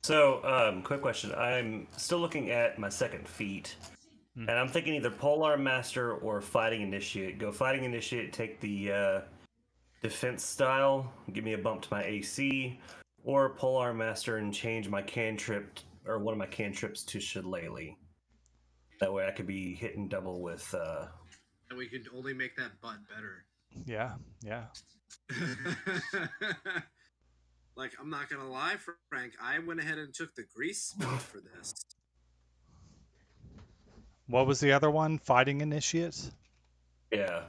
So, quick question. I'm still looking at my second feat, and I'm thinking either Polar Master or Fighting Initiate. Go Fighting Initiate, take the defense style, give me a bump to my AC, or Polar Master and change my cantrip or one of my cantrips to Shillelagh. That way I could be hitting double with. And we could only make that butt better. Yeah, yeah. Like, I'm not gonna lie, Frank. I went ahead and took the grease spell for this. What was the other one? Fighting Initiate? Yeah,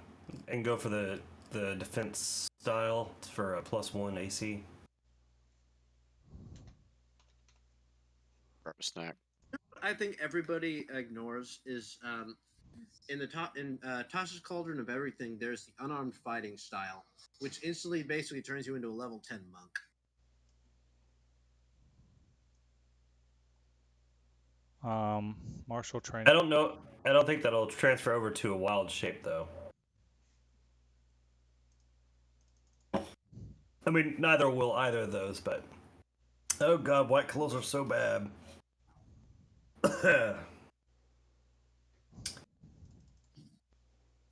and go for the defense style for a +1 AC. Grab a snack. I think everybody ignores is in the top in Tasha's Cauldron of Everything. There's the unarmed fighting style, which instantly basically turns you into a level 10 monk. Martial training. I don't know. I don't think that'll transfer over to a wild shape though. I mean, neither will either of those, but oh god, white clothes are so bad.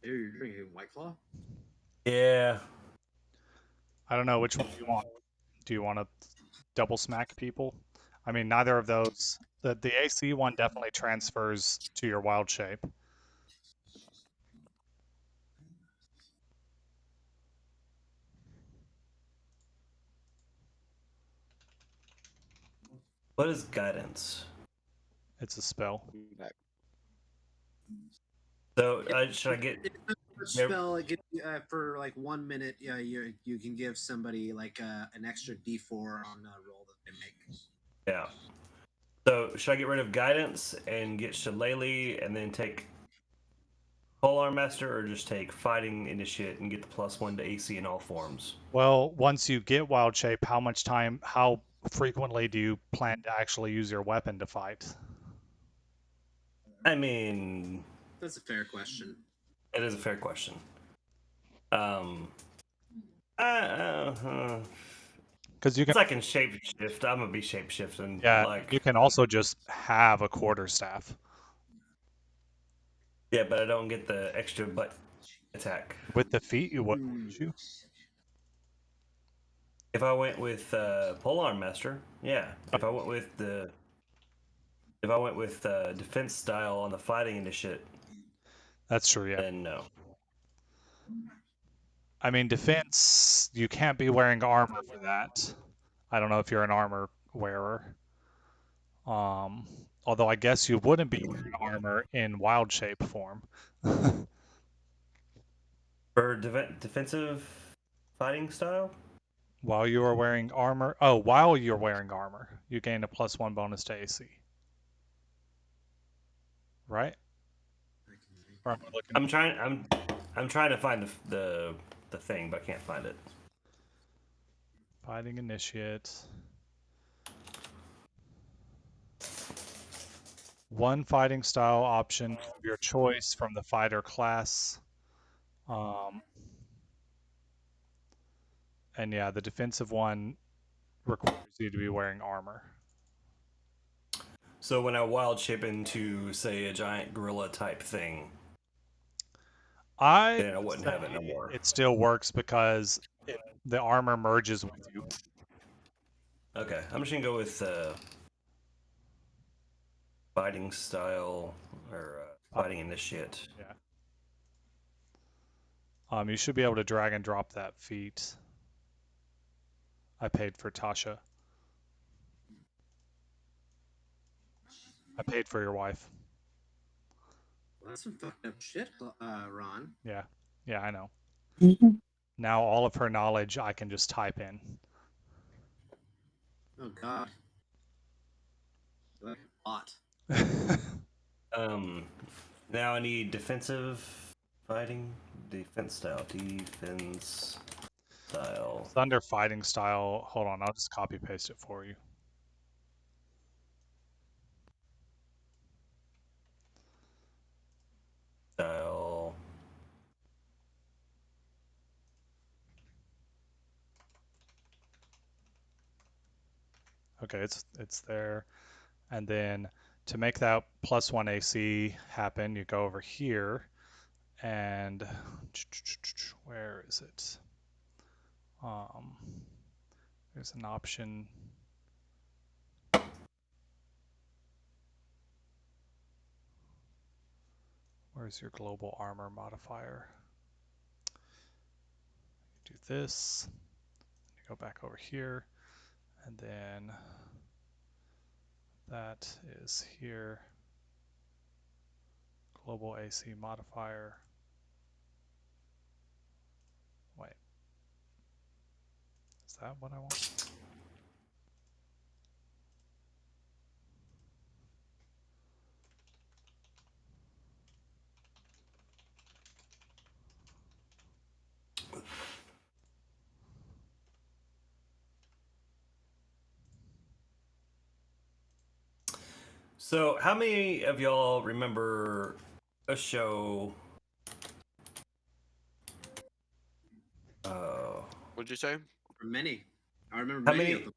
You're drinking White Claw? Yeah. I don't know which one you want. Do you want to double smack people? I mean, neither of those. The AC one definitely transfers to your wild shape. What is guidance? It's a spell. So should I get? Spell it gives you, for like 1 minute. Yeah, you can give somebody like an extra D4 on a roll that they make. Yeah. So should I get rid of guidance and get Shillelagh and then take Polar Master, or just take Fighting Initiate and get the +1 to AC in all forms? Well, once you get wild shape, how frequently do you plan to actually use your weapon to fight? I mean, That's a fair question. it is a fair question. Um, because you can. I can shapeshift. I'm gonna be shapeshifting. Yeah, like you can also just have a quarterstaff. Yeah, but I don't get the extra butt attack. With the feet, you wouldn't you? If I went with Polearm Master, yeah. If I went with defense style on the fighting initiative, that's true. Yeah. then no. I mean, defense, you can't be wearing armor for that. I don't know if you're an armor wearer. Although I guess you wouldn't be wearing armor in wild shape form. For defensive fighting style? While you are wearing armor. Oh, while you're wearing armor, you gain a +1 bonus to AC. Right? Or am I looking? I'm trying to find the thing, but I can't find it. Fighting Initiate. One fighting style option of your choice from the fighter class. And yeah, the defensive one requires you to be wearing armor. So when I wild shape into, say, a giant gorilla type thing, then I wouldn't have it no more. It still works because the armor merges with you. Okay, I'm just gonna go with fighting style or fighting initiate. Yeah. You should be able to drag and drop that feat. I paid for Tasha. I paid for your wife. Well, that's some fucked up shit, Ron. Yeah, I know. Now all of her knowledge I can just type in. Oh god. Like a bot. Now I need defensive fighting, defense style, defense style. It's under fighting style. Hold on, I'll just copy paste it for you. Style. Okay, it's there. And then to make that +1 AC happen, you go over here and where is it? There's an option. Where's your global armor modifier? Do this. You go back over here, and then that is here. Global AC modifier. Wait, is that what I want? So, how many of y'all remember a show? What'd you say? For many, I remember How many many? of them.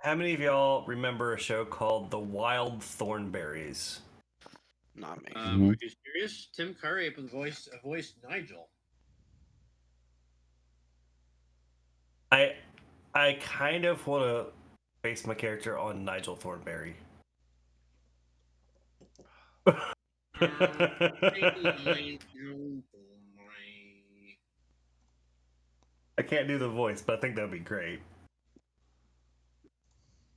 How many of y'all remember a show called The Wild Thornberries? Not me. Are you serious? Tim Curry voiced Nigel. I kind of want to base my character on Nigel Thornberry. I can't do the voice, but I think that'd be great.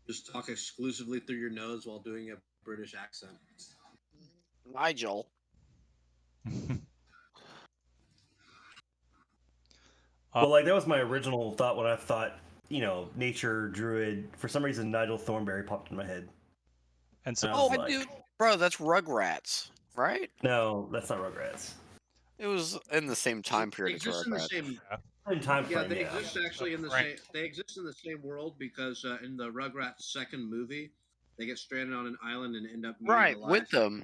Just talk exclusively through your nose while doing a British accent. Nigel. Well, like that was my original thought when I thought, nature druid. For some reason, Nigel Thornberry popped in my head. And so, Oh, I do, bro. That's Rugrats, right? No, that's not Rugrats. It was in the same time period as Exist in the Rugrats. same. Same time Yeah, frame, they yeah. exist actually in the Frank. same. They exist in the same world because in the Rugrats second movie, they get stranded on an island and end up meeting Right, the with them.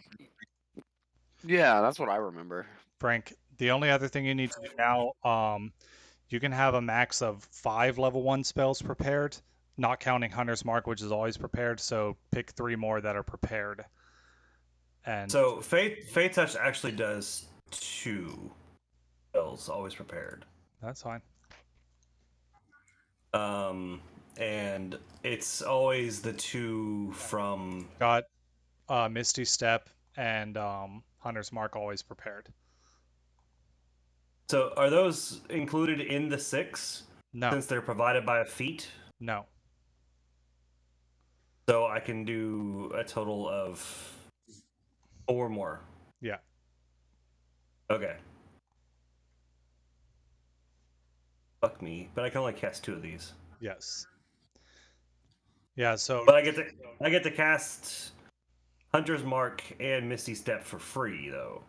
Yeah, that's what I remember. Frank, the only other thing you need to do now, you can have a max of 5 level 1 spells prepared, not counting Hunter's Mark, which is always prepared. So pick 3 more that are prepared. And So Fate Touch actually does 2 spells, always prepared. that's fine. And it's always the 2 from. Got Misty Step and Hunter's Mark always prepared. So are those included in the 6? No. Since they're provided by a feat? No. So I can do a total of 4 more. Yeah. Okay. Fuck me, but I can only cast 2 of these. Yes. Yeah, so But I get to cast Hunter's Mark and Misty Step for free though.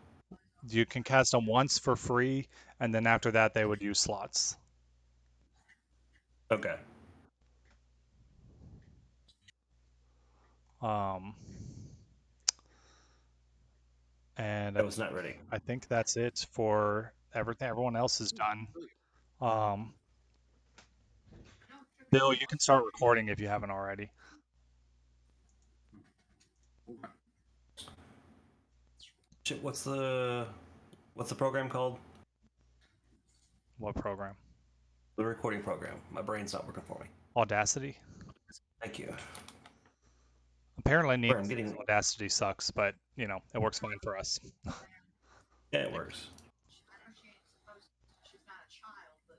you can cast them once for free, and then after that they would use slots. Okay. And I was not ready. I think that's it for everything. Everyone else is done. Bill, you can start recording if you haven't already. Shit, what's the program called? What program? The recording program. My brain's not working for me. Audacity? Thank you. Apparently I'm getting Audacity sucks, but it works fine for us. Yeah, it works.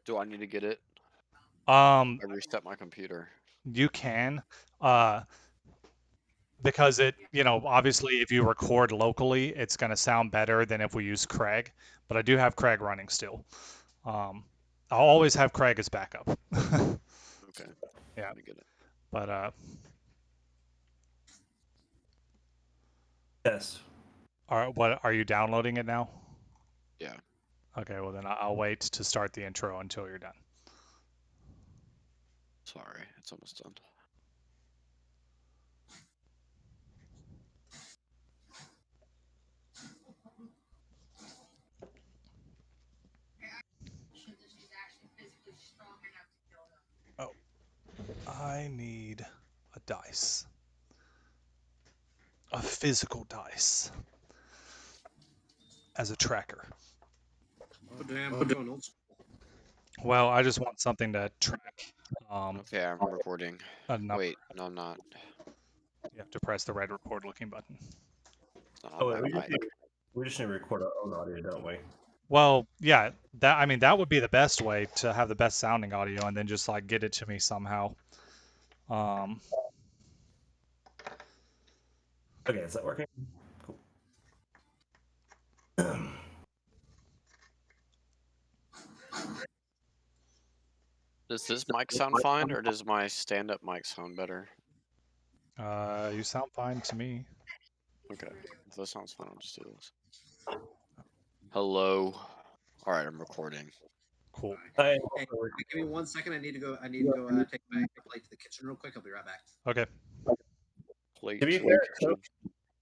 Do I need to get it? I reset my computer. You can, because it, obviously if you record locally, it's going to sound better than if we use Craig, but I do have Craig running still. I'll always have Craig as backup. Okay. Yeah. Let me get it. But Yes. what are you downloading it now? Yeah. Okay, well then I'll wait to start the intro until you're done. Sorry, it's almost done. Oh, I need a dice. A physical dice as a tracker. Oh damn! I'm going old school. Well, I just want something to track. Okay, I'm recording. A number. Wait, no, I'm not. You have to press the red record looking button. It's not Oh, on wait, my mic. we just need to record our own audio, don't we? Well, yeah, that would be the best way to have the best sounding audio, and then just like get it to me somehow. Okay, is that working? Cool. Does this mic sound fine, or does my stand-up mic sound better? You sound fine to me. Okay, if this sounds fine, I'll just do this. Hello. All right, I'm recording. Cool. Hey, give me 1 second. I need to go take my plate to the kitchen real quick. I'll be right back. Okay. Plate To be to fair, the kitchen.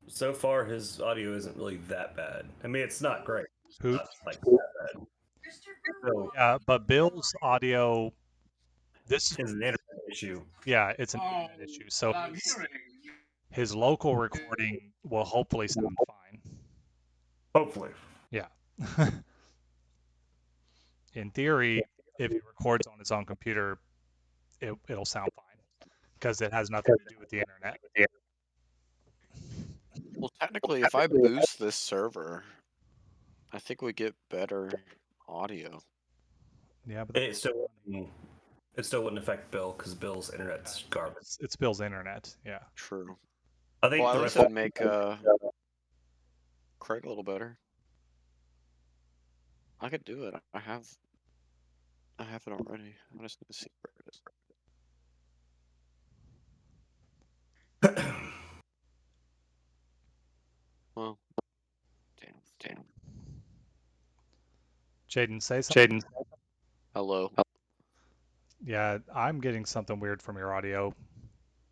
so far his audio isn't really that bad. I mean, it's not great. Who? Not like that bad. So Yeah, but Bill's audio. This it's an internet issue. yeah, it's an internet issue. So his local recording will hopefully sound fine. Hopefully. Yeah. In theory, if he records on his own computer, it'll sound fine because it has nothing to do with the internet. Well, technically, if I boost this server, I think we get better audio. Yeah, but It still wouldn't affect Bill because Bill's internet's garbage. it's Bill's internet. Yeah. True. I think Well, the at rest least of I'd make Craig a little better. I could do it. I have it already. I just need to see where it is. Well, damn. Jaden, say something. Hello. Yeah, I'm getting something weird from your audio.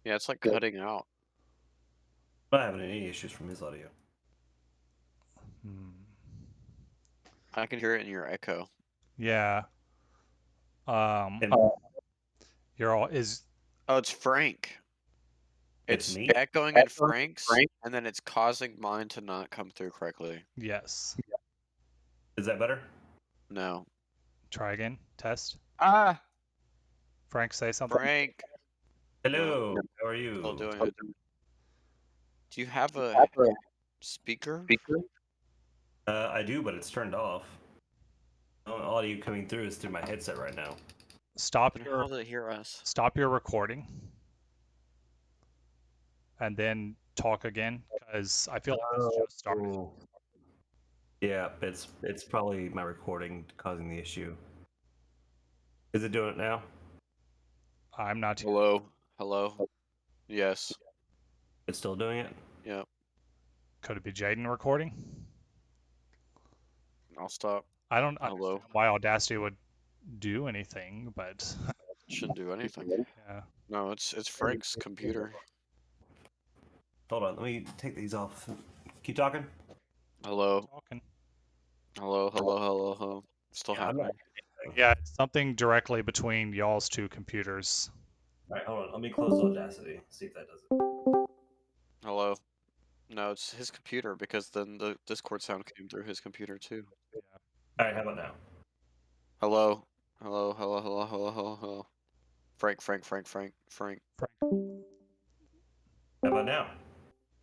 Yeah, it's like cutting out. I'm not having any issues from his audio. I can hear it in your echo. Yeah. And You're all is Oh, it's Frank. It's It's me? echoing in Frank's, and then it's causing mine to not come through correctly. yes. is that better? No. Try again. Test. Ah, Frank, say something. Frank. Hello, how are you? Still doing it. Do you have a speaker? I do, but it's turned off. The only audio coming through is through my headset right now. Stop Then your how does it hear us? stop your recording. And then talk again, because I feel like this just started. Oh. Yeah, it's probably my recording causing the issue. Is it doing it now? I'm not. Hello. Yes. It's still doing it? Yep. Could it be Jaden recording? I'll stop. I don't Hello. understand why Audacity would do anything, but Shouldn't do anything. yeah. No, it's Frank's computer. Hold on, let me take these off. Keep talking. Hello. Talking. Hello. Still Yeah, I'm not happening. Yeah, it's something directly between y'all's two computers. Alright, hold on. Let me close Audacity. See if that does it. Hello. No, it's his computer because then the Discord sound came through his computer too. Alright, how about now? Hello. Frank. How about now?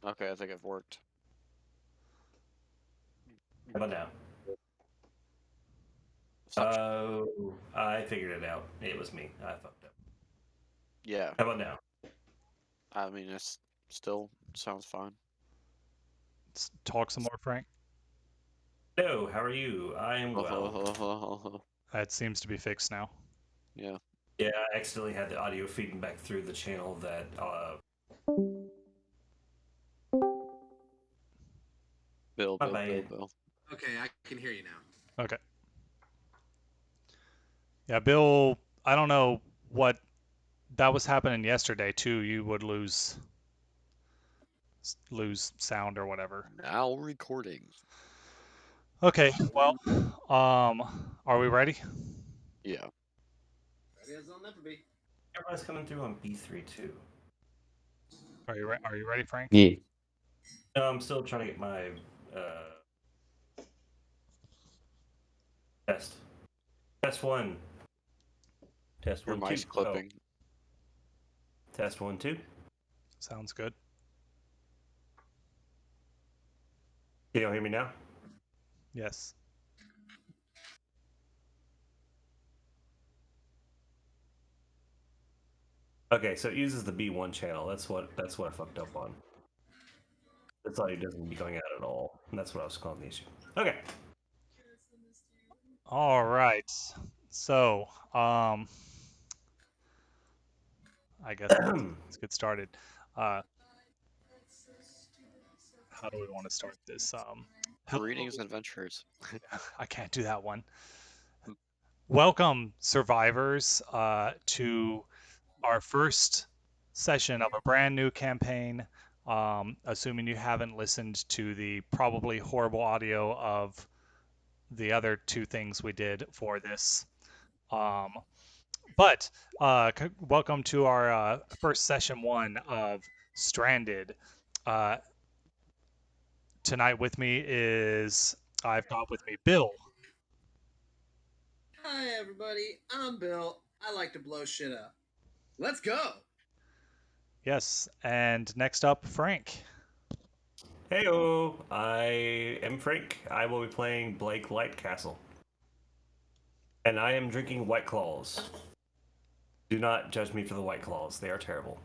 Okay, I think it worked. How about now? Oh, I figured it out. It was me. I fucked up. Yeah. How about now? I mean, it still sounds fine. Talk some more, Frank. Hello, how are you? I am well. Hello. It seems to be fixed now. Yeah. Yeah, I accidentally had the audio feeding back through the channel that Bill. Okay, I can hear you now. Okay. Yeah, Bill, I don't know what that was happening yesterday too. You would lose sound or whatever. Now recording. Okay, well, are we ready? Yeah. Ready as I'll never be. everybody's coming through on B3 too. Are you ready, Frank? Yeah. No, I'm still trying to get my test. Test one. Test Your 1 2. mic's clipping. Test 1 2. Sounds good. Can you hear me now? Yes. Okay, so it uses the B1 channel. That's what I fucked up on. That's all. It doesn't be going out at all. And that's what I was calling the issue. Okay. All right. So, I guess let's get started. How do we want to start this? Hello. Greetings, adventurers. I can't do that one. Welcome, survivors, to our first session of a brand new campaign. Assuming you haven't listened to the probably horrible audio of the other two things we did for this. But welcome to our first session one of Stranded. Uh, tonight with me is I've got with me Bill. Hi, everybody. I'm Bill. I like to blow shit up. Let's go. Yes, and next up Frank. Heyo, I am Frank. I will be playing Blake Lightcastle. And I am drinking White Claws. Do not judge me for the White Claws. They are terrible.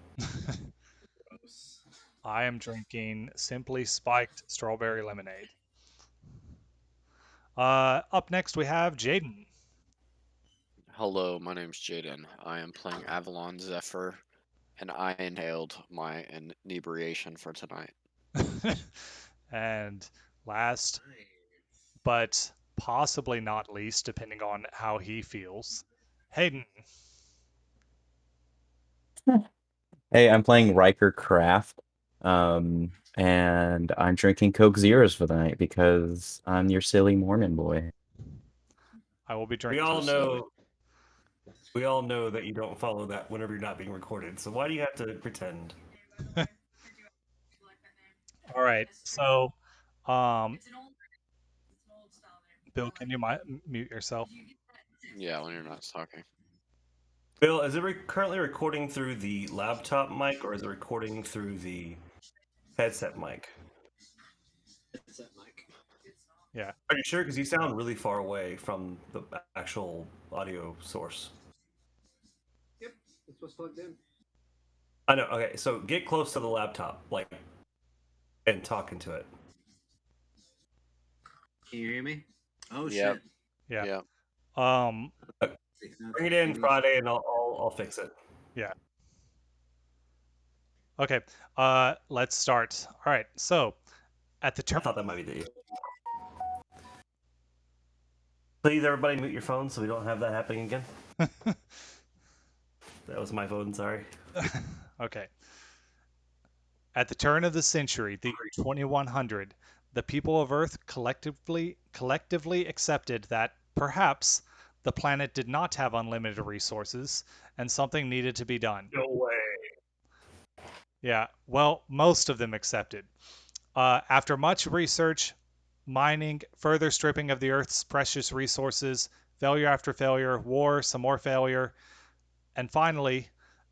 I am drinking Simply Spiked Strawberry Lemonade. Up next we have Jaden. Hello, my name's Jaden. I am playing Avalon Zephyr, and I inhaled my inebriation for tonight. And last, but possibly not least, depending on how he feels, Hayden. Hey, I'm playing Riker Craft, and I'm drinking Coke Zeros for the night because I'm your silly Mormon boy. I will be We drinking. all So silly. know. We all know that you don't follow that whenever you're not being recorded. So why do you have to pretend? All right, so, Bill, can you mute yourself? Yeah, when you're not talking. Bill, is it currently recording through the laptop mic or is it recording through the headset mic? Headset mic. Yeah. Are you sure? Because you sound really far away from the actual audio source. Yep, that's what's plugged in. I know. Okay, so get close to the laptop, like, and talk into it. Can you hear me? Oh Yep. shit. Yeah. Yeah. Bring it in Friday, and I'll fix it. Yeah. Okay. Let's start. All right. So, at the I turn. thought that might be the issue. Please, everybody, mute your phones so we don't have that happening again. That was my phone. Sorry. Okay. At the turn of the century, the year 2100, the people of Earth collectively accepted that perhaps the planet did not have unlimited resources and something needed to be done. No way. Yeah, well, most of them accepted. After much research, mining, further stripping of the Earth's precious resources, failure after failure, war, some more failure, and finally,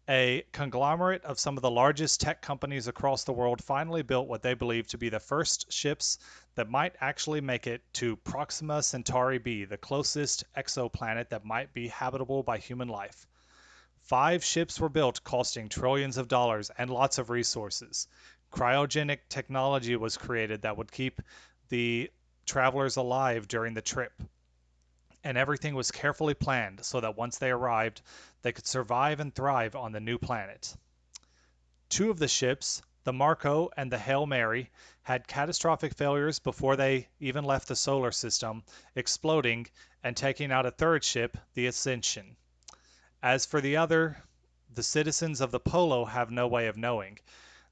a conglomerate of some of the largest tech companies across the world finally built what they believed to be the first ships that might actually make it to Proxima Centauri b, the closest exoplanet that might be habitable by human life. 5 ships were built, costing trillions of dollars and lots of resources. Cryogenic technology was created that would keep the travelers alive during the trip. And everything was carefully planned so that once they arrived, they could survive and thrive on the new planet. 2 of the ships, the Marco and the Hail Mary, had catastrophic failures before they even left the solar system, exploding and taking out a third ship, the Ascension. As for the other, the citizens of the Polo have no way of knowing.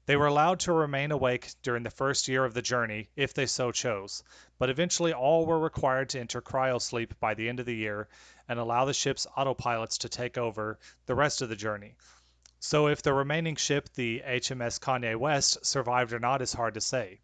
They were allowed to remain awake during the first year of the journey, if they so chose, but eventually all were required to enter cryosleep by the end of the year and allow the ship's autopilots to take over the rest of the journey. So if the remaining ship, the HMS Kanye West, survived or not is hard to say.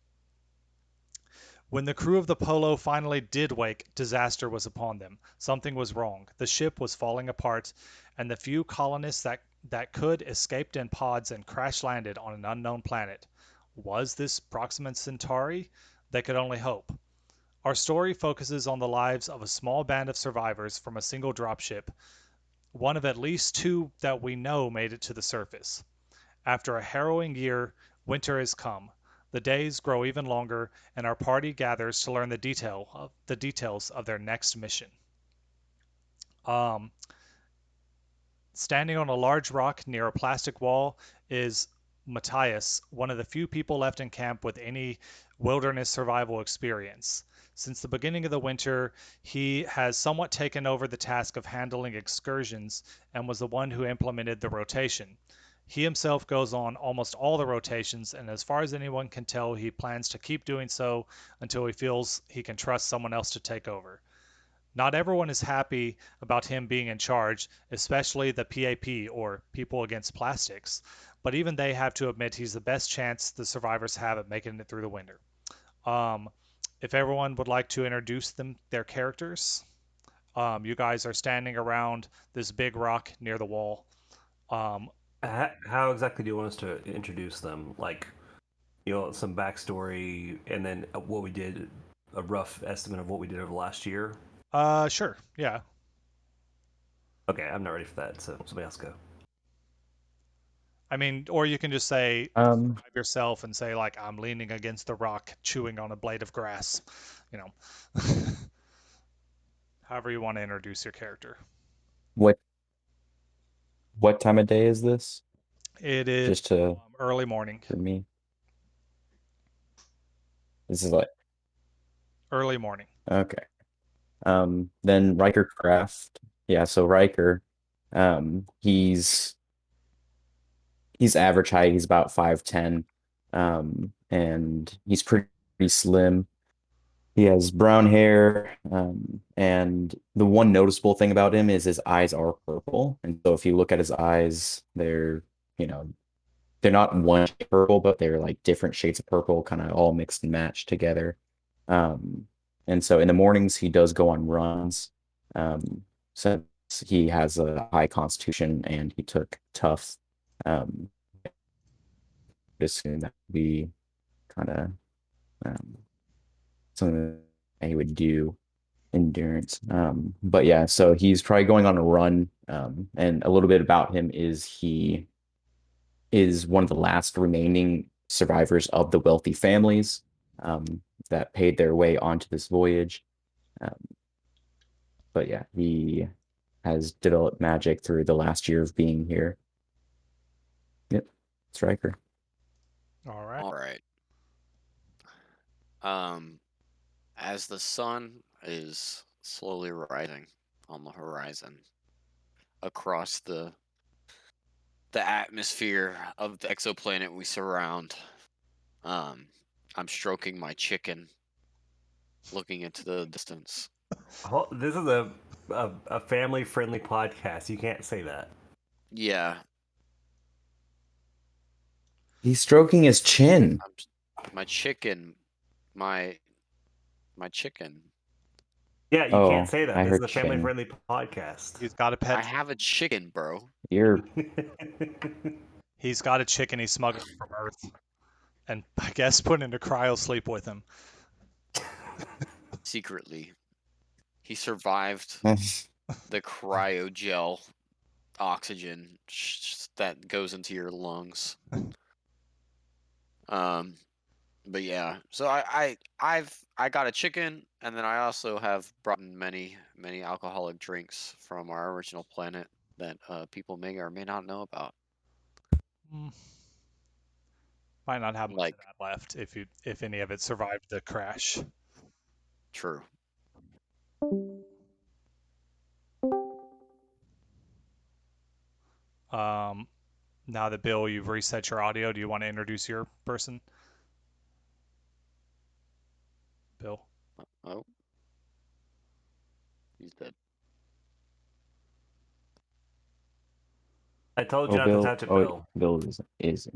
When the crew of the Polo finally did wake, disaster was upon them. Something was wrong. The ship was falling apart, and the few colonists that could escaped in pods and crash landed on an unknown planet. Was this Proxima Centauri? They could only hope. Our story focuses on the lives of a small band of survivors from a single dropship, one of at least two that we know made it to the surface. After a harrowing year, winter has come. The days grow even longer, and our party gathers to learn the details of their next mission. Um, Standing on a large rock near a plastic wall is Matthias, one of the few people left in camp with any wilderness survival experience. Since the beginning of the winter, he has somewhat taken over the task of handling excursions and was the one who implemented the rotation. He himself goes on almost all the rotations, and as far as anyone can tell, he plans to keep doing so until he feels he can trust someone else to take over. Not everyone is happy about him being in charge, especially the PAP, or People Against Plastics, but even they have to admit he's the best chance the survivors have at making it through the winter. Um, if everyone would like to introduce their characters, you guys are standing around this big rock near the wall. Um, How exactly do you want us to introduce them? Like, some backstory, and then what we did, a rough estimate of what we did over the last year. sure, yeah. Okay, I'm not ready for that, so somebody else go. I mean, or you can just say Um, describe yourself and say like I'm leaning against the rock, chewing on a blade of grass. You know, however you want to introduce your character. what what time of day is this? It is Just to early morning. for me. This is like Early morning. okay. Then Riker Craft. Yeah, so Riker, he's average height. He's about 5'10", and he's pretty slim. He has brown hair, and the one noticeable thing about him is his eyes are purple. And so if you look at his eyes, you know, they're not one shade purple, but they're like different shades of purple, kind of all mixed and matched together. Um, and so in the mornings, he does go on runs. Since he has a high constitution and he took tough, um, assume that would be kind of um, something that he would do endurance. But yeah, so he's probably going on a run. And a little bit about him is he is one of the last remaining survivors of the wealthy families that paid their way onto this voyage. Um, but yeah, he has developed magic through the last year of being here. Yep, Striker. All right. All right. Um, as the sun is slowly rising on the horizon across the atmosphere of the exoplanet we surround, um, I'm stroking my chicken, looking into the distance. This is a family friendly podcast. You can't say that. Yeah, He's stroking his chin. my chicken, my my chicken. Yeah, you can't Oh, say that. I This is heard a family chin. friendly podcast. He's got a I pet. have a chicken, bro. You're He's got a chicken he smuggled from Earth, and I guess put into cryo sleep with him. Secretly, he survived the cryogel oxygen that goes into your lungs. Um, but yeah, so I got a chicken, and then I also have brought in many alcoholic drinks from our original planet that people may or may not know about. Mm, might not have much of Like, that left if any of it survived the crash. true. Um, Now that Bill, you've reset your audio, do you want to introduce your person? Bill. Oh, he's dead. I told you Oh, not to Bill. touch it, Oh, Bill. Bill is.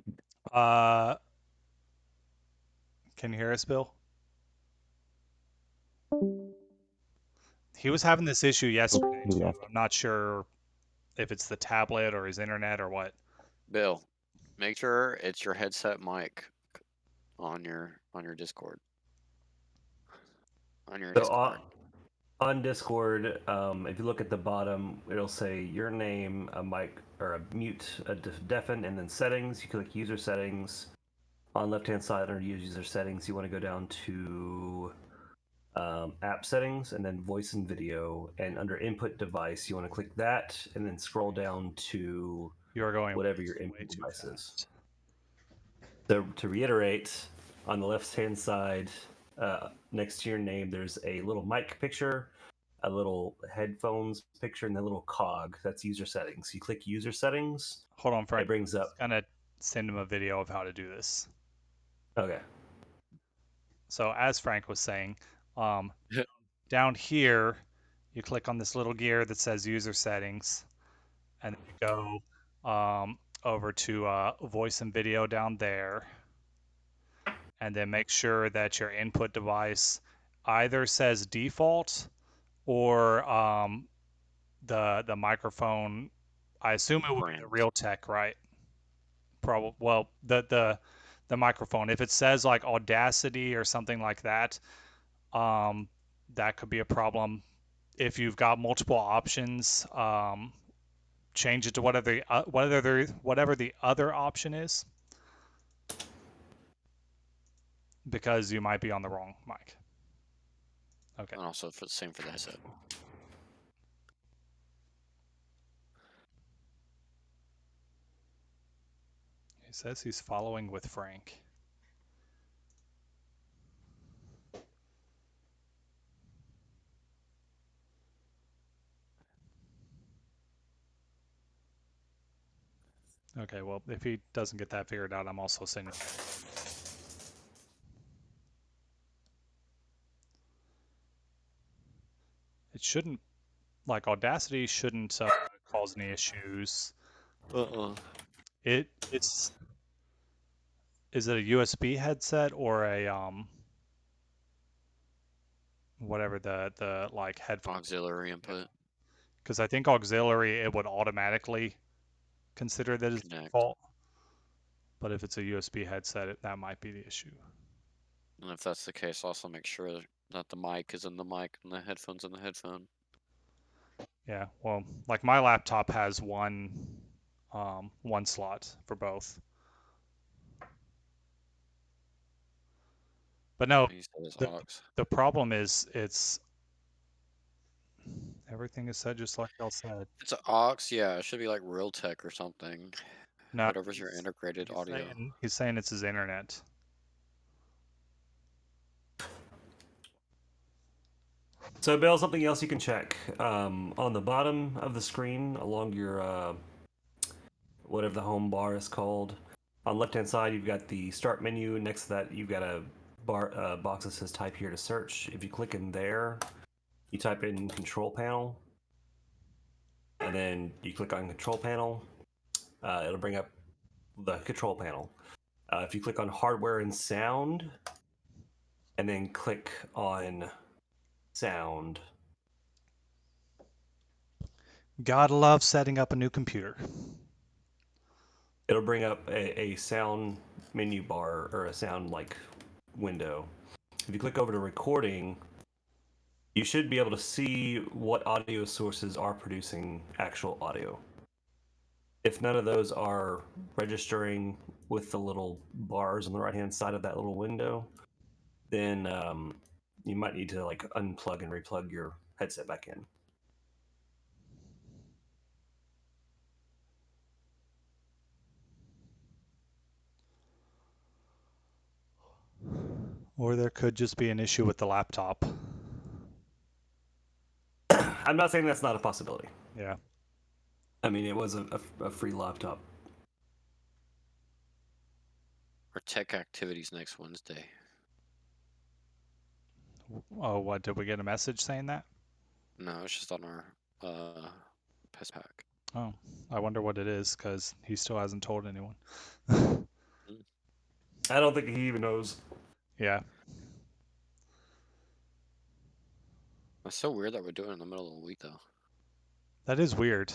Can you hear us, Bill? He was having this issue yesterday He too. left. I'm not sure if it's the tablet or his internet or what. Bill, make sure it's your headset mic on your Discord. On your So Discord. on Discord, if you look at the bottom, it'll say your name, a mic or a mute, a deafen, and then settings. You click user settings. On left hand side under user settings, you want to go down to app settings and then voice and video. And under input device, you want to click that and then scroll down to You are going whatever your way input too device is. fast. So to reiterate, on the left hand side, next to your name, there's a little mic picture, a little headphones picture, and a little cog. That's user settings. You click user settings. Hold on, Frank. It brings up. I'm gonna send him a video of how to do this. Okay. So as Frank was saying, down here, you click on this little gear that says user settings, and then you go over to voice and video down there, and then make sure that your input device either says default or the microphone. I assume it would be the Realtek, right? Probably. Well, the microphone. If it says like Audacity or something like that, that could be a problem. If you've got multiple options, change it to whatever the other option is, because you might be on the wrong mic. Okay. And also for the same for the headset. He says he's following with Frank. Okay, well, if he doesn't get that figured out, I'm also sending. It shouldn't, like Audacity shouldn't cause any issues. It's is it a USB headset or a whatever the like headphone Auxiliary input. Because I think auxiliary it would automatically consider that as default. But if it's a USB headset, that might be the issue. And if that's the case, also make sure that the mic is in the mic and the headphones in the headphone. Yeah, well, like my laptop has one slot for both. But no, the problem is it's everything is said just like y'all said. It's an aux, yeah, it should be like Realtek or something. No, whatever's your integrated audio. He's saying it's his internet. So, Bill, something else you can check on the bottom of the screen along your whatever the home bar is called. On the left-hand side, you've got the start menu. Next to that, you've got a box that says "Type here to search." If you click in there, you type in "Control Panel," and then you click on Control Panel. It'll bring up the control panel. If you click on Hardware and Sound, and then click on Sound. God loves setting up a new computer. It'll bring up a sound menu bar or a sound like window. If you click over to recording, you should be able to see what audio sources are producing actual audio. If none of those are registering with the little bars on the right hand side of that little window, then you might need to like unplug and replug your headset back in. Or there could just be an issue with the laptop. I'm not saying that's not a possibility. Yeah. I mean, it was a free laptop. Our tech activities next Wednesday. Oh, what? Did we get a message saying that? No, it's just on our pack. Oh, I wonder what it is because he still hasn't told anyone. I don't think he even knows. Yeah. It's so weird that we're doing it in the middle of the week, though. That is weird.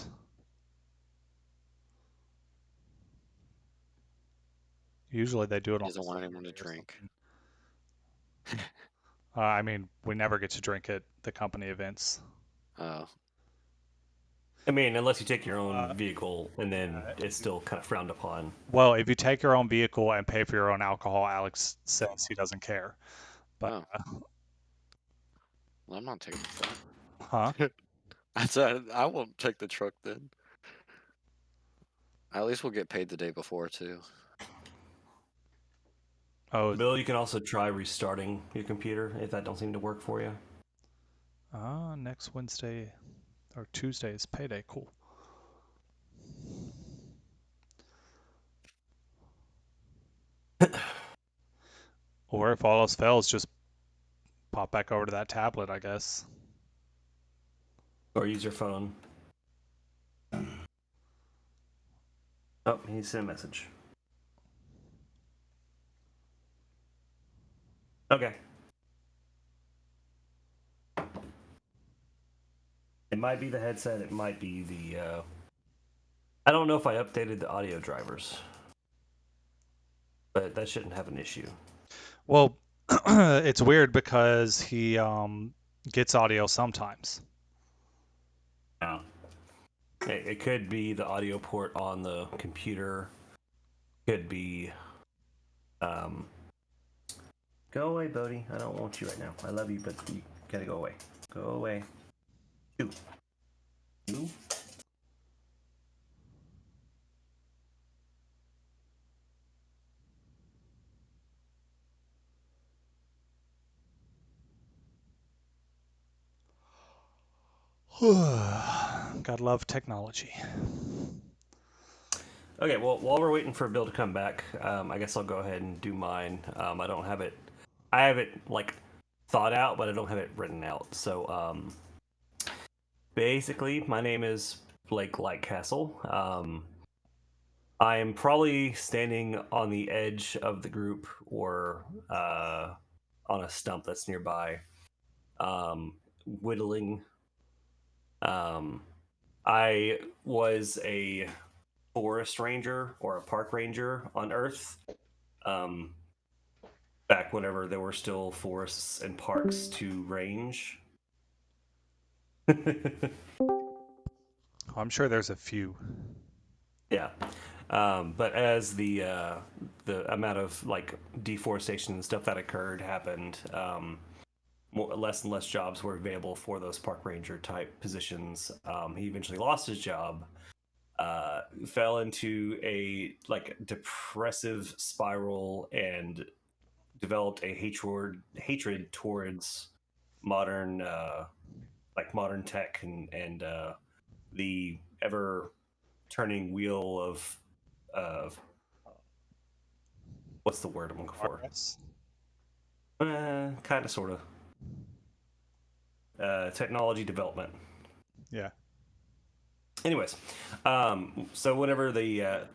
Usually they do it He on doesn't want anyone to Saturday or drink. something. I mean, we never get to drink at the company events. Oh, I mean, unless you take your own Uh, vehicle, and then it's still kind of frowned upon. Well, if you take your own vehicle and pay for your own alcohol, Alex says he doesn't care. But, oh. Well, I'm not taking the truck. huh? I said I won't take the truck then. At least we'll get paid the day before too. Oh, Bill, you can also try restarting your computer if that don't seem to work for you. next Wednesday or Tuesday is payday. Cool. Or if all else fails, just pop back over to that tablet, I guess. Or use your phone. Oh, he sent a message. Okay. It might be the headset. It might be the. I don't know if I updated the audio drivers, but that shouldn't have an issue. Well, it's weird because he gets audio sometimes. Yeah. It could be the audio port on the computer. Could be. Go away, Bodie. I don't want you right now. I love you, but you gotta go away. Go away. You. You. Gotta love technology. Okay, well, while we're waiting for Bill to come back, I guess I'll go ahead and do mine. I don't have it. I have it like thought out, but I don't have it written out. So basically, my name is Blake Lightcastle. I am probably standing on the edge of the group or on a stump that's nearby, whittling. I was a forest ranger or a park ranger on Earth. Um, Back whenever there were still forests and parks to range. I'm sure there's a few. Yeah. But as the amount of like deforestation and stuff that occurred happened, less and less jobs were available for those park ranger type positions. He eventually lost his job, fell into a like depressive spiral, and developed a hatred towards modern modern tech and the ever turning wheel of what's the word I'm looking for? Progress? Kind of, sort of. Technology development. Yeah. Anyways, so whenever the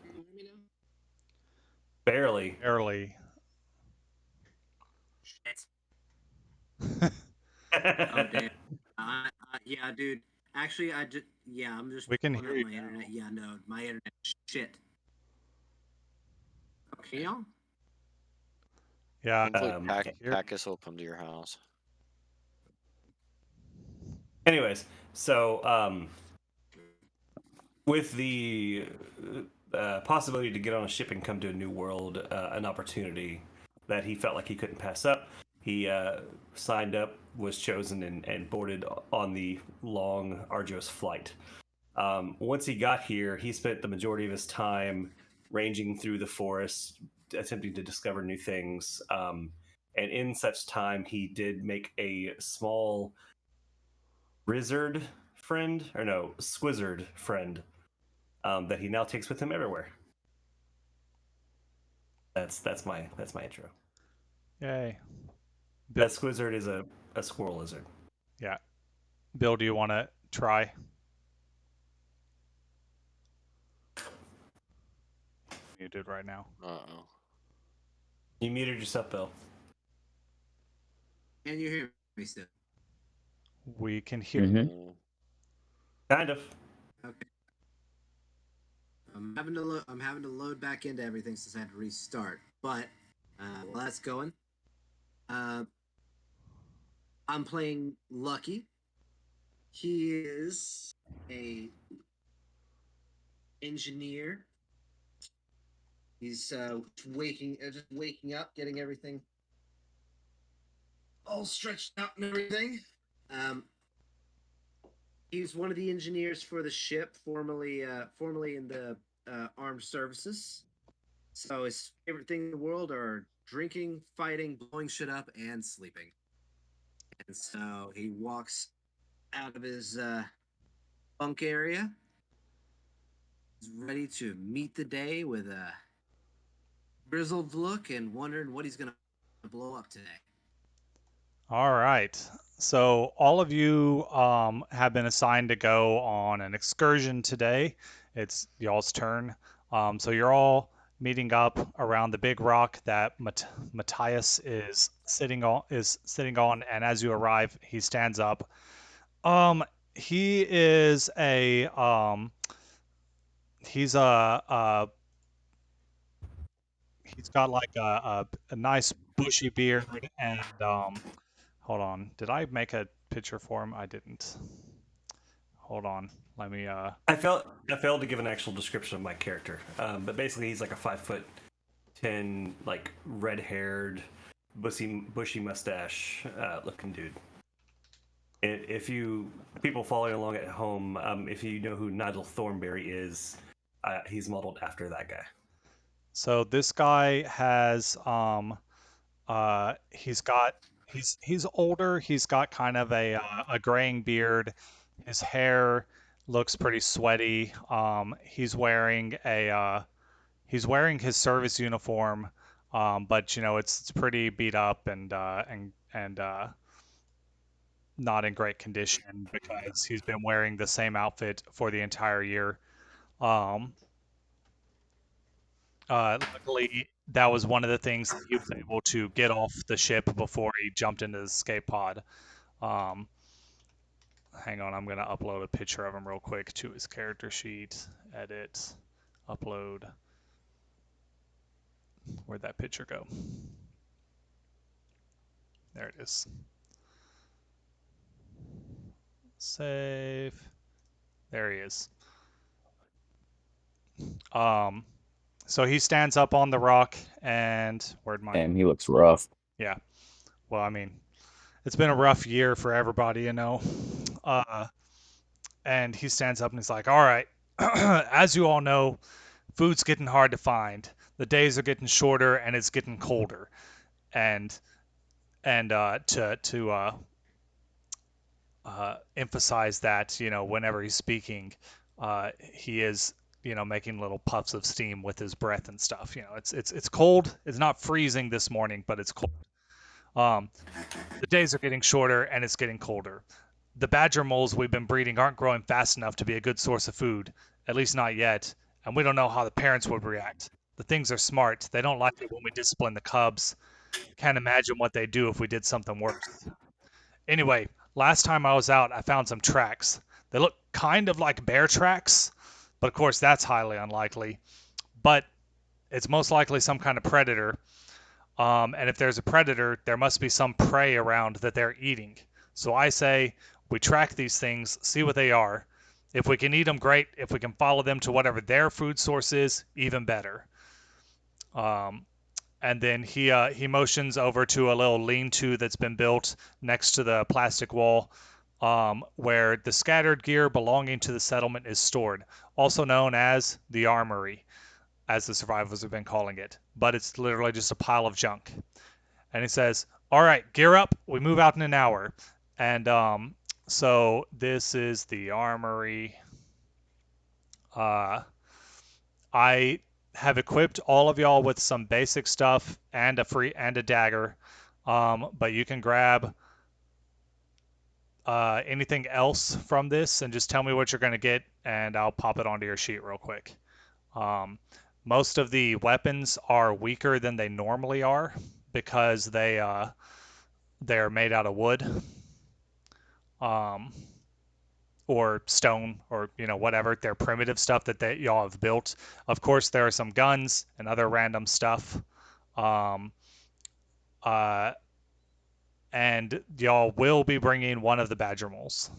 barely. Barely. Shit. Oh damn. Yeah, dude. Actually, I'm just We can pulling hear up you my now. internet. Yeah, no, my internet shit. Okay, y'all. Yeah. hopefully Here. Packus will come to your house. Anyways, so with the possibility to get on a ship and come to a new world, an opportunity that he felt like he couldn't pass up, he signed up, was chosen, and boarded on the long, arduous flight. Once he got here, he spent the majority of his time ranging through the forest, attempting to discover new things. And in such time, he did make a small Rizzard friend, or no, Squizzard friend, that he now takes with him everywhere. That's my intro. Yay. Bill. That Squizzard is a squirrel lizard. Yeah. Bill, do you want to try? muted right now. Uh-oh. You muted yourself, Bill. Can you hear me still? We can hear. Mhm. Kind of. Okay. I'm having to load back into everything since I had to restart. But while that's going, I'm playing Lucky. He is a engineer. He's just waking up, getting everything all stretched out and everything. Um, he's one of the engineers for the ship, formerly in the armed services. So his favorite thing in the world are drinking, fighting, blowing shit up, and sleeping. And so he walks out of his bunk area. He's ready to meet the day with a grizzled look and wondering what he's gonna blow up today. All right. So all of you have been assigned to go on an excursion today. It's y'all's turn. So you're all meeting up around the big rock that Matthias is sitting on, and as you arrive, he stands up. He is a he's he's got like a nice bushy beard and hold on. Did I make a picture for him? I didn't. Hold on. Let me I failed to give an actual description of my character, but basically he's like a 5'10", like red-haired, bushy mustache looking dude. If you people following along at home, if you know who Nigel Thornberry is, he's modeled after that guy. So this guy has he's older. He's got kind of a graying beard. His hair looks pretty sweaty. He's wearing his service uniform, but you know it's pretty beat up and not in great condition because he's been wearing the same outfit for the entire year. Um, Luckily, that was one of the things that he was able to get off the ship before he jumped into the escape pod. Um, Hang on, I'm going to upload a picture of him real quick to his character sheet. Edit, upload. Where'd that picture go? There it is. Save. There he is. So he stands up on the rock and where'd my Damn, he looks rough. yeah. Well, I mean, it's been a rough year for everybody, you know. And he stands up and he's like, "All right, as you all know, food's getting hard to find. The days are getting shorter and it's getting colder." And to emphasize that, you know, whenever he's speaking, he is, you know, making little puffs of steam with his breath and stuff. You know, it's cold. It's not freezing this morning, but it's cold. The days are getting shorter and it's getting colder. The badger moles we've been breeding aren't growing fast enough to be a good source of food, at least not yet, and we don't know how the parents would react. The things are smart. They don't like it when we discipline the cubs. Can't imagine what they'd do if we did something worse. Anyway, last time I was out, I found some tracks. They look kind of like bear tracks, but of course that's highly unlikely. But it's most likely some kind of predator. And if there's a predator, there must be some prey around that they're eating. So I say we track these things, see what they are. If we can eat them, great. If we can follow them to whatever their food source is, even better. And then he motions over to a little lean-to that's been built next to the plastic wall, where the scattered gear belonging to the settlement is stored, also known as the armory, as the survivors have been calling it. But it's literally just a pile of junk. And he says, "All right, gear up. We move out in an hour." And so this is the armory. I have equipped all of y'all with some basic stuff and a dagger. But you can grab anything else from this and just tell me what you're gonna get, and I'll pop it onto your sheet real quick. Most of the weapons are weaker than they normally are because they're made out of wood, or stone, or whatever. They're primitive stuff that y'all have built. Of course, there are some guns and other random stuff. Um, and y'all will be bringing one of the badger moles.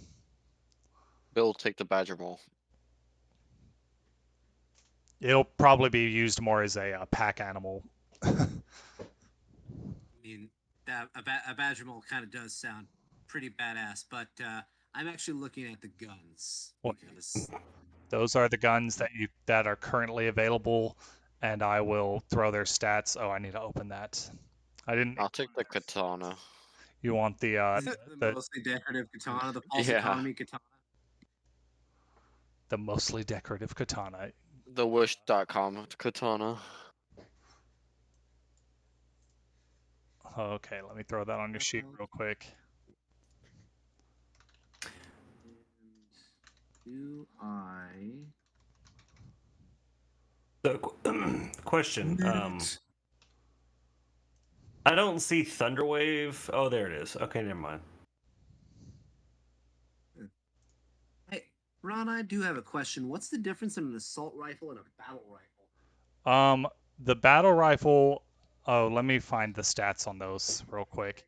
Bill, take the badger mole. It'll probably be used more as a pack animal. I mean, a badger mole kind of does sound pretty badass, but I'm actually looking at the guns because Those are the guns that are currently available, and I will throw their stats. Oh, I need to open that. I didn't. I'll take the katana. You want the the mostly decorative katana, the false Yeah. economy katana. the mostly decorative katana. The wish.com katana. Okay, let me throw that on your sheet real quick. Do I? So, question. I don't see Thunderwave. Oh, there it is. Okay, never mind. Hey, Ron, I do have a question. What's the difference in an assault rifle and a battle rifle? The battle rifle. Oh, let me find the stats on those real quick.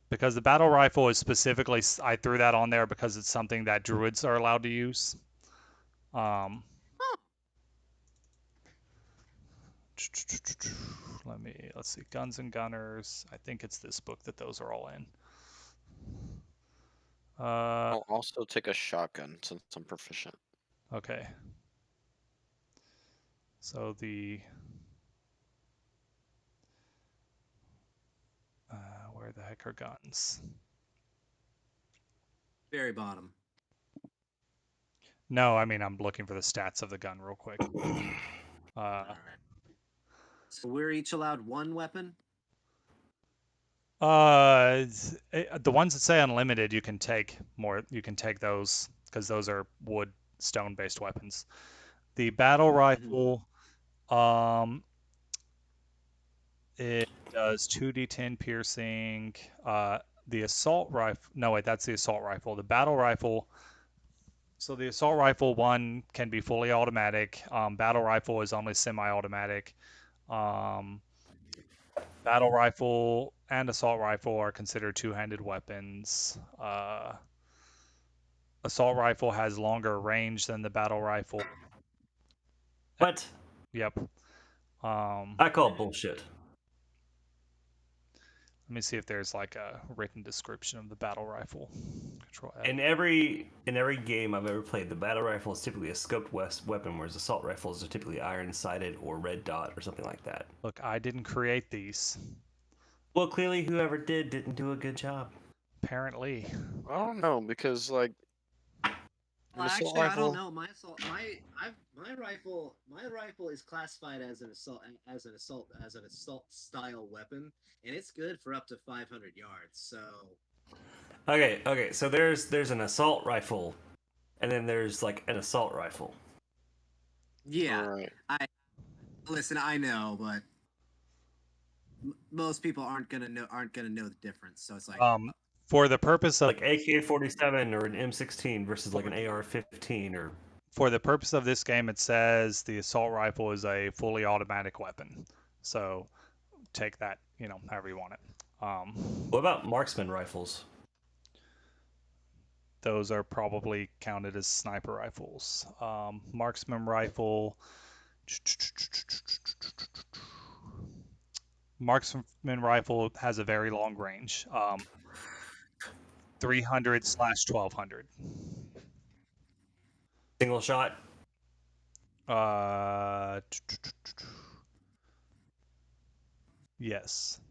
Because the battle rifle is specifically, I threw that on there because it's something that druids are allowed to use. Let's see, Guns and Gunners. I think it's this book that those are all in. I'll also take a shotgun since I'm proficient. Okay. So where the heck are guns? Very bottom. No, I mean I'm looking for the stats of the gun real quick. So we're each allowed one weapon? The ones that say unlimited, you can take more. You can take those because those are wood, stone-based weapons. The battle rifle, it does 2d10 piercing. The assault rifle. No, wait, that's the assault rifle. The battle rifle. So the assault rifle one can be fully automatic. Battle rifle is only semi-automatic. Battle rifle and assault rifle are considered two-handed weapons. Assault rifle has longer range than the battle rifle. What? Yep. I call bullshit. Let me see if there's like a written description of the battle rifle. Control F. In every game I've ever played, the battle rifle is typically a scoped weapon, whereas assault rifles are typically iron-sighted or red dot or something like that. Look, I didn't create these. Well, clearly whoever didn't do a good job. Apparently. I don't know because like. Well, actually, I don't know. My rifle is classified as an assault style weapon, and it's good for up to 500 yards. So. Okay. So there's an assault rifle, and then there's like an assault rifle. Yeah, Right. I know, but most people aren't gonna know the difference. So it's like for the purpose of like AK-47 or an M16 versus like an AR-15 or. For the purpose of this game, it says the assault rifle is a fully automatic weapon. So take that, however you want it. What about marksman rifles? Those are probably counted as sniper rifles. Marksman rifle. Marksman rifle has a very long range. 300/1200. Single shot? Yes.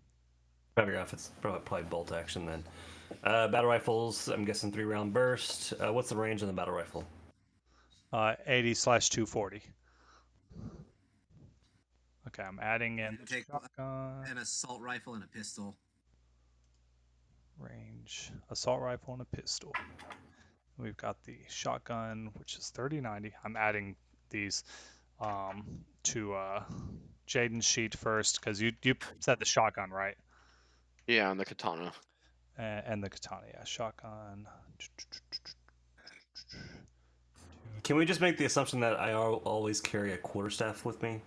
Probably off. It's probably bolt action then. Battle rifles, I'm guessing 3-round burst. What's the range on the battle rifle? 80/240. Okay, I'm adding in take shotgun. an assault rifle and a pistol. Range, assault rifle and a pistol. We've got the shotgun, which is 30/90. I'm adding these. to Jaden's sheet first, because you said the shotgun, right? Yeah, and the katana. And the katana, yeah, shotgun. Can we just make the assumption that I always carry a quarterstaff with me?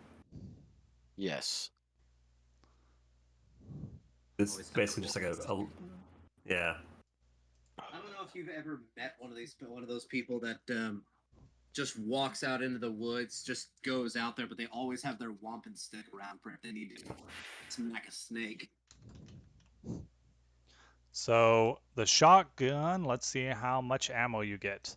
Yes. It's Always have basically a just like a yeah. I don't know if you've ever met one of those people that just walks out into the woods, just goes out there, but they always have their wampum stick around for if they need to smack a snake. So the shotgun, let's see how much ammo you get.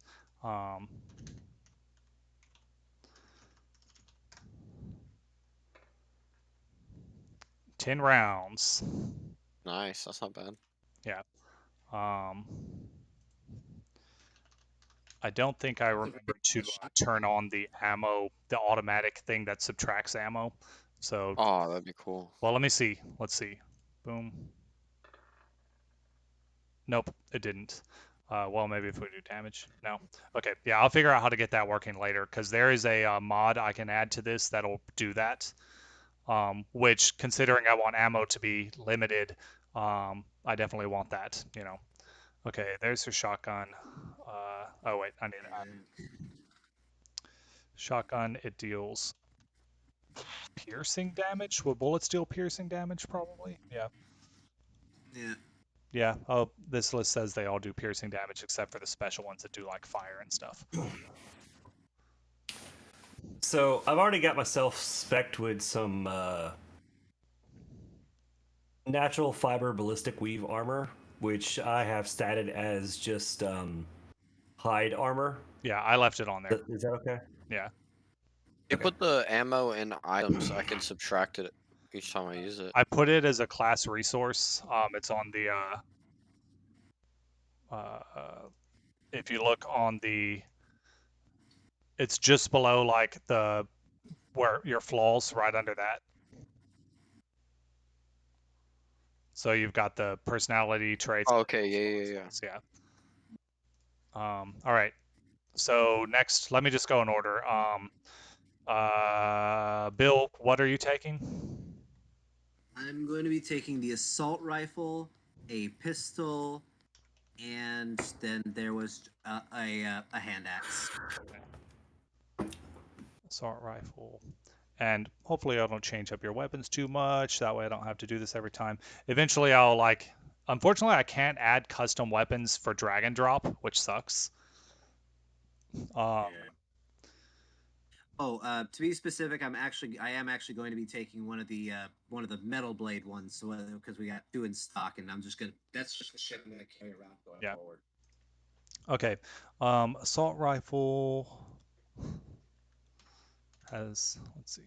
10 rounds. Nice. That's not bad. Yeah. I don't think I remember to turn on the ammo, the automatic thing that subtracts ammo. So, Oh, that'd be cool. well, let me see. Let's see. Boom. Nope, it didn't. Well, maybe if we do damage. No. Okay, yeah, I'll figure out how to get that working later, because there is a mod I can add to this that'll do that. Which, considering I want ammo to be limited, I definitely want that, you know. Okay, there's your shotgun. Oh wait, I need to add shotgun. It deals piercing damage. Will bullets deal piercing damage? Probably. Yeah. Yeah. Yeah. Oh, this list says they all do piercing damage except for the special ones that do like fire and stuff. So I've already got myself specced with some natural fiber ballistic weave armor, which I have statted as just hide armor. Yeah, I left it on there. Is that okay? Yeah. You Okay. put the ammo in items, I can subtract it each time I use it. I put it as a class resource. It's on the if you look on the, it's just below like the where your flaws, right under that. So you've got the personality traits. Oh, okay, yeah. Yeah. All right. So next, let me just go in order. Bill, what are you taking? I'm going to be taking the assault rifle, a pistol, and then there was a hand axe. Assault rifle. And hopefully I don't change up your weapons too much. That way I don't have to do this every time. Eventually I'll like, unfortunately I can't add custom weapons for drag and drop, which sucks. To be specific, I am actually going to be taking one of the metal blade ones, so because we got two in stock, and that's just the shit I'm gonna carry around going forward. Okay. Assault rifle has, let's see.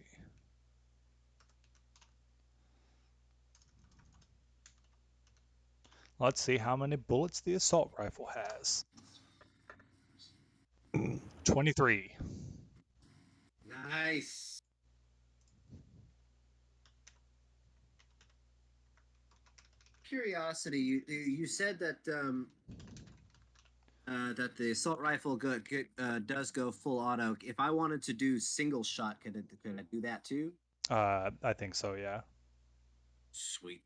Let's see how many bullets the assault rifle has. 23. Nice. Curiosity, you said that that the assault rifle does go full auto. If I wanted to do single shot, could I do that too? I think so, yeah. Sweet.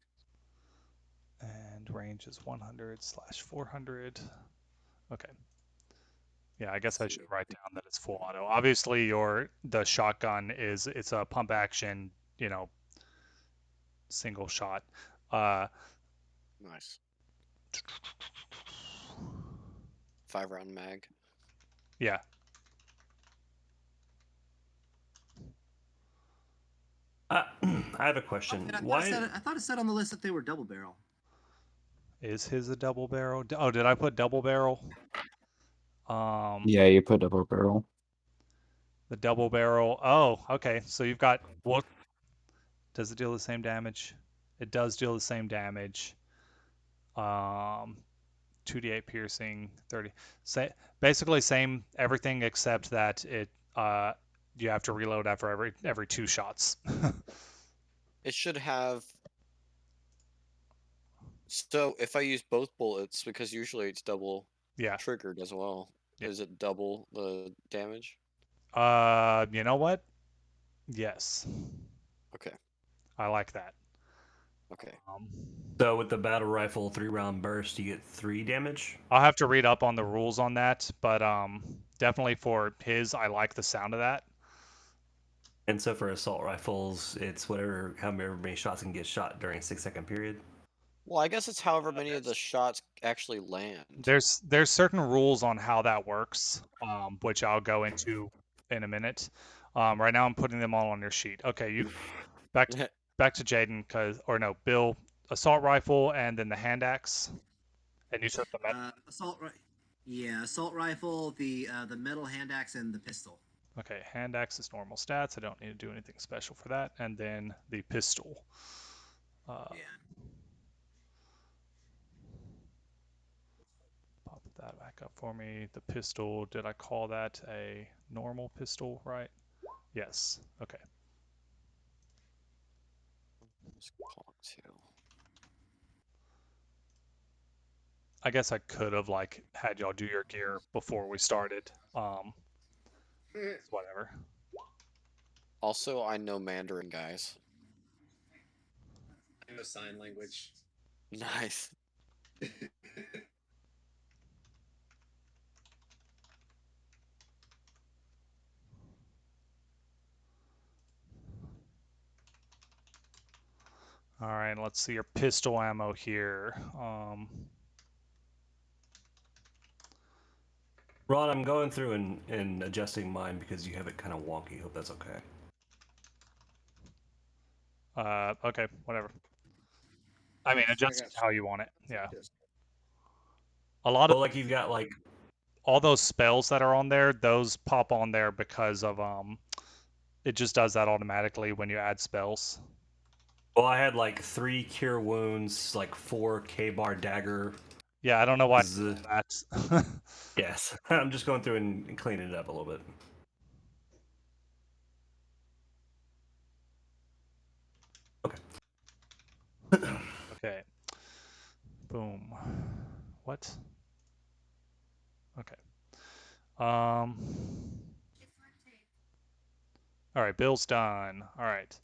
And range is 100/400. Okay. Yeah, I guess I should write down that it's full auto. Obviously, the shotgun it's a pump action, you know, single shot. Nice. 5-round mag. Yeah. I have a question. I thought it said on the list that they were double barrel. Is his a double barrel? Oh, did I put double barrel? Yeah, you put double barrel. The double barrel. Oh, okay. So you've got what? Does it deal the same damage? It does deal the same damage. 2d8 piercing, 30. Basically same everything except that it you have to reload after every 2 shots. It should have. So if I use both bullets, because usually it's double Yeah. triggered as well, Yeah. is it double the damage? You know what? Yes, Okay. I like that. Okay. So with the battle rifle 3-round burst, you get 3 damage. I'll have to read up on the rules on that, but definitely for his, I like the sound of that. And so for assault rifles, it's however many shots can get shot during a 6-second period. Well, I guess it's however many of the shots actually land. There's certain rules on how that works, which I'll go into in a minute. Right now I'm putting them all on your sheet. Okay, you back to Jaden, Bill, assault rifle and then the hand axe, and you took the metal. Assault rifle, the metal hand axe, and the pistol. Okay, hand axe is normal stats. I don't need to do anything special for that. And then the pistol. Yeah. Pop that back up for me. The pistol, did I call that a normal pistol, right? Yes. Okay. I guess I could have had y'all do your gear before we started. It's whatever. Also, I know Mandarin, guys. I know sign language. Nice. All right, let's see your pistol ammo here. Ron, I'm going through and adjusting mine because you have it kind of wonky. Hope that's okay. Okay, whatever. I mean, adjust it how you want it. Yeah. A lot of you've got all those spells that are on there, those pop on there because of it just does that automatically when you add spells. Well, I had 3 cure wounds, 4 K-bar dagger. Yeah, I don't know why that. Yes, I'm just going through and cleaning it up a little bit. Okay. Okay. Boom. What? Okay. All right, Bill's done. All right.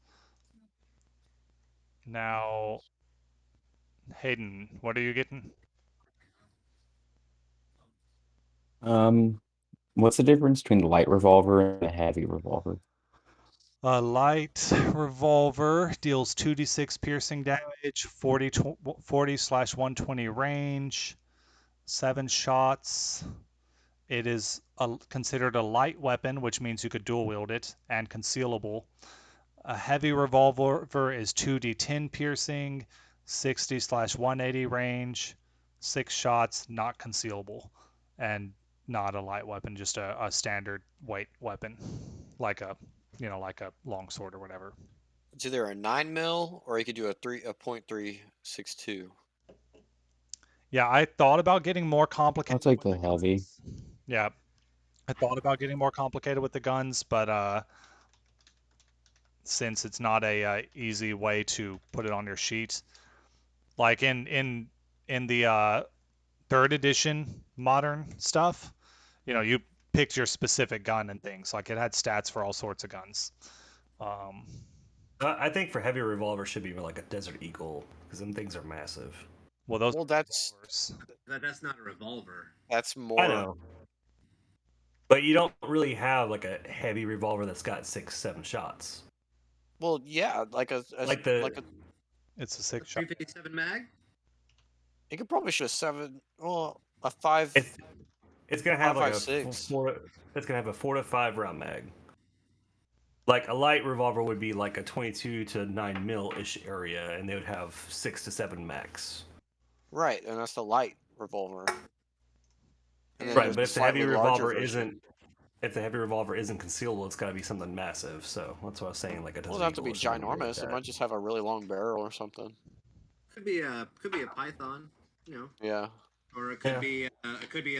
Now, Hayden, what are you getting? What's the difference between the light revolver and the heavy revolver? A light revolver deals 2d6 piercing damage, 40/120 range, 7 shots. It is considered a light weapon, which means you could dual wield it, and concealable. A heavy revolver is 2d10 piercing, 60/180 range, 6 shots, not concealable, and not a light weapon, just a standard weight weapon, like a long sword or whatever. It's either a 9mm or you could do a .362. Yeah, I thought about getting more complicated. I'll take the heavy. Yeah, I thought about getting more complicated with the guns, but since it's not a easy way to put it on your sheet, like in the 3rd edition modern stuff, you picked your specific gun and things. Like it had stats for all sorts of guns. I think for heavy revolver should be like a Desert Eagle because them things are massive. Well, those Well, that's revolvers. That's not a revolver. That's more. I know, but you don't really have a heavy revolver that's got 6-7 shots. Well, yeah, It's a 6-shot. 357 mag. it could probably shoot a 7. Well, a 5. It's gonna have 5.56. It's gonna have a 4 to 5 round mag. Like a light revolver would be like a 22 to 9mm ish area, and they would have 6 to 7 max. Right, and that's the light revolver. And then Right, there's but a slightly larger version. if the heavy revolver isn't concealable, it's got to be something massive. So that's what I was saying. Like a It Desert doesn't have to Eagle be or something like ginormous. It that. might just have a really long barrel or something. Could be a python, Yeah. or it could be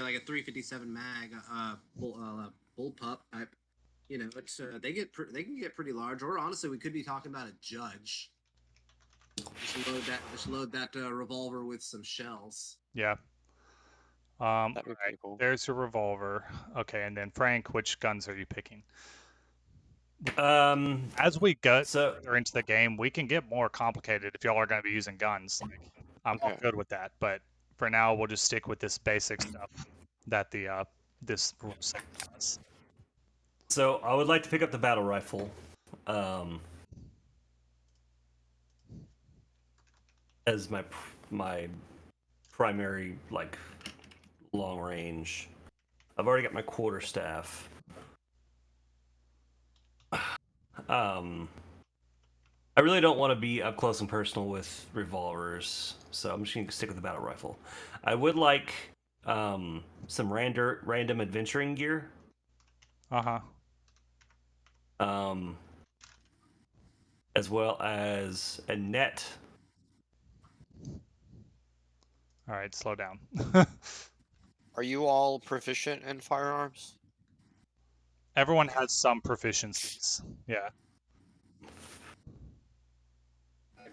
like a 357 mag, bullpup type. It's they can get pretty large. Or honestly, we could be talking about a judge. Just load that revolver with some shells. Yeah. That'd be pretty cool. There's your revolver. Okay, and then Frank, which guns are you picking? As we get So further into the game, we can get more complicated if y'all are going to be using guns. Like, I'm Okay. good with that, but for now, we'll just stick with this basic stuff that the this rule set has. So I would like to pick up the battle rifle, as my primary like long range. I've already got my quarterstaff. I really don't want to be up close and personal with revolvers, so I'm just gonna stick with the battle rifle. I would like some random adventuring gear. Uh-huh. Um, as well as a net. All right, slow down. Are you all proficient in firearms? Everyone has some proficiencies. Yeah.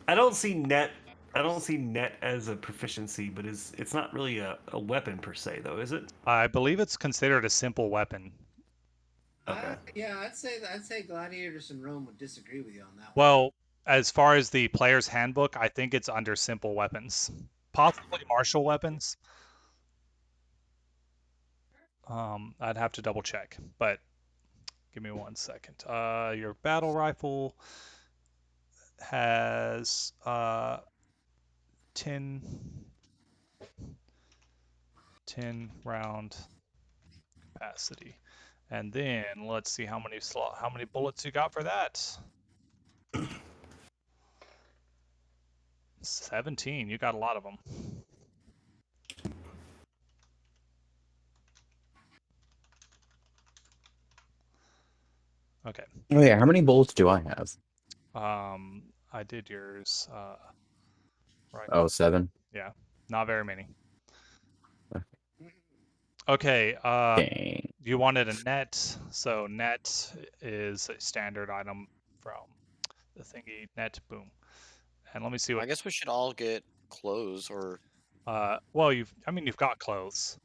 I don't see net. I don't see net as a proficiency, but it's not really a weapon per se, though, is it? I believe it's considered a simple weapon. Okay. Yeah, I'd say Gladiators in Rome would disagree with you on that one. Well, as far as the player's handbook, I think it's under simple weapons, possibly martial weapons. I'd have to double check, but give me 1 second. Your battle rifle has 10 round capacity, and then let's see how many bullets you got for that. 17. You got a lot of them. Okay. Oh yeah, how many bullets do I have? I did yours. Right. Oh, 7. Yeah, not very many. Okay. Dang. You wanted a net, so net is a standard item from the thingy. Net, boom. And let me see I what. guess we should all get clothes or Well, you've got clothes.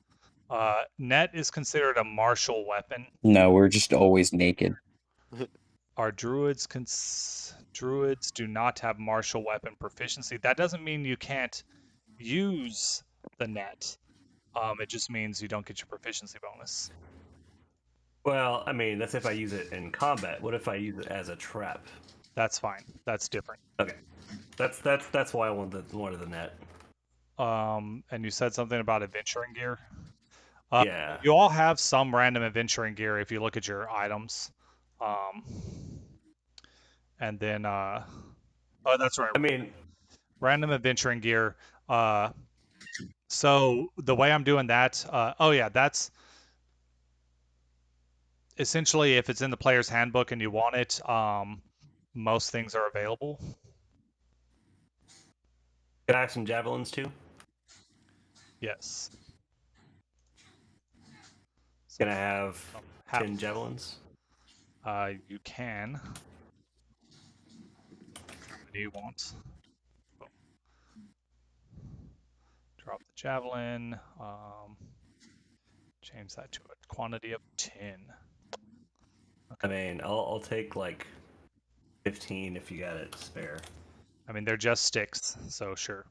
Net is considered a martial weapon. No, we're just always naked. Our druids druids do not have martial weapon proficiency. That doesn't mean you can't use the net. It just means you don't get your proficiency bonus. Well, I mean, that's if I use it in combat. What if I use it as a trap? That's fine. That's different. Okay, that's why I wanted the net. And you said something about adventuring gear. Yeah. You all have some random adventuring gear if you look at your items. And then oh, that's right. I mean, Random adventuring gear. So the way I'm doing that, oh yeah, that's essentially if it's in the player's handbook and you want it, most things are available. can I have some javelins too? Yes. Can I have How 10 javelins? you can. How many do you want? Boom. Drop the javelin. Change that to a quantity of 10. I mean, I'll take like 15 if you got it spare. I mean, they're just sticks, so sure.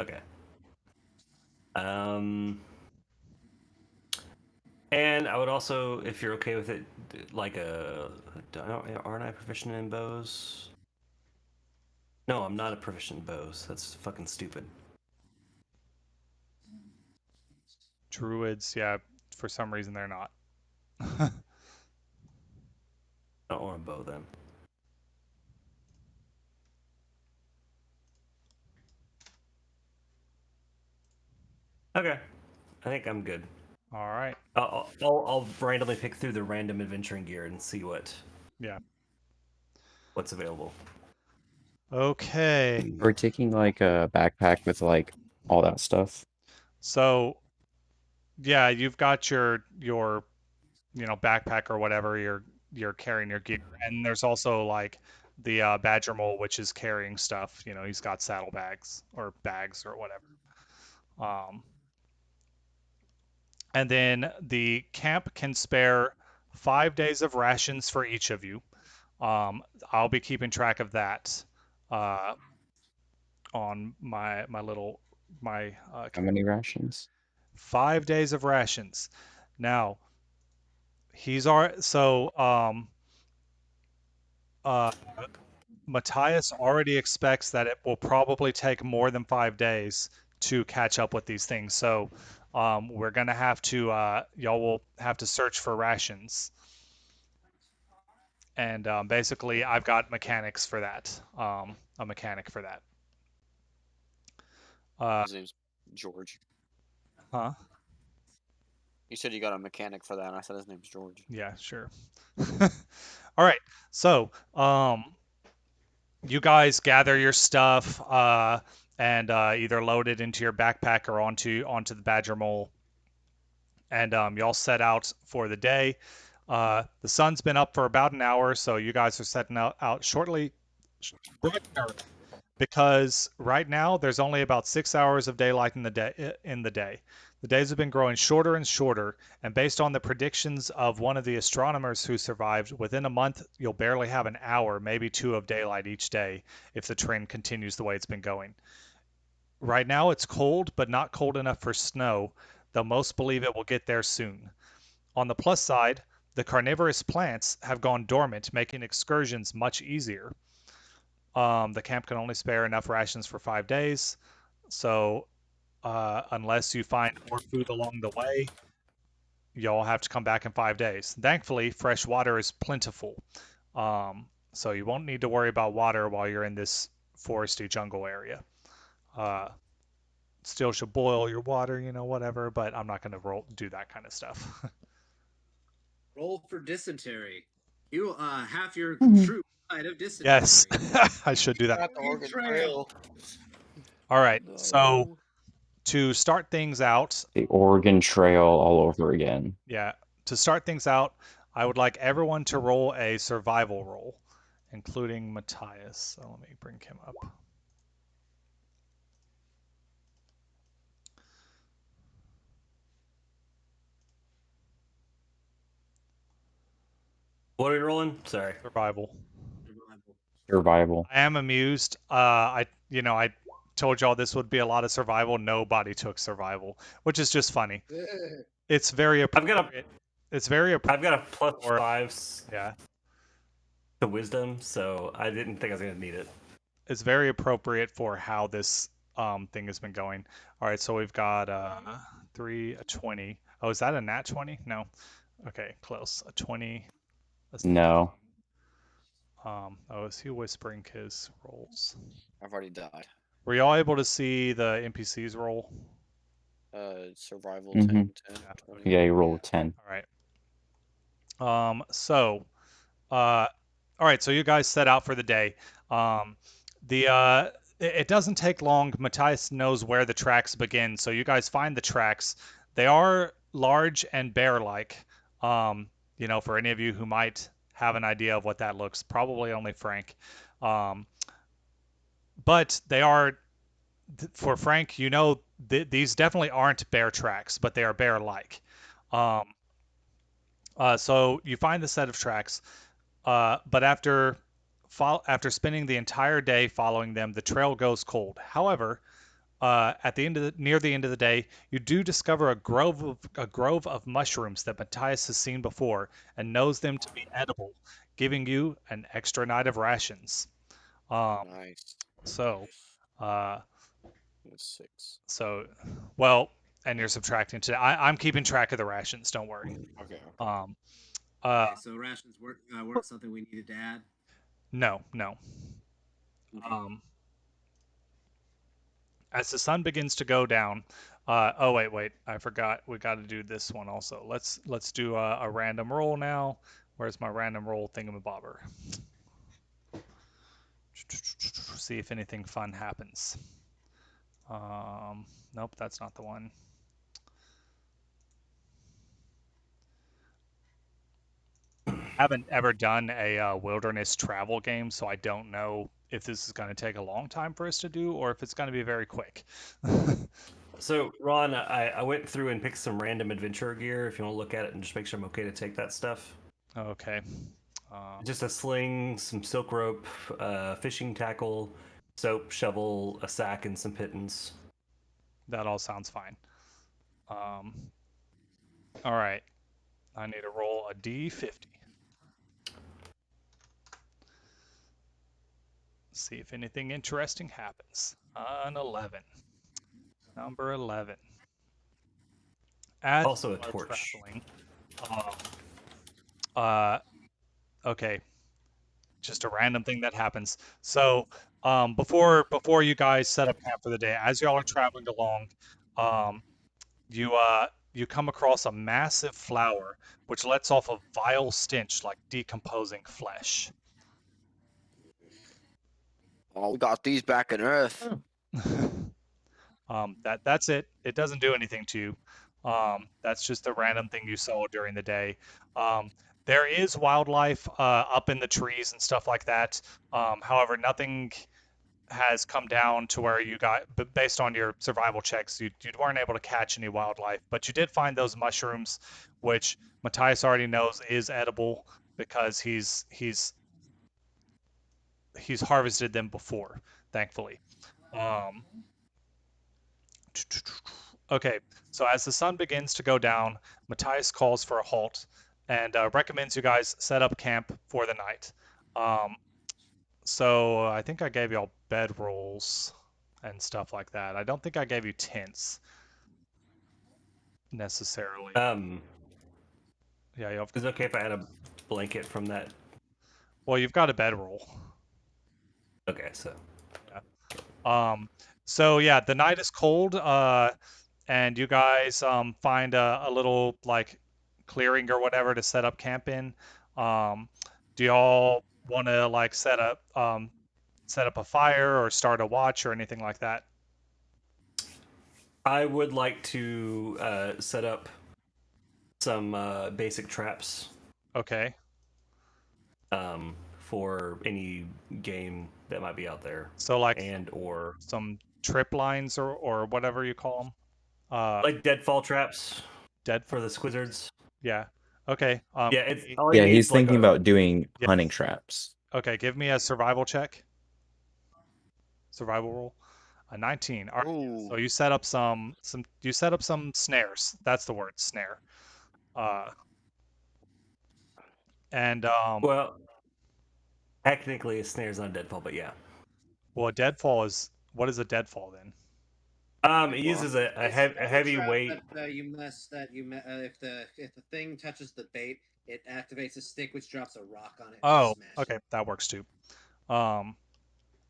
Okay. And I would also, if you're okay with it, like aren't I proficient in bows? No, I'm not a proficient in bows. That's fucking stupid. Druids, yeah, for some reason they're not. I don't want a bow then. Okay, I think I'm good. All right. I'll randomly pick through the random adventuring gear and see what's available. Okay. We're taking like a backpack with like all that stuff. So, yeah, you've got your backpack or whatever you're carrying your gear, and there's also like the badger mole, which is carrying stuff. He's got saddlebags or bags or whatever. And then the camp can spare 5 days of rations for each of you. I'll be keeping track of that on my How many rations? 5 days of rations. Now he's already Matthias already expects that it will probably take more than 5 days to catch up with these things. So we're gonna have to y'all will have to search for rations. And basically, I've got mechanics for that. A mechanic for that. His name's George. Huh? You said you got a mechanic for that, and I said his name's George. Yeah, sure. All right. So, you guys gather your stuff and either load it into your backpack or onto the Badger Mole, and y'all set out for the day. The sun's been up for about an hour, so you guys are setting out shortly. Because right now there's only about 6 hours of daylight in the day. The days have been growing shorter and shorter, and based on the predictions of one of the astronomers who survived, within a month you'll barely have an hour, maybe two, of daylight each day if the trend continues the way it's been going. Right now it's cold, but not cold enough for snow, though most believe it will get there soon. On the plus side, the carnivorous plants have gone dormant, making excursions much easier. The camp can only spare enough rations for 5 days, so unless you find more food along the way, you'll have to come back in 5 days. Thankfully, fresh water is plentiful, so you won't need to worry about water while you're in this foresty jungle area. Still should boil your water, whatever, but I'm not going to do that kind of stuff. Roll for dysentery. You half your Mhm. troop died of dysentery. Yes, I should do that. Got the Oregon Trail. Trail. All right, so No. to start things out, The Oregon Trail all over again. yeah, to start things out, I would like everyone to roll a survival roll, including Matthias. So let me bring him up. What are you rolling? Sorry. Survival. Survival. I am amused. I told y'all this would be a lot of survival. Nobody took survival, which is just funny. It's very appropriate. It's very I've appropriate. got a plus Or- 5 Yeah, to wisdom, so I didn't think I was gonna need it. it's very appropriate for how this thing has been going. All right, so we've got 3, a 20. Oh, is that a nat 20? No. Okay, close. A 20. No. Oh, is he whispering his rolls? I've already died. Were y'all able to see the NPCs roll? Survival Mhm. 10, 10, Yeah. 20. Yeah, you rolled a 10. All right. All right, so you guys set out for the day. It doesn't take long. Matthias knows where the tracks begin, so you guys find the tracks. They are large and bear-like. For any of you who might have an idea of what that looks, probably only Frank. But they are, for Frank, these definitely aren't bear tracks, but they are bear-like. So you find the set of tracks. But after spending the entire day following them, the trail goes cold. However, near the end of the day, you do discover a grove of mushrooms that Matthias has seen before and knows them to be edible, giving you an extra night of rations. Nice. So, uh, 6. well, and you're subtracting to. I'm keeping track of the rations. Don't worry. Okay. Okay, so rations weren't something we needed to add. No. Okay. As the sun begins to go down, oh wait, I forgot. We got to do this one also. Let's do a random roll now. Where's my random roll thingamabobber? See if anything fun happens. Nope, that's not the one. Haven't ever done a wilderness travel game, so I don't know if this is going to take a long time for us to do or if it's going to be very quick. So, Ron, I went through and picked some random adventure gear. If you want to look at it and just make sure I'm okay to take that stuff. Okay. Just a sling, some silk rope, fishing tackle, soap, shovel, a sack, and some pittance. That all sounds fine. All right. I need to roll a d50. See if anything interesting happens. An 11. Number 11. As Also a you are torch. traveling, uh, okay, just a random thing that happens. So, before you guys set up camp for the day, as y'all are traveling along, um, you come across a massive flower which lets off a vile stench like decomposing flesh. Oh, we got these back in Earth. That's it. It doesn't do anything to you. That's just a random thing you saw during the day. Um, there is wildlife up in the trees and stuff like that. However, nothing has come down to where you got, but based on your survival checks, you weren't able to catch any wildlife. But you did find those mushrooms, which Matthias already knows is edible because he's harvested them before, thankfully. Um, Okay, so as the sun begins to go down, Matthias calls for a halt and recommends you guys set up camp for the night. Um, so I think I gave y'all bed rolls and stuff like that. I don't think I gave you tents necessarily. Um, Yeah, is it okay if I add a blanket from that? well, you've got a bed roll. Okay, so So yeah, the night is cold. And you guys find a little like clearing or whatever to set up camp in. Do y'all want to like set up a fire or start a watch or anything like that? I would like to set up some basic traps Okay. for any game that might be out there, So like and or some trip lines or whatever you call them. like deadfall traps Deadfall. for the squizzards. Yeah. Okay. Yeah, Give it's me- all he Yeah, needs he's like thinking a about doing Yes. hunting traps. Okay. Give me a survival check. Survival roll. A 19. All right. Ooh. So you set up some snares. That's the word, snare. Uh, and well, technically a snare's on deadfall, but yeah. well, a deadfall is what is a deadfall then? It uses a It's a heavy trap weight. if the thing touches the bait, it activates a stick which drops a rock on it and Oh, smash okay, that works too. Um,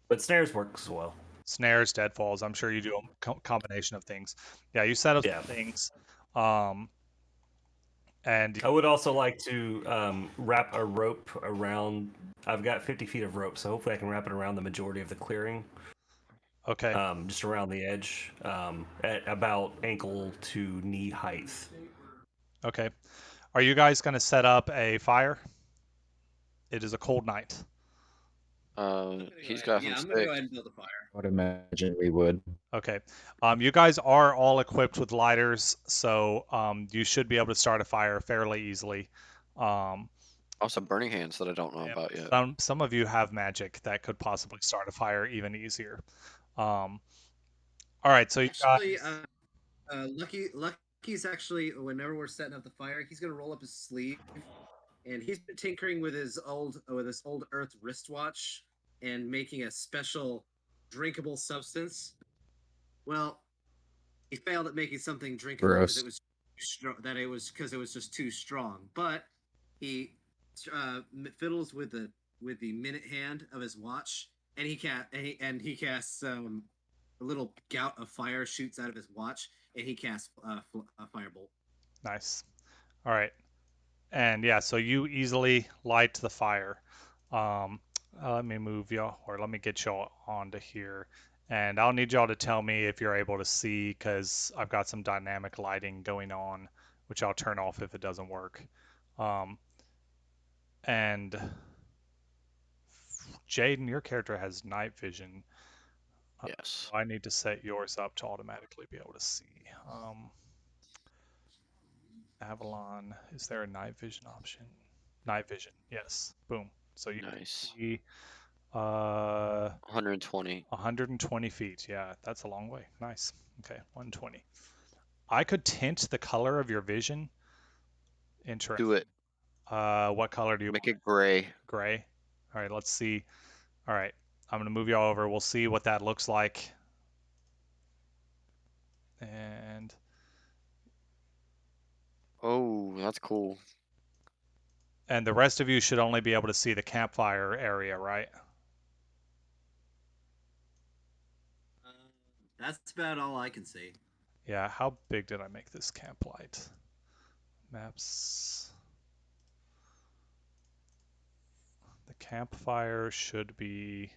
But snares works as well. snares, deadfalls. I'm sure you do a combination of things. Yeah, you set up Yeah. some things. Um, and I would also like to wrap a rope around. I've got 50 feet of rope, so hopefully I can wrap it around the majority of the clearing, okay, just around the edge, at about ankle to knee height. okay. Are you guys gonna set up a fire? It is a cold night. He's got some I'm gonna go sticks. ahead and build a fire. I would imagine we would. Okay. You guys are all equipped with lighters, so you should be able to start a fire fairly easily. Um, Also, burning hands that I don't know and about yet. some of you have magic that could possibly start a fire even easier. All right, so you Actually, guys. Lucky's actually whenever we're setting up the fire, he's gonna roll up his sleeve, and he's been tinkering with his old Earth wristwatch and making a special drinkable substance. Well, he failed at making something drinkable because Gross. it was because it was just too strong. But he fiddles with the minute hand of his watch, and he casts a little gout of fire shoots out of his watch, and he casts a firebolt. Nice. All right. And yeah, so you easily light the fire. Let me move y'all, or let me get y'all onto here. And I'll need y'all to tell me if you're able to see, because I've got some dynamic lighting going on, which I'll turn off if it doesn't work. And Jaden, your character has night vision. Yes. I need to set yours up to automatically be able to see. Avalon, is there a night vision option? Night vision. Yes. Boom. So you can Nice. see 120. 120 feet. Yeah, that's a long way. Nice. Okay, 120. I could tint the color of your vision. Interesting. Do it. What color do you Make want? it gray. Gray. All right, let's see. All right, I'm gonna move you all over. We'll see what that looks like. And Oh, that's cool. the rest of you should only be able to see the campfire area, right? That's about all I can see. Yeah, how big did I make this camp light? Maps. The campfire should be,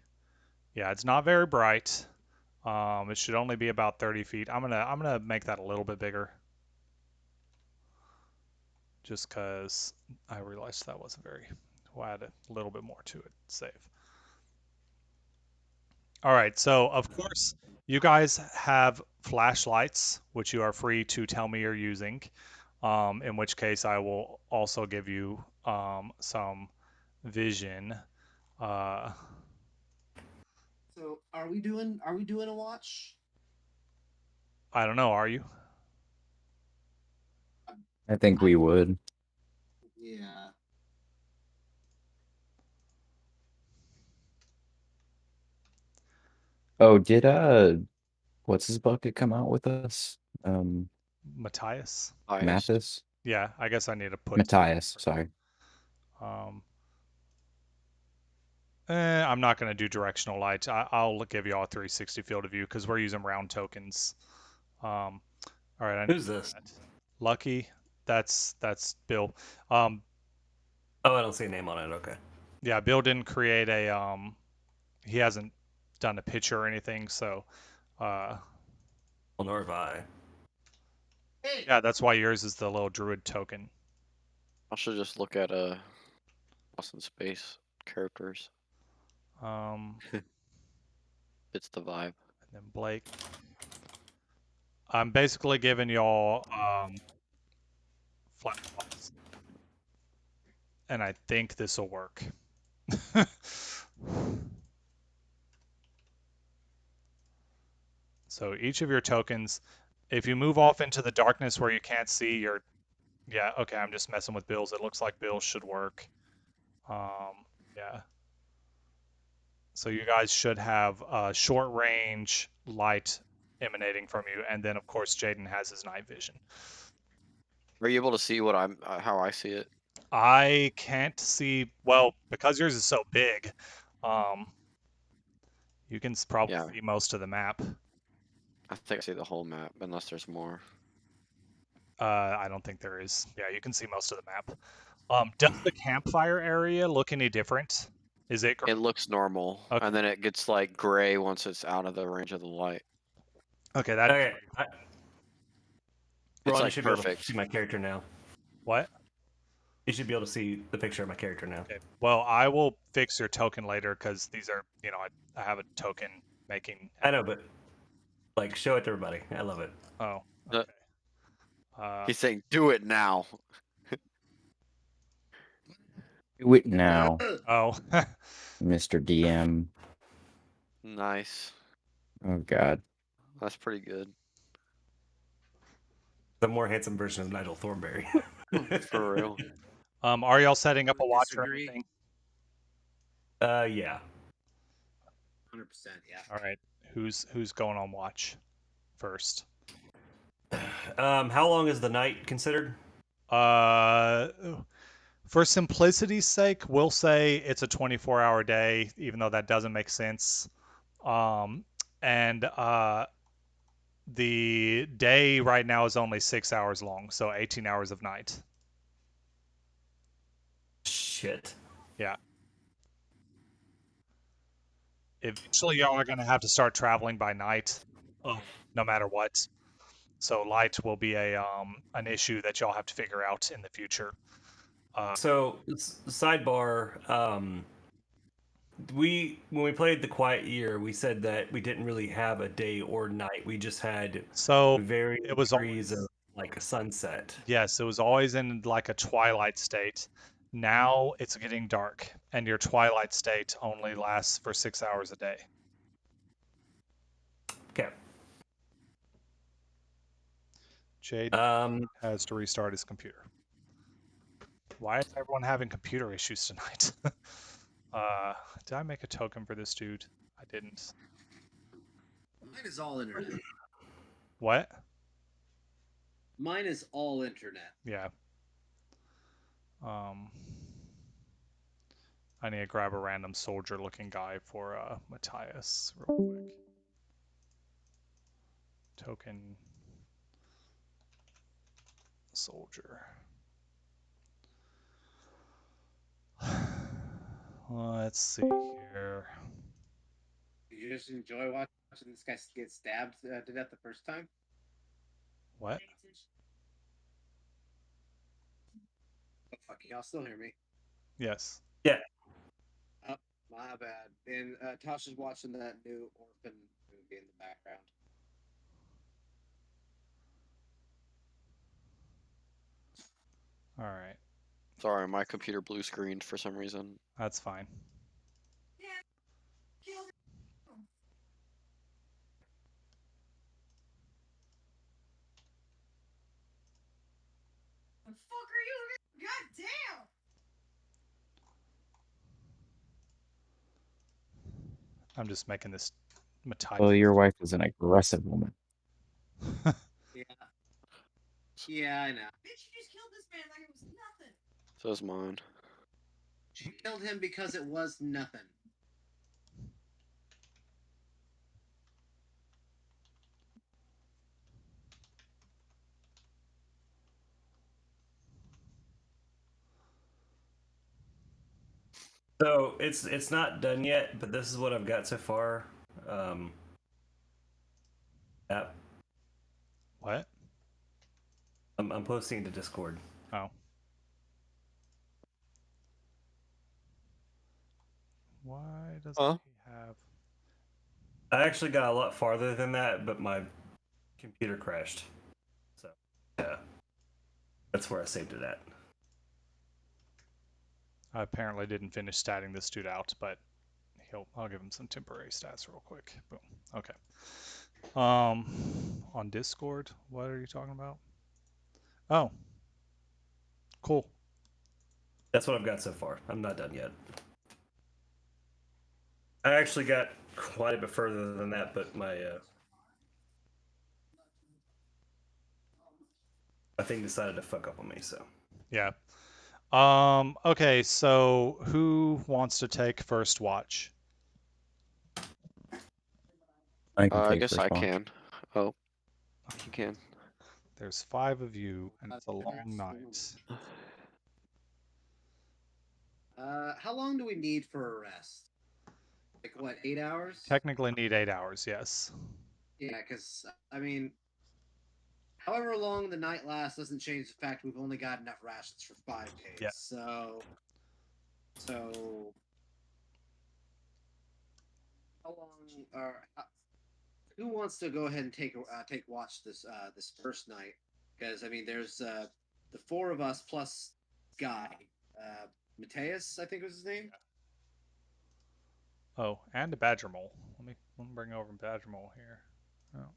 yeah, it's not very bright. It should only be about 30 feet. I'm gonna make that a little bit bigger. Just because I realized that wasn't very, we'll add a little bit more to it, save. All right, so of course, you guys have flashlights, which you are free to tell me you're using, in which case I will also give you some vision. So are we doing a watch? I don't know, are you? I think we would. Yeah. Oh, did what's his bucket come out with us? Matthias? Highest. Mathis? Yeah, I guess I need to put. Matthias, sorry. I'm not going to do directional light. I'll give you all a 360 field of view because we're using round tokens. All right. Who's this? Lucky. That's Bill. Oh, I don't see a name on it. Okay. Yeah, Bill didn't create a he hasn't done a picture or anything, so Well, nor have I. yeah, that's why yours is the little druid token. I should just look at Lost in Space characters. It's the vibe. And then Blake. I'm basically giving y'all flashlights. And I think this will work. So each of your tokens, if you move off into the darkness where you can't see your, yeah, okay, I'm just messing with Bill's. It looks like Bill's should work. Yeah. So you guys should have short range light emanating from you, and then of course Jaden has his night vision. Are you able to see what I'm how I see it? I can't see well because yours is so big. You can probably Yeah. see most of the map. I think I see the whole map, unless there's more. I don't think there is. Yeah, you can see most of the map. Does the campfire area look any different? Is it? It looks normal, Okay. and then it gets like gray once it's out of the range of the light. Okay, that's Okay. It's Ron, you like should be able to perfect. see my character now. what? You should be able to see the picture of my character now. Okay. Well, I will fix your token later because these are, I have a token making. I know, but like, show it to everybody. I love it. Oh. Uh, Okay. He's saying, "Do it now." Do it now, Oh. Mr. DM. Nice. Oh God. That's pretty good. The more handsome version of Nigel Thornberry. For real. Are y'all setting up a watch or Disagree. anything? Yeah. 100%. Yeah. All right. Who's going on watch first? How long is the night considered? For simplicity's sake, we'll say it's a 24-hour day, even though that doesn't make sense. And the day right now is only 6 hours long, so 18 hours of night. Shit. Yeah. Eventually, y'all are going to have to start traveling by night, no matter what. So light will be an issue that y'all have to figure out in the future. So, sidebar. When we played the Quiet Year, we said that we didn't really have a day or night. We just had very it was degrees of like a sunset. Yes, it was always in like a twilight state, Now it's getting dark, and your twilight state only lasts for 6 hours a day. Okay. Jade Um, has to restart his computer. Why is everyone having computer issues tonight? Did I make a token for this dude? I didn't. Mine is all internet. What? Mine is all internet. Yeah. I need to grab a random soldier-looking guy for Matthias real quick. Token soldier. Let's see here. Did you just enjoy watching this guy get stabbed to death the first time? What? Oh, fuck, y'all still hear me? Yes. yeah. Oh, my bad. And Tasha's watching that new Orphan movie in the background. All right. Sorry, my computer blue screened for some reason. That's fine. The fuck are you? God damn! I'm just making this Matthias. Well, your wife is an aggressive woman. Yeah. Yeah, I know. Bitch, you just killed this man like it was nothing. So is mine. She killed him because it was nothing. So it's not done yet, but this is what I've got so far. App. What? I'm posting to Discord. Oh. Why doesn't Huh? he have? I actually got a lot farther than that, but my computer crashed. So yeah, that's where I saved it at. I apparently didn't finish statting this dude out, but I'll give him some temporary stats real quick. Boom. Okay. On Discord, what are you talking about? Oh. Cool. That's what I've got so far. I'm not done yet. I actually got quite a bit further than that, but my thing decided to fuck up on me. So Yeah. Okay, so who wants to take first watch? I can I take guess first I watch. can. Oh, you can. There's 5 of you, and it's a long night. How long do we need for a rest? Like what, 8 hours? Technically need 8 hours, yes. Yeah, because I mean, however long the night lasts doesn't change the fact we've only got enough rations for 5 days. Yeah. So how long are? Who wants to go ahead and take watch this first night? Because I mean, there's the 4 of us plus Guy, Mateus, I think was his name. Oh, and a badger mole. Let me bring over badger mole here. Oh.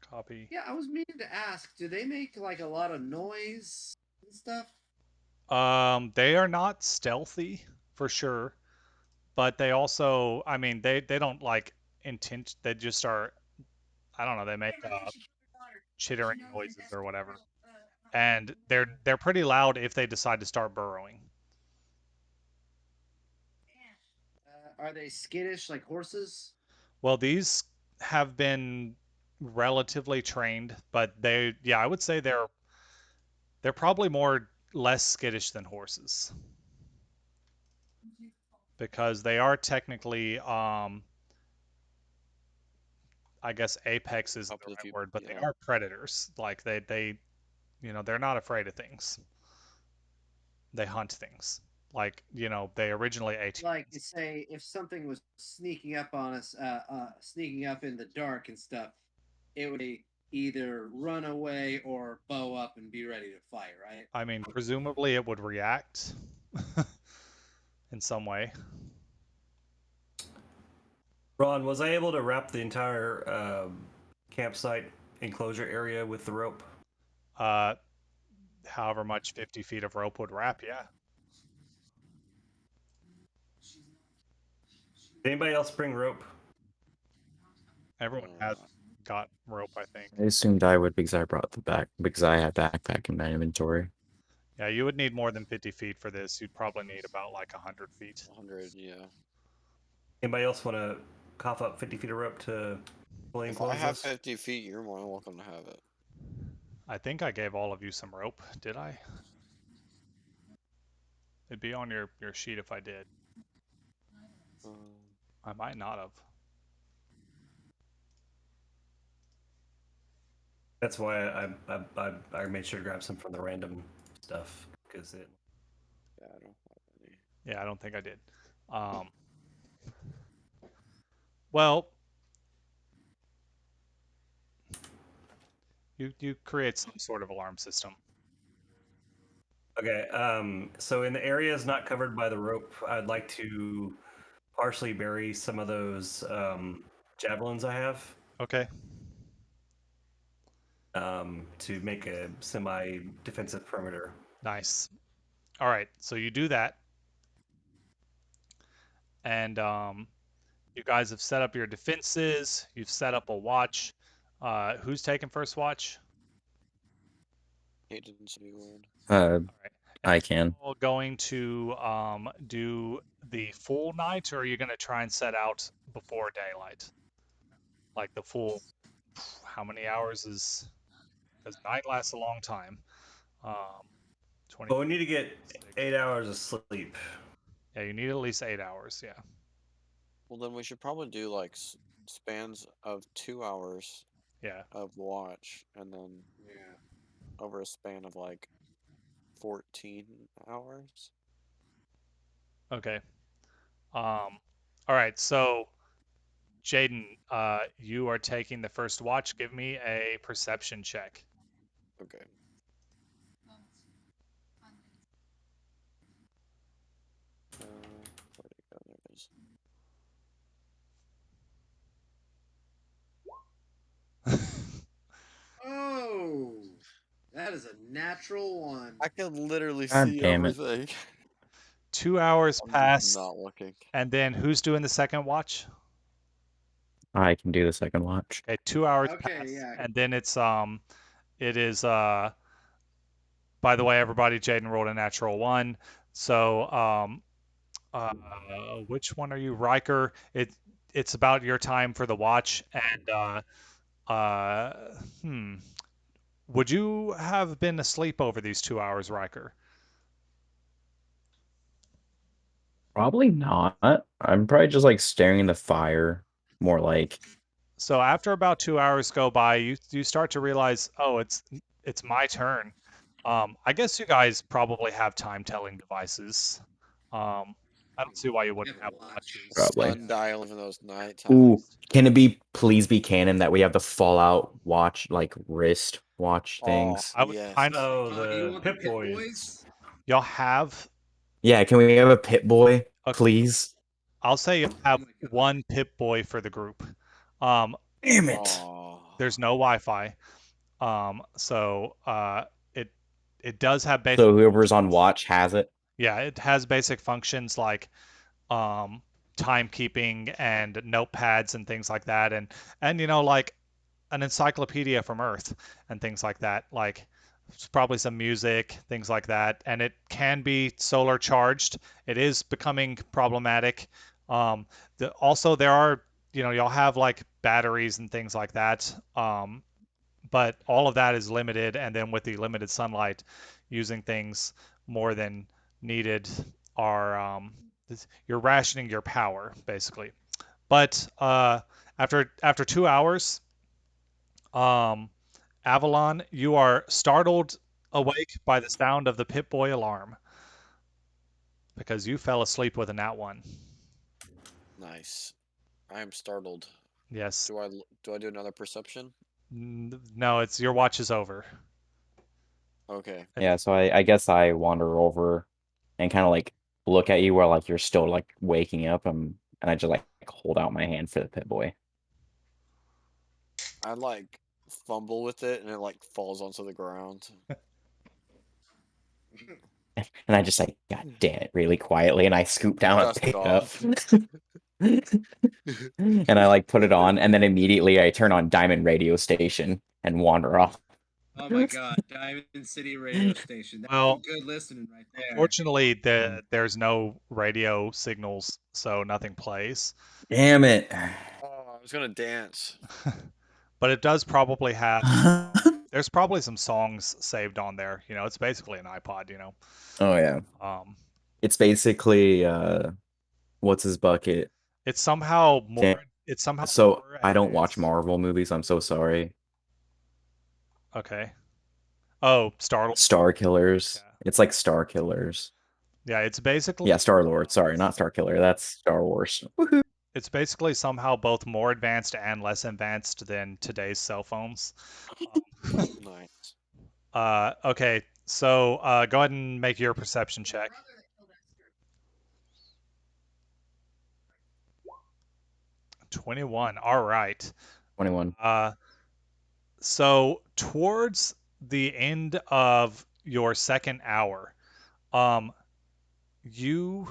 Copy. Yeah, I was meaning to ask, do they make like a lot of noise and stuff? They are not stealthy for sure, but they also, I mean, they don't like intent. They just are. I don't know. They make chittering noises or whatever, and they're pretty loud if they decide to start burrowing. Are they skittish like horses? Well, these have been relatively trained, but I would say they're probably less skittish than horses because they are technically, I guess apex is the Couple of right you- word, but they yeah. are predators. Like they, they're not afraid of things. They hunt things. Like, they originally ate. Like, say, if something was sneaking up on us, sneaking up in the dark and stuff, it would be either run away or bow up and be ready to fight, right? I mean, presumably it would react in some way. Ron, was I able to wrap the entire campsite enclosure area with the rope? However much 50 feet of rope would wrap, yeah. Did anybody else bring rope? Everyone has got rope, I think. I assumed I would because I brought the back because I have backpack in my inventory. Yeah, you would need more than 50 feet for this. You'd probably need about like 100 feet. 100, yeah. Anybody else want to cough up 50 feet of rope to fully If I enclose have this? 50 feet, you're more than welcome to have it. I think I gave all of you some rope, did I? It'd be on your sheet if I did. I might not have. That's why I made sure to grab some from the random stuff because it. Yeah, I don't have any. Yeah, I don't think I did. Well, you create some sort of alarm system. Okay. So in the areas not covered by the rope, I'd like to partially bury some of those javelins I have Okay. to make a semi-defensive perimeter. Nice. All right, so you do that, and you guys have set up your defenses. You've set up a watch. Who's taking first watch? Hayden's be one. All right. And I are you can. all going to do the full night, or are you going to try and set out before daylight? Like the full, how many hours is? Because night lasts a long time. 20. But we need to get 8 hours of sleep. Yeah, you need at least 8 hours. Yeah. Well, then we should probably do like spans of 2 hours Yeah. of watch, and then Yeah. over a span of like 14 hours. Okay. All right. So, Jaden, you are taking the first watch. Give me a perception check. Okay. Where'd it go? There it is. Oh, that is a natural one. I can literally God see damn it. everything. 2 hours I'm pass, just not looking. and then who's doing the second watch? I can do the second watch. Okay, 2 hours Okay, pass, yeah. and then it is by the way, everybody, Jaden rolled a natural 1. So which one are you, Riker? It's about your time for the watch, and would you have been asleep over these 2 hours, Riker? Probably not. I'm probably just like staring in the fire, more like. So after about 2 hours go by, you start to realize, oh, it's my turn. I guess you guys probably have time telling devices. I don't see why you We wouldn't have a have watch. watches. Probably. Sundial, even though it's nighttime. Ooh, can it be please be canon that we have the Fallout watch, like wrist watch Oh, things? I would yes. kind of. Oh, Oh, you the want the Pip Pit Boys. Boys? Y'all have. Yeah, can we have a Pit Boy, Okay. please? I'll say you'll have Oh my God. one Pip Boy for the group. Um, Damn it. Oh. there's no Wi-Fi. So it does have basic. So whoever's on watch has it. Yeah, it has basic functions like timekeeping and notepads and things like that, and like an encyclopedia from Earth and things like that. Like probably some music, things like that, and it can be solar charged. It is becoming problematic. Also there are y'all have like batteries and things like that. But all of that is limited, and then with the limited sunlight, using things more than needed are you're rationing your power basically. But after 2 hours, Avalon, you are startled awake by the sound of the Pip-Boy alarm because you fell asleep with a nat 1. Nice. I am startled. Yes. Do I do another perception? No, it's your watch is over. Okay. Yeah, so I guess I wander over and kind of like look at you while like you're still like waking up, and I just like hold out my hand for the pit boy. I like fumble with it and it like falls onto the ground. And I just like, God damn it, really quietly, and I scoop down and Dust pick it it up. off. And I like put it on, and then immediately I turn on Diamond Radio Station and wander off. Oh my god, Diamond City radio station. That's Well, some good listening right there. Unfortunately, there's no radio signals, so nothing plays. Damn it. Oh, I was gonna dance. But it does probably have. There's probably some songs saved on there. You know, it's basically an iPod. You know. Oh yeah. Um, It's basically what's his bucket? it's somehow more. Damn. It's somehow So more I don't watch advanced. Marvel movies. I'm so sorry. Okay. Oh, Star. Star Killers. Yeah. It's like Star Killers. Yeah, it's basically. Yeah, Star Lord. Sorry, not Star Killer. That's Star Wars. It's basically somehow both more advanced and less advanced than today's cell phones. Nice. Okay, so go ahead and make your perception check. 21. All right. 21. So towards the end of your second hour, um, you.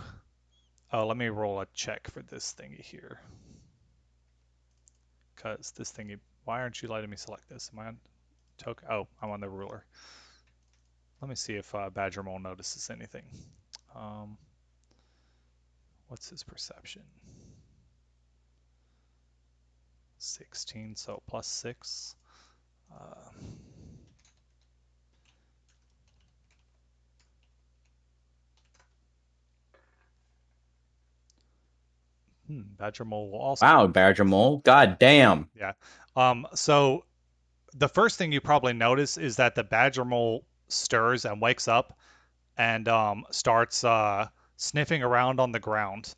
Oh, let me roll a check for this thingy here. Because this thingy. Why aren't you letting me select this? Am I on token? Oh, I'm on the ruler. Let me see if Badger Mole notices anything. What's his perception? 16, so plus 6. Badger Mole will also. Wow, Badger Mole. God damn. Yeah. So the first thing you probably notice is that the Badger Mole stirs and wakes up and starts sniffing around on the ground.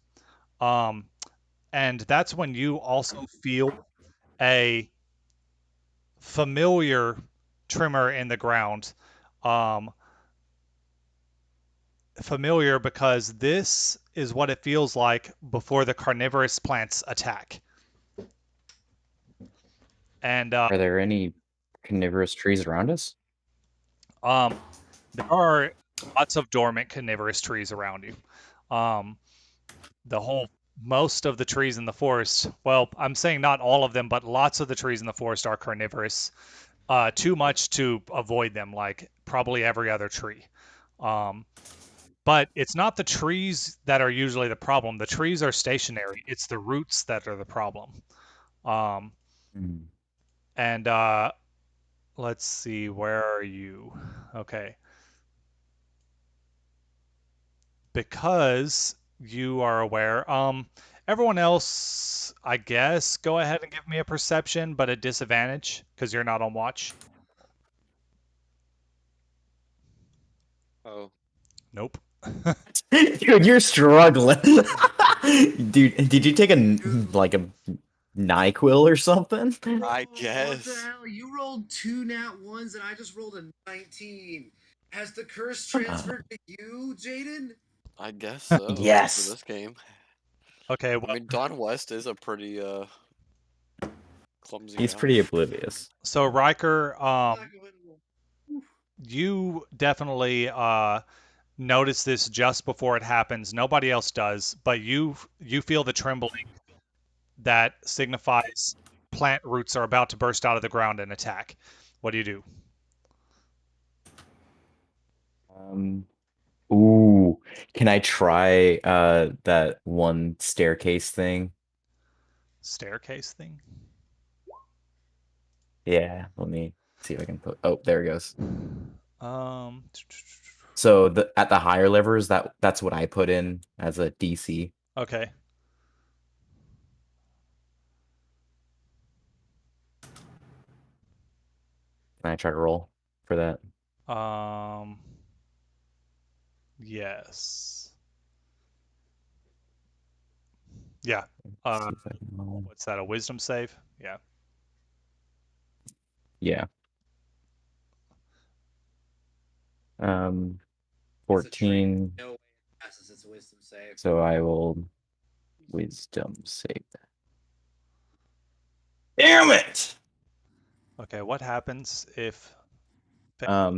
And that's when you also feel a familiar tremor in the ground. Familiar because this is what it feels like before the carnivorous plants attack. And Are there any carnivorous trees around us? there are lots of dormant carnivorous trees around you. Most of the trees in the forest, well, I'm saying not all of them, but lots of the trees in the forest are carnivorous. Too much to avoid them, like probably every other tree. But it's not the trees that are usually the problem. The trees are stationary. It's the roots that are the problem. Hmm. And let's see, where are you? Okay. Because you are aware, everyone else, I guess, go ahead and give me a perception, but at disadvantage because you're not on watch. Oh. Nope. Dude, you're struggling. Dude, did you take a like a NyQuil or something? I What the guess. hell? You rolled 2 nat 1s and I just rolled a 19. Has the curse transferred to you, Jaden? I guess so. For Yes. this game. Okay, I well, mean, Don West is a pretty clumsy He's guy. pretty oblivious. so Riker, Not going- you definitely notice this just before it happens. Nobody else does, but you feel the trembling that signifies plant roots are about to burst out of the ground and attack. What do you do? Ooh, can I try that one staircase thing? Staircase thing? Yeah, let me see if I can put. Oh, there it goes. Um, So at the higher levers, that's what I put in as a DC. okay. Can I try to roll for that? Yes. Yeah. See if I can roll. What's that? A wisdom save? Yeah. Yeah. It's a trait. 14. No way it passes its wisdom save. So I will wisdom save that. Damn it! Okay, what happens if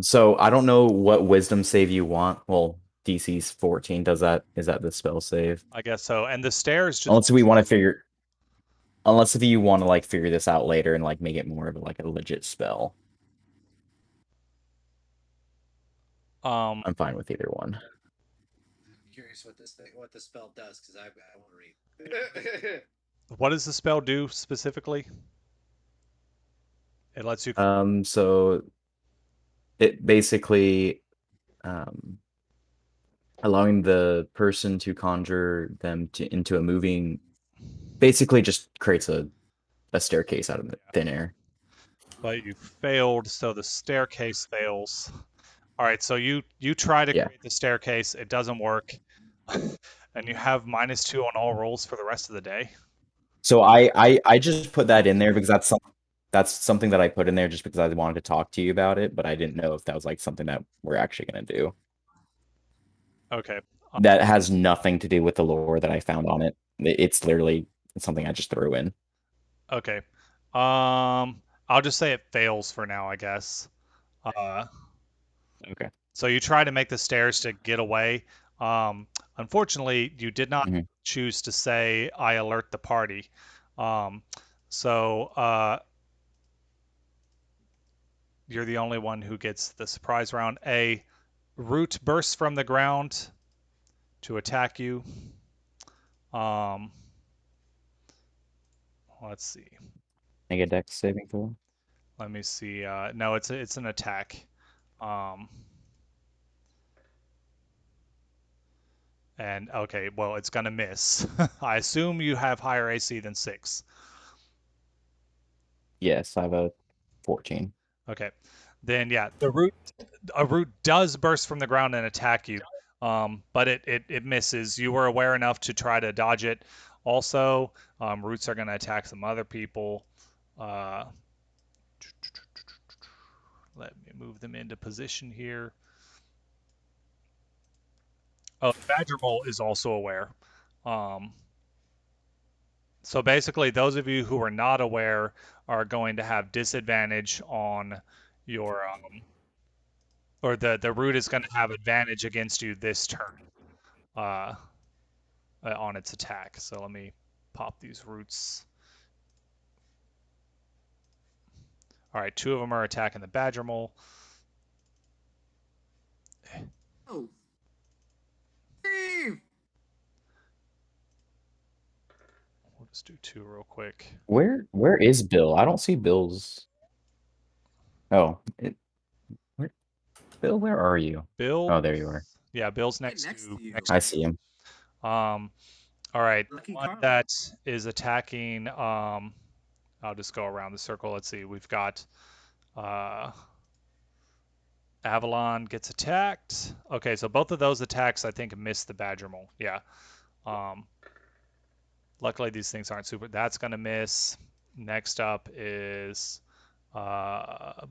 So I don't know what wisdom save you want. Well, DC's 14. Is that the spell save? I guess so. And the stairs just Unless we want to figure Unless if you want to like figure this out later and like make it more of like a legit spell. I'm fine with either one. I'm curious what the spell does because I want to read. what does the spell do specifically? It lets you So it basically allowing the person to conjure them into a moving, basically just creates a staircase out of thin air. but you failed, so the staircase fails. All right, so you try to Yeah. create the staircase, it doesn't work, and you have -2 on all rolls for the rest of the day. So I just put that in there because that's something that I put in there just because I wanted to talk to you about it, but I didn't know if that was like something that we're actually gonna do. Okay. That has nothing to do with the lore that I found on it. It's literally something I just threw in. Okay. I'll just say it fails for now, I guess. Okay. So you try to make the stairs to get away. Unfortunately, you did not Mhm. choose to say I alert the party. So you're the only one who gets the surprise round. A root bursts from the ground to attack you. Let's see. Make a dex saving throw. Let me see. No, it's an attack. And okay, well, it's gonna miss. I assume you have higher AC than 6. Yes, I have a 14. Okay, then yeah, a root does burst from the ground and attack you, but it misses. You were aware enough to try to dodge it. Also, roots are gonna attack some other people. Let me move them into position here. Oh, the badger mole is also aware. So basically, those of you who are not aware are going to have disadvantage on your, or the root is going to have advantage against you this turn on its attack. So let me pop these roots. All right, 2 of them are attacking the badger mole. Oh, Steve! We'll just do 2 real quick. Where is Bill? I don't see Bill's. Oh, Bill, where are you? Bill. Oh, there you are. Yeah, Bill's Right next next to to you. next I to see you. him. All right, Lucky one Carl. that is attacking. I'll just go around the circle. Let's see. We've got Avalon gets attacked. Okay, so both of those attacks I think miss the badger mole. Yeah. Luckily these things aren't super. That's gonna miss. Next up is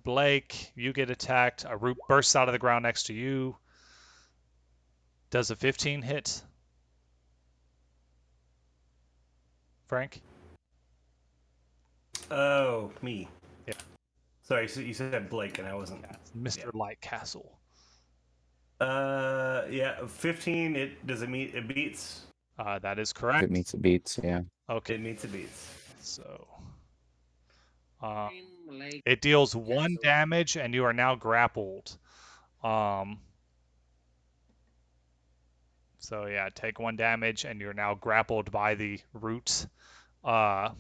Blake. You get attacked. A root bursts out of the ground next to you. Does a 15 hit? Frank? Oh, me. Yeah. Sorry, so you said Blake, and I wasn't. Mr. Yeah. Lightcastle. Yeah, 15. It meet? It beats. That is If correct. it meets, it beats. Yeah. Okay. It meets. It beats. So, it deals 1 damage, and you are now grappled. So yeah, take 1 damage, and you're now grappled by the root. And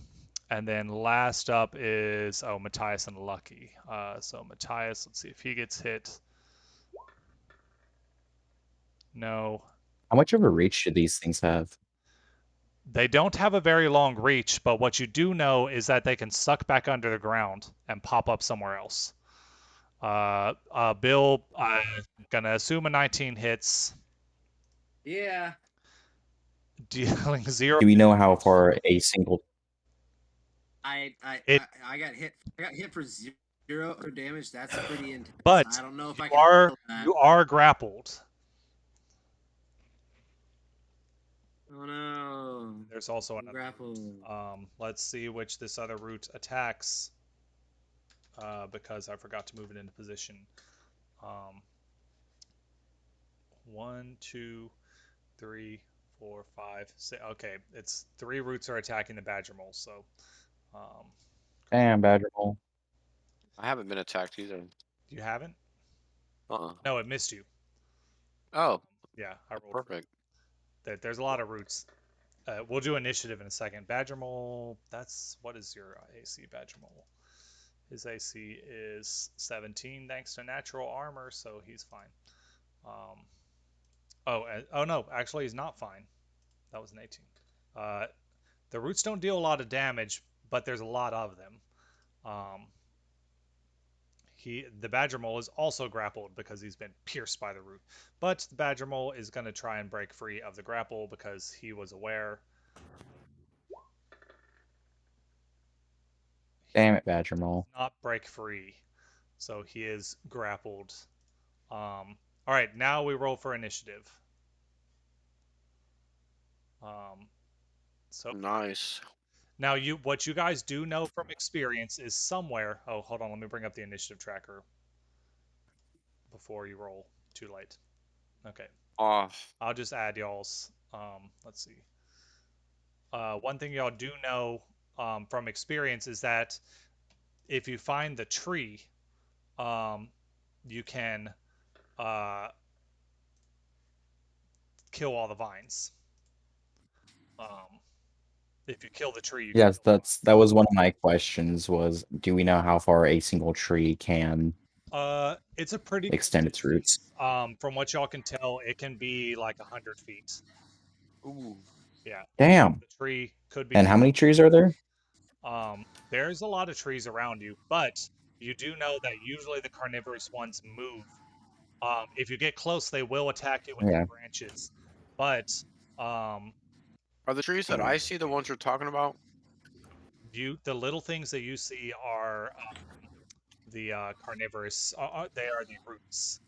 then last up is Matthias and Lucky. So Matthias, let's see if he gets hit. No. How much of a reach should these things have? They don't have a very long reach, but what you do know is that they can suck back under the ground and pop up somewhere else. Bill, I'm gonna assume a 19 hits, Yeah. dealing 0. Do we know how far a single? I It- got hit. I got hit for 0 0 damage. That's pretty intense. But I don't know if you I can are handle that. you are grappled. Oh no. There's also I'm another grappled. route. Let's see which this other route attacks. Because I forgot to move it into position. 1, 2, 3, 4, 5, 6. Okay, it's 3 routes are attacking the badger mole. So, Damn, Badger Mole. I haven't been attacked either. you haven't? Uh-uh. No, it missed you. Oh, Yeah, I rolled. perfect. There's a lot of routes. We'll do initiative in a second. Badger mole. What is your AC, Badger mole? His AC is 17 thanks to natural armor, so he's fine. Oh no, actually he's not fine. That was an 18. The roots don't deal a lot of damage, but there's a lot of them. The badger mole is also grappled because he's been pierced by the root. But the badger mole is going to try and break free of the grapple because he was aware. Damn it, Badger Mole. Not break free, so he is grappled. All right, now we roll for initiative. So Nice. now what you guys do know from experience is somewhere. Oh, hold on, let me bring up the initiative tracker before you roll. Too late. Okay, Off. I'll just add y'all's. Let's see. One thing y'all do know from experience is that if you find the tree, you can kill all the vines. If you kill the tree, you can Yes, kill that was one of my questions was, do we know how far a single tree can the vines. It's a pretty good extend its roots? distance. From what y'all can tell, it can be like 100 feet. Ooh. Yeah, Damn. the tree could be. And how many trees are there? There's a lot of trees around you, but you do know that usually the carnivorous ones move. If you get close, they will attack you with Yeah. their branches. But um, Are the trees that I see the ones you're talking about? the little things that you see are the carnivorous. They are the roots.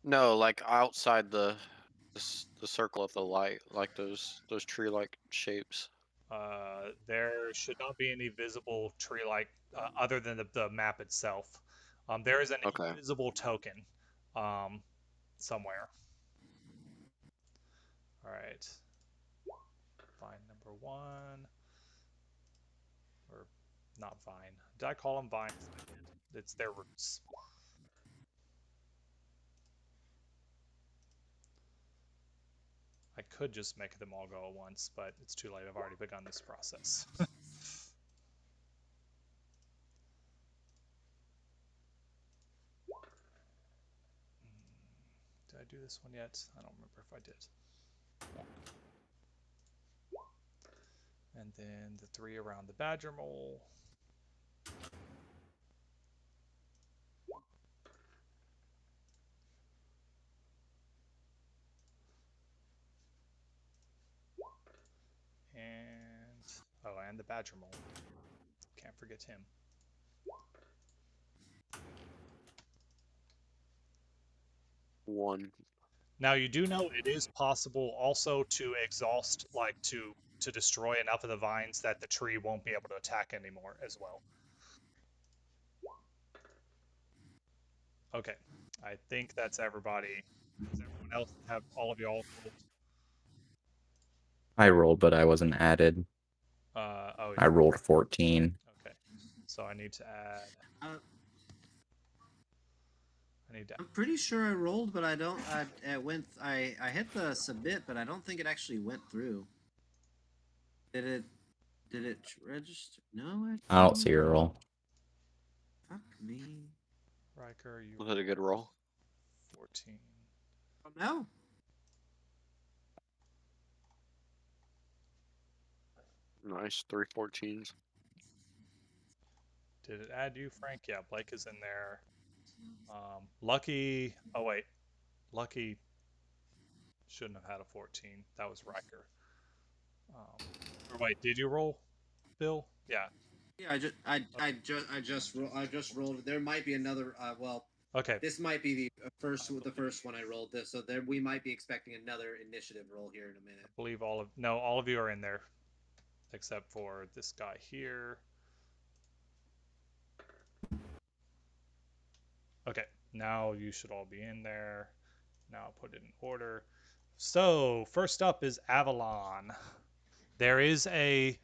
No, like outside the circle of the light, like those tree-like shapes. There should not be any visible tree-like other than the map itself. There is an Okay. invisible token somewhere. All right. Vine number 1. Or not vine. Did I call them vines? It's their roots. I could just make them all go at once, but it's too late. I've already begun this process. Did I do this one yet? I don't remember if I did. And then the 3 around the badger mole. And the badger mole. Can't forget him. One. Now you do know it is possible also to exhaust, like to destroy enough of the vines that the tree won't be able to attack anymore as well. Okay, I think that's everybody. Does everyone else have all of y'all rolled? I rolled, but I wasn't added. Oh, I rolled 14. okay. So I need to add. Uh, I need to. I'm pretty sure I rolled, but I don't. I hit the submit, but I don't think it actually went through. Did it? Did it register? No, it. I don't see your roll. Fuck me. Riker, you Was it a good roll? 14. Oh no. Nice. 3 14s. Did it add you, Frank? Yeah, Blake is in there. Lucky. Oh wait, Lucky shouldn't have had a 14. That was Riker. Or wait, did you roll, Bill? Yeah. Yeah, I just rolled. There might be another. Well, Okay. this might be the first one I rolled. This, so there we might be expecting another initiative roll here in a minute. I believe all of you are in there, except for this guy here. Okay, now you should all be in there. Now I'll put it in order. So first up is Avalon. There is a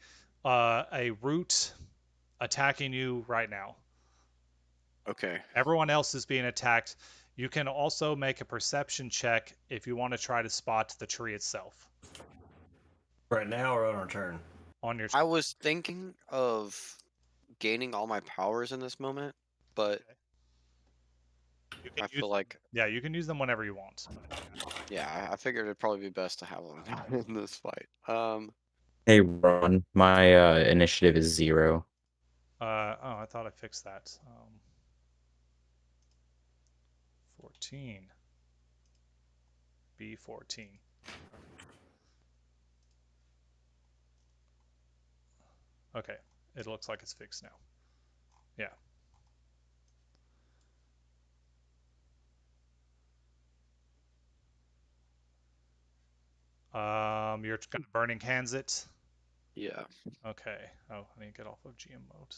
root attacking you right now. Okay. Everyone else is being attacked. You can also make a perception check if you want to try to spot the tree itself Right now or on our turn? on your. I was thinking of gaining all my powers in this moment, but You can I use feel like, yeah, you can use them whenever you want. yeah, I figured it'd probably be best to have them in this fight. Hey, Ron, my initiative is 0. Oh, I thought I fixed that. 14. B14. Okay, it looks like it's fixed now. Yeah. You're gonna burning hands it. Yeah. Okay. Oh, I need to get off of GM mode.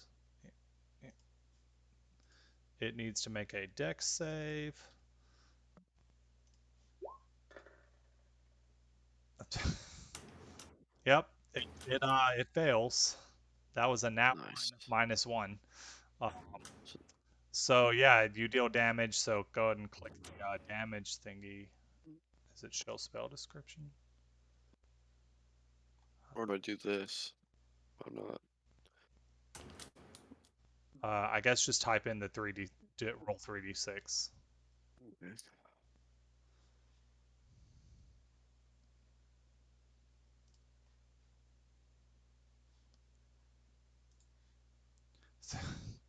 It needs to make a dex save. Yep, it fails. That was a nat Nice. one -1. Um, So, so yeah, you deal damage. So go ahead and click the damage thingy. Does it show spell description? or do I do this? I'm not. I guess just type in the 3D, roll 3d6. Okay.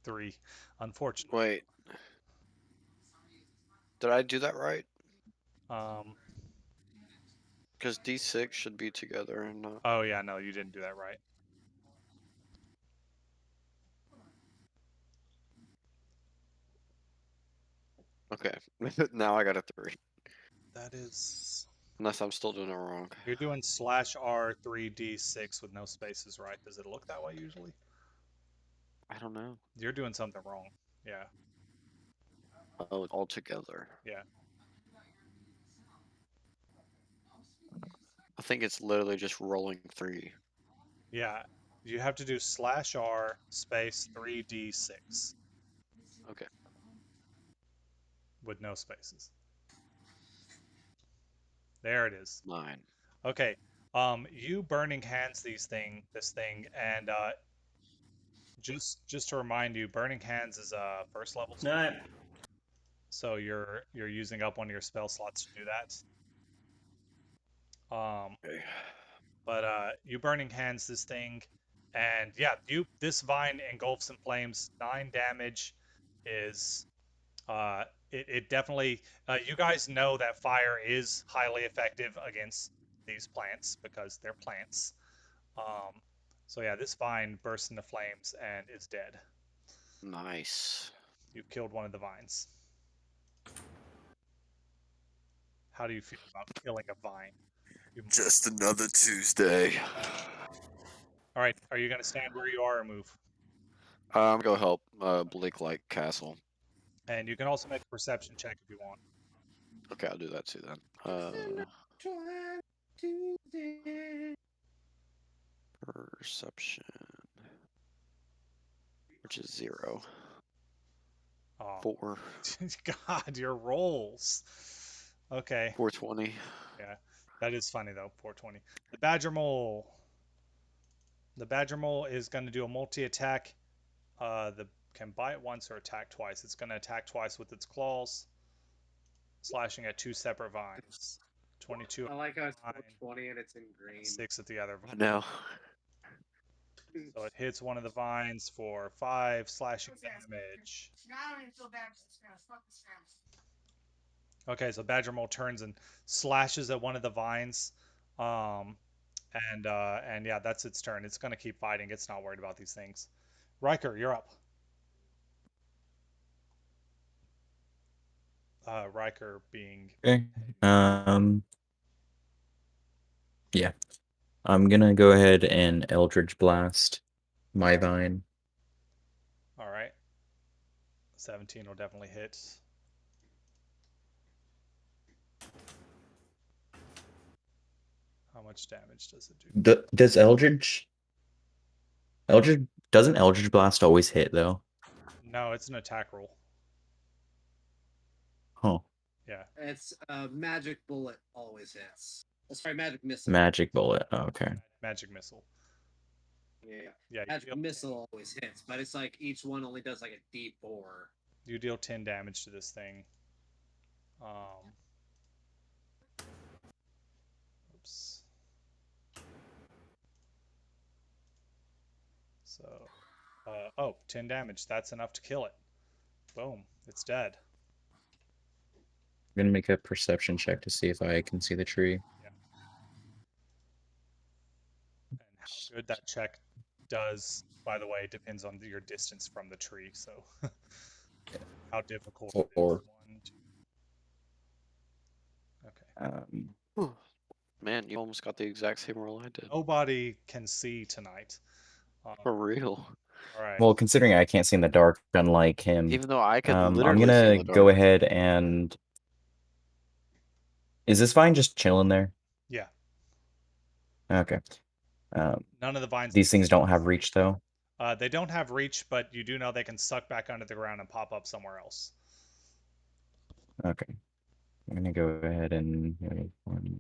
3, unfortunately. Wait. Did I do that right? Um, Because D6 should be together and not. oh yeah, no, you didn't do that right. Okay. Now I got a 3. That is. Unless I'm still doing it wrong. You're doing /R 3d6 with no spaces, right? Does it look that way usually? I don't know. You're doing something wrong. Yeah, Oh, all together. yeah. I think it's literally just rolling 3. Yeah, you have to do /R space 3d6 Okay. with no spaces. There it is. 9. Okay. You burning hands this thing, and just to remind you, burning hands is a first level spell, No, so you're using up one of your spell slots to do that. Okay. But you burning hands this thing, and yeah, this vine engulfs in flames. 9 damage is it definitely you guys know that fire is highly effective against these plants because they're plants. Um, so yeah, this vine bursts into flames and is dead. Nice. You killed one of the vines. How do you feel about killing a vine? Just another Tuesday. All right, are you gonna stand where you are or move? Go help Blake Light Castle. And you can also make a perception check if you want. Okay, I'll do that too then. Perception, which is 0. Oh, 4. God, your rolls. Okay, 420. yeah, that is funny though. 420. The badger mole. The badger mole is going to do a multi-attack. The can bite once or attack twice. It's going to attack twice with its claws, slashing at 2 separate vines. 22 I like how it's Fine. 420 and it's in green. 6 at the other I vine. know. So it hits one of the vines for 5 slashing damage. Now I don't even feel bad for the Spanish. Fuck the Spanish. Okay, so badger mole turns and slashes at one of the vines. And yeah, that's its turn. It's going to keep fighting. It's not worried about these things. Riker, you're up. Riker being Okay. Yeah. I'm gonna go ahead and Eldritch Blast my vine. all right. 17 will definitely hit. How much damage does it do? Does Eldritch doesn't Eldritch Blast always hit though? No, it's an attack roll. Huh. Yeah. It's magic bullet always hits. Sorry, magic missile. Magic bullet. Oh, okay. Magic missile. Yeah, Yeah. magic missile always hits, but it's like each one only does like a D4. You deal 10 damage to this thing. Oops. So, oh, 10 damage. That's enough to kill it. Boom. It's dead. I'm gonna make a perception check to see if I can see the tree. And how good that check does, by the way, depends on your distance from the tree. So, how difficult it is. Or 1, 2. Okay. Man, you almost got the exact same roll I did. Nobody can see tonight. For real. All right. well, considering I can't see in the dark, unlike him, Even though I could I'm literally see in gonna the go dark. ahead and. Is this vine just chilling there? Yeah. Okay. None of the vines. These things don't have reach though. They don't have reach, but you do know they can suck back under the ground and pop up somewhere else. Okay. I'm gonna go ahead and 20.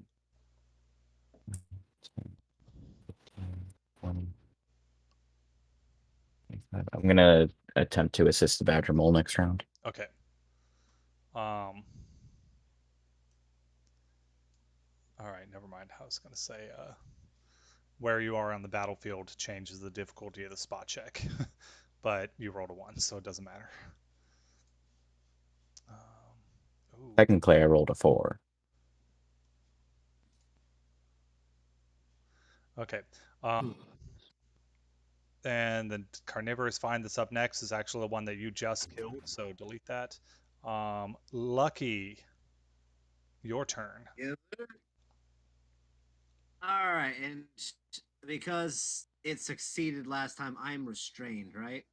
I'm gonna attempt to assist the Badger Mole next round. Okay. All right, never mind. I was gonna say where you are on the battlefield changes the difficulty of the spot check, but you rolled a 1, so it doesn't matter. Ooh. Technically, I rolled a 4. Okay. And the carnivorous vine that's up next is actually the one that you just killed, so delete that. Lucky, your turn. Yeah. All right, and because it succeeded last time, I'm restrained, right?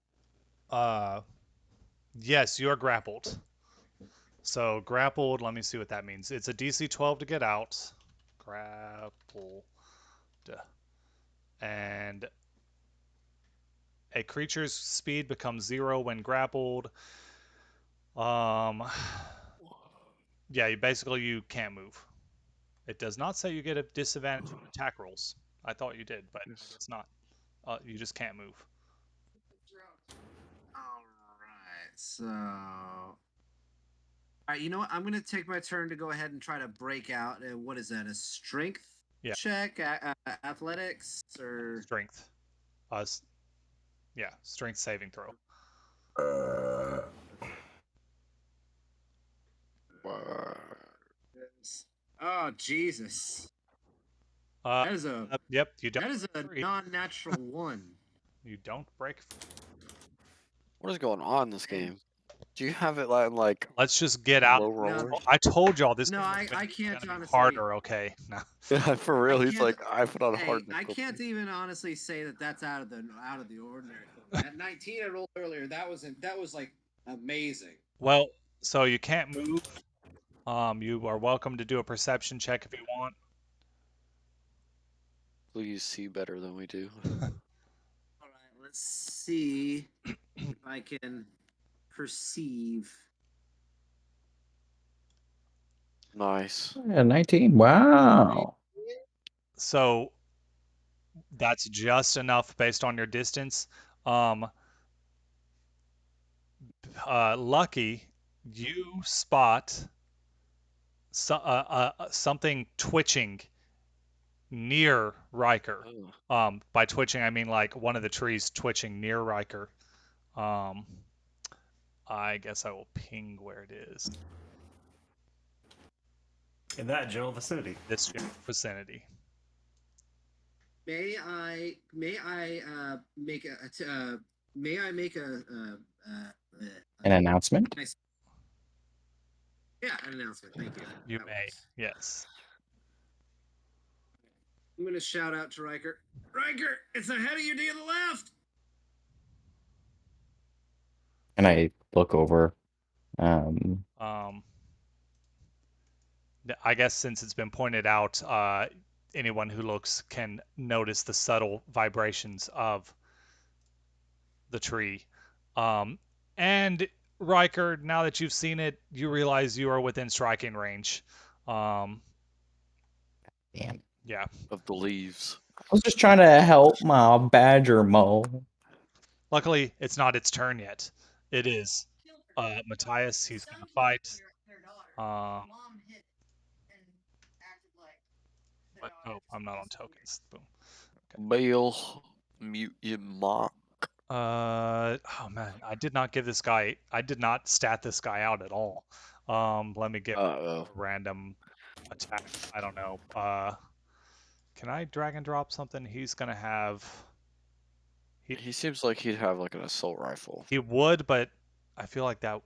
Yes, you're grappled. So grappled, let me see what that means. It's a DC 12 to get out. Grappled. And a creature's speed becomes 0 when grappled. Yeah, you can't move. It does not say you get a disadvantage on attack rolls. I thought you did, but it's not. You just can't move. All right, so. All right, you know what? I'm going to take my turn to go ahead and try to break out. What is that? A strength check? Athletics? Or. Strength. Yeah, strength saving throw. Oh, Jesus. That is a. Yep, you don't. That is a non-natural 1. You don't break. What is going on in this game? Do you have it like? Let's just get out. Low rollers? No. I told y'all this. No, I can't gonna be honestly. harder, okay? No. Yeah, for real. He's can't- like, I put on Hey, hard. I can't even honestly say that that's out of the ordinary. At 19, I rolled earlier. That was like amazing. Well, so you can't move. You are welcome to do a perception check if you want. Please see better than we do. All right, let's see if I can perceive. Nice. Yeah, 19. Wow. So that's just enough based on your distance. Lucky, you spot something twitching near Riker. Oh. By twitching, I mean like one of the trees twitching near Riker. I guess I will ping where it is. In that general vicinity. This general vicinity. May I make may I make An announcement? nice? Yeah, an announcement. Thank you. You That may. works. Yes. I'm gonna shout out to Riker. Riker, it's ahead of you to the left. And I look over. Um, I guess since it's been pointed out, anyone who looks can notice the subtle vibrations of the tree. And Riker, now that you've seen it, you realize you are within striking range. Damn. Yeah. Of the leaves. I was just trying to help my badger mole. Luckily, it's not its turn yet. It is Matthias. He's going to fight. But oh, I'm not on tokens. Boom. Bale, mute your mock. Oh man, I did not give this guy. I did not stat this guy out at all. Let me give a random attack. I don't know. Can I drag and drop something? He's gonna have. He seems like he'd have like an assault rifle. He would, but I feel like that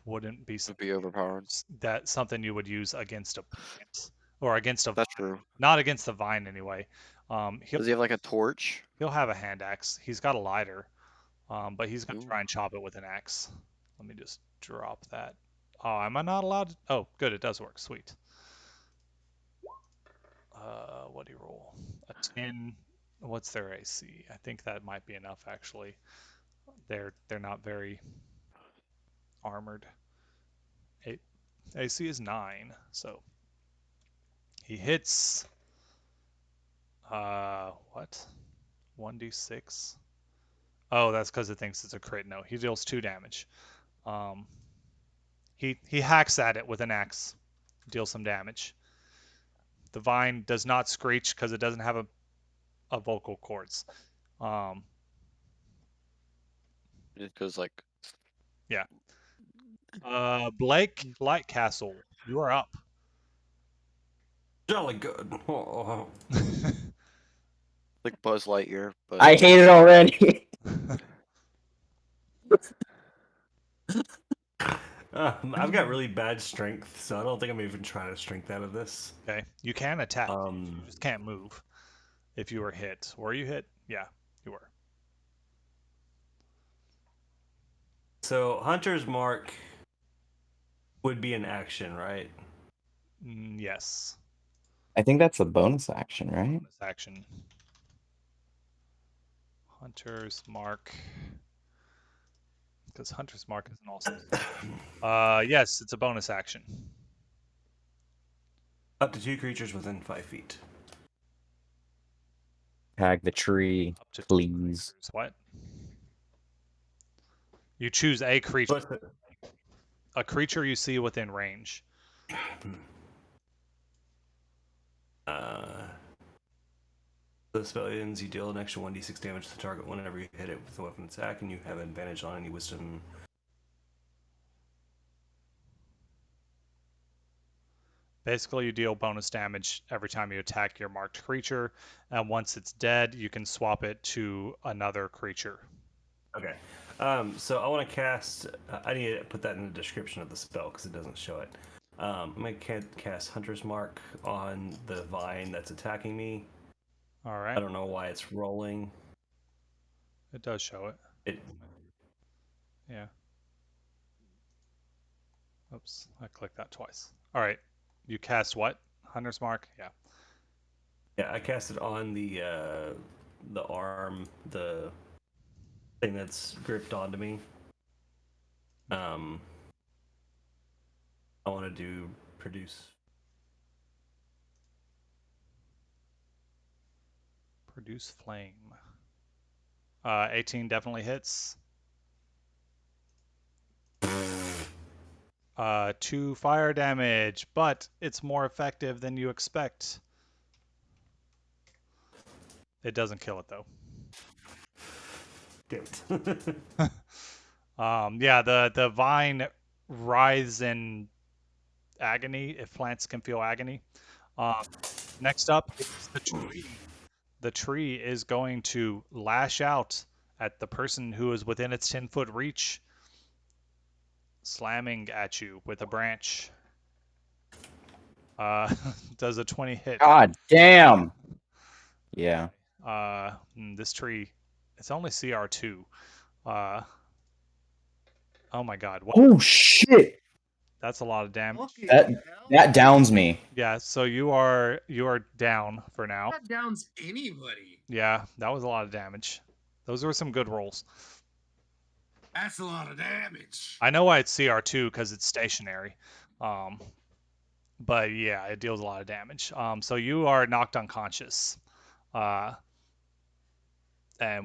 wouldn't be Would be overpowered. that's something you would use against a plant or against a That's vine. true. Not against the vine anyway. Does he have like a torch? He'll have a hand axe. He's got a lighter, but he's gonna Ooh. try and chop it with an axe. Let me just drop that. Oh, am I not allowed to? Oh, good, it does work. Sweet. What do you roll? A 10. What's their AC? I think that might be enough actually. They're not very armored. AC is 9, so he hits. What? 1d6. Oh, that's because it thinks it's a crit. No, he deals 2 damage. He hacks at it with an axe, deals some damage. The vine does not screech because it doesn't have a vocal cords. It goes like. Yeah. Blake Lightcastle, you are up. Jolly good. Oh. Like Buzz Lightyear, but I hate it already. I've got really bad strength, so I don't think I'm even trying to strength out of this. Okay, you can attack. You Um, just can't move. If you were hit, were you hit? Yeah, you were. so Hunter's Mark would be an action, right? Yes. I think that's a bonus action, right? Bonus action. Hunter's Mark. Because Hunter's Mark isn't also. Yes, it's a bonus action. Up to 2 creatures within 5 feet. Tag the tree, Up to 2 please. creatures. What? You choose a creature. What's the- A creature you see within range. The spell ends, you deal an extra 1d6 damage to the target whenever you hit it with a weapon attack, and you have advantage on any wisdom. Basically, you deal bonus damage every time you attack your marked creature, and once it's dead, you can swap it to another creature. Okay. So I want to cast. I need to put that in the description of the spell because it doesn't show it. I'm going to cast Hunter's Mark on the vine that's attacking me. All right. I don't know why it's rolling. It does show it. Yeah. Oops, I clicked that twice. All right. You cast what? Hunter's Mark? Yeah. Yeah, I cast it on the arm, the thing that's gripped onto me. I want to do produce. Produce flame. 18 definitely hits. 2 fire damage, but it's more effective than you expect. It doesn't kill it though. Damn it. Yeah, the vine writhes in agony if plants can feel agony. Next up is the tree. The tree is going to lash out at the person who is within its 10-foot reach, slamming at you with a branch. Does a 20 hit? God damn. Yeah. This tree, it's only CR2. Oh my god. What? Oh shit. That's a lot of damage. Fucking That hell. that downs me. Yeah, so you are down for now. That downs anybody. Yeah, that was a lot of damage. Those were some good rolls. That's a lot of damage. I know why it's CR2 because it's stationary. But yeah, it deals a lot of damage. So you are knocked unconscious. And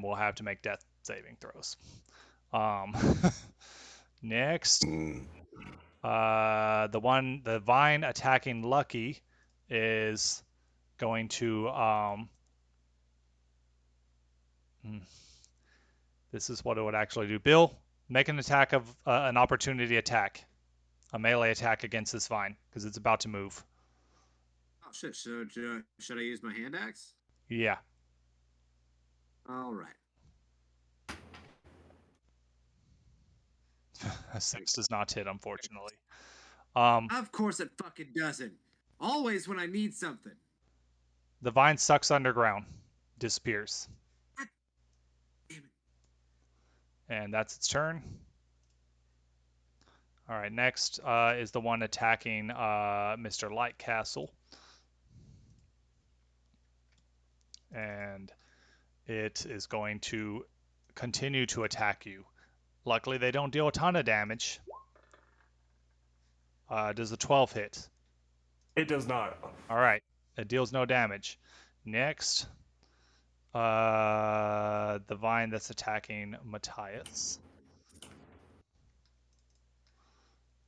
we'll have to make death saving throws. Next, the vine attacking Lucky is going to this is what it would actually do. Bill, make an attack of an opportunity attack, a melee attack against this vine because it's about to move. Oh shit! Should I use my hand axe? Yeah. All right. A 6 does not hit, unfortunately. Of course it fucking doesn't. Always when I need something. The vine sucks underground, disappears. Damn it. And that's its turn. All right, next is the one attacking Mr. Lightcastle. And it is going to continue to attack you. Luckily, they don't deal a ton of damage. Does a 12 hit? It does not. All right, it deals no damage. Next, the vine that's attacking Matthias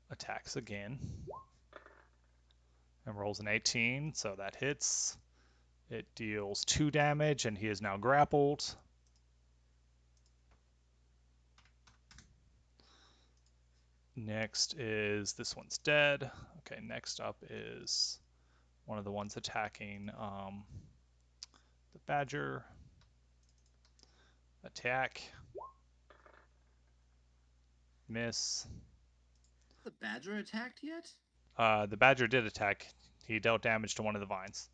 attacks again and rolls an 18, so that hits. It deals 2 damage, and he is now grappled. Next is this one's dead. Okay, next up is one of the ones attacking the badger. Attack. Miss. The badger attacked yet? The badger did attack. He dealt damage to one of the vines.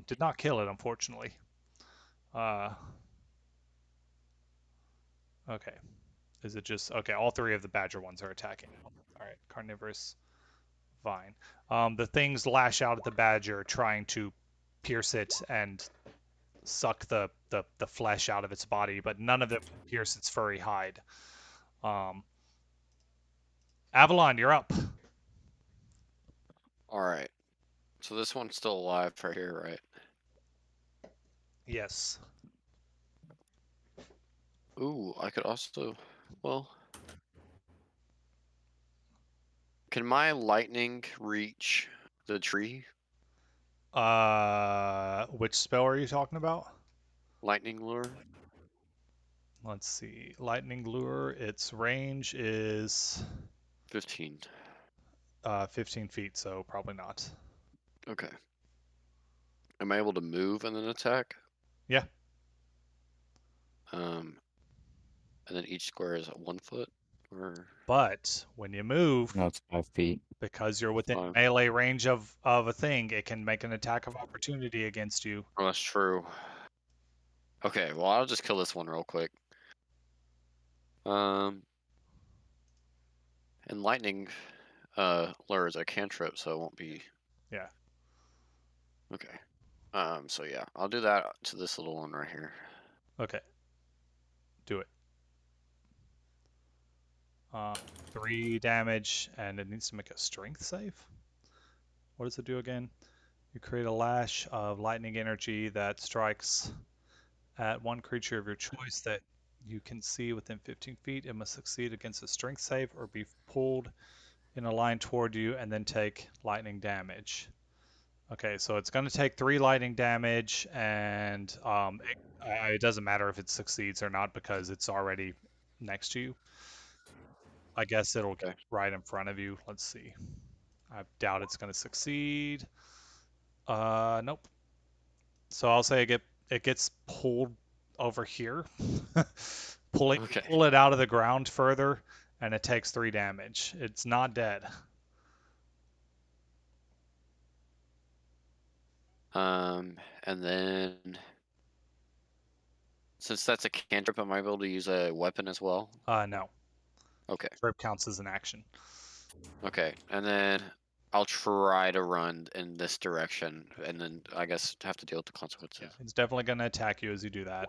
Did not kill it, unfortunately. Okay. Is it just... Okay, all 3 of the badger ones are attacking. All right, carnivorous vine. The things lash out at the badger, trying to pierce it and suck the flesh out of its body, but none of them pierce its furry hide. Avalon, you're up. All right. So this one's still alive right here, right? Yes. Ooh, I could also... Well... Can my lightning reach the tree? Which spell are you talking about? Lightning lure? Let's see. Lightning lure, its range is 15. 15 feet, so probably not. Okay. Am I able to move and then attack? Yeah. And then each square is at 1 foot? Or... But when you move, No, it's 5 feet. because you're within 5. melee range of a thing, it can make an attack of opportunity against you. Oh, that's true. Okay, well, I'll just kill this one real quick. And lightning lure is a cantrip, so it won't be... Yeah. Okay. So yeah, I'll do that to this little one right here. Okay. Do it. 3 damage, and it needs to make a strength save. What does it do again? You create a lash of lightning energy that strikes at one creature of your choice that you can see within 15 feet. It must succeed against a strength save or be pulled in a line toward you and then take lightning damage. Okay, so it's going to take 3 lightning damage, and it doesn't matter if it succeeds or not because it's already next to you. I guess it'll get right in front of you. Let's see. I doubt it's going to succeed. Nope. So I'll say it gets pulled over here. Pull Okay. it out of the ground further, and it takes 3 damage. It's not dead. And then since that's a cantrip, am I able to use a weapon as well? No. Okay. Trip counts as an action. Okay. And then I'll try to run in this direction, and then I guess have to deal with the consequences. It's definitely going to attack you as you do that.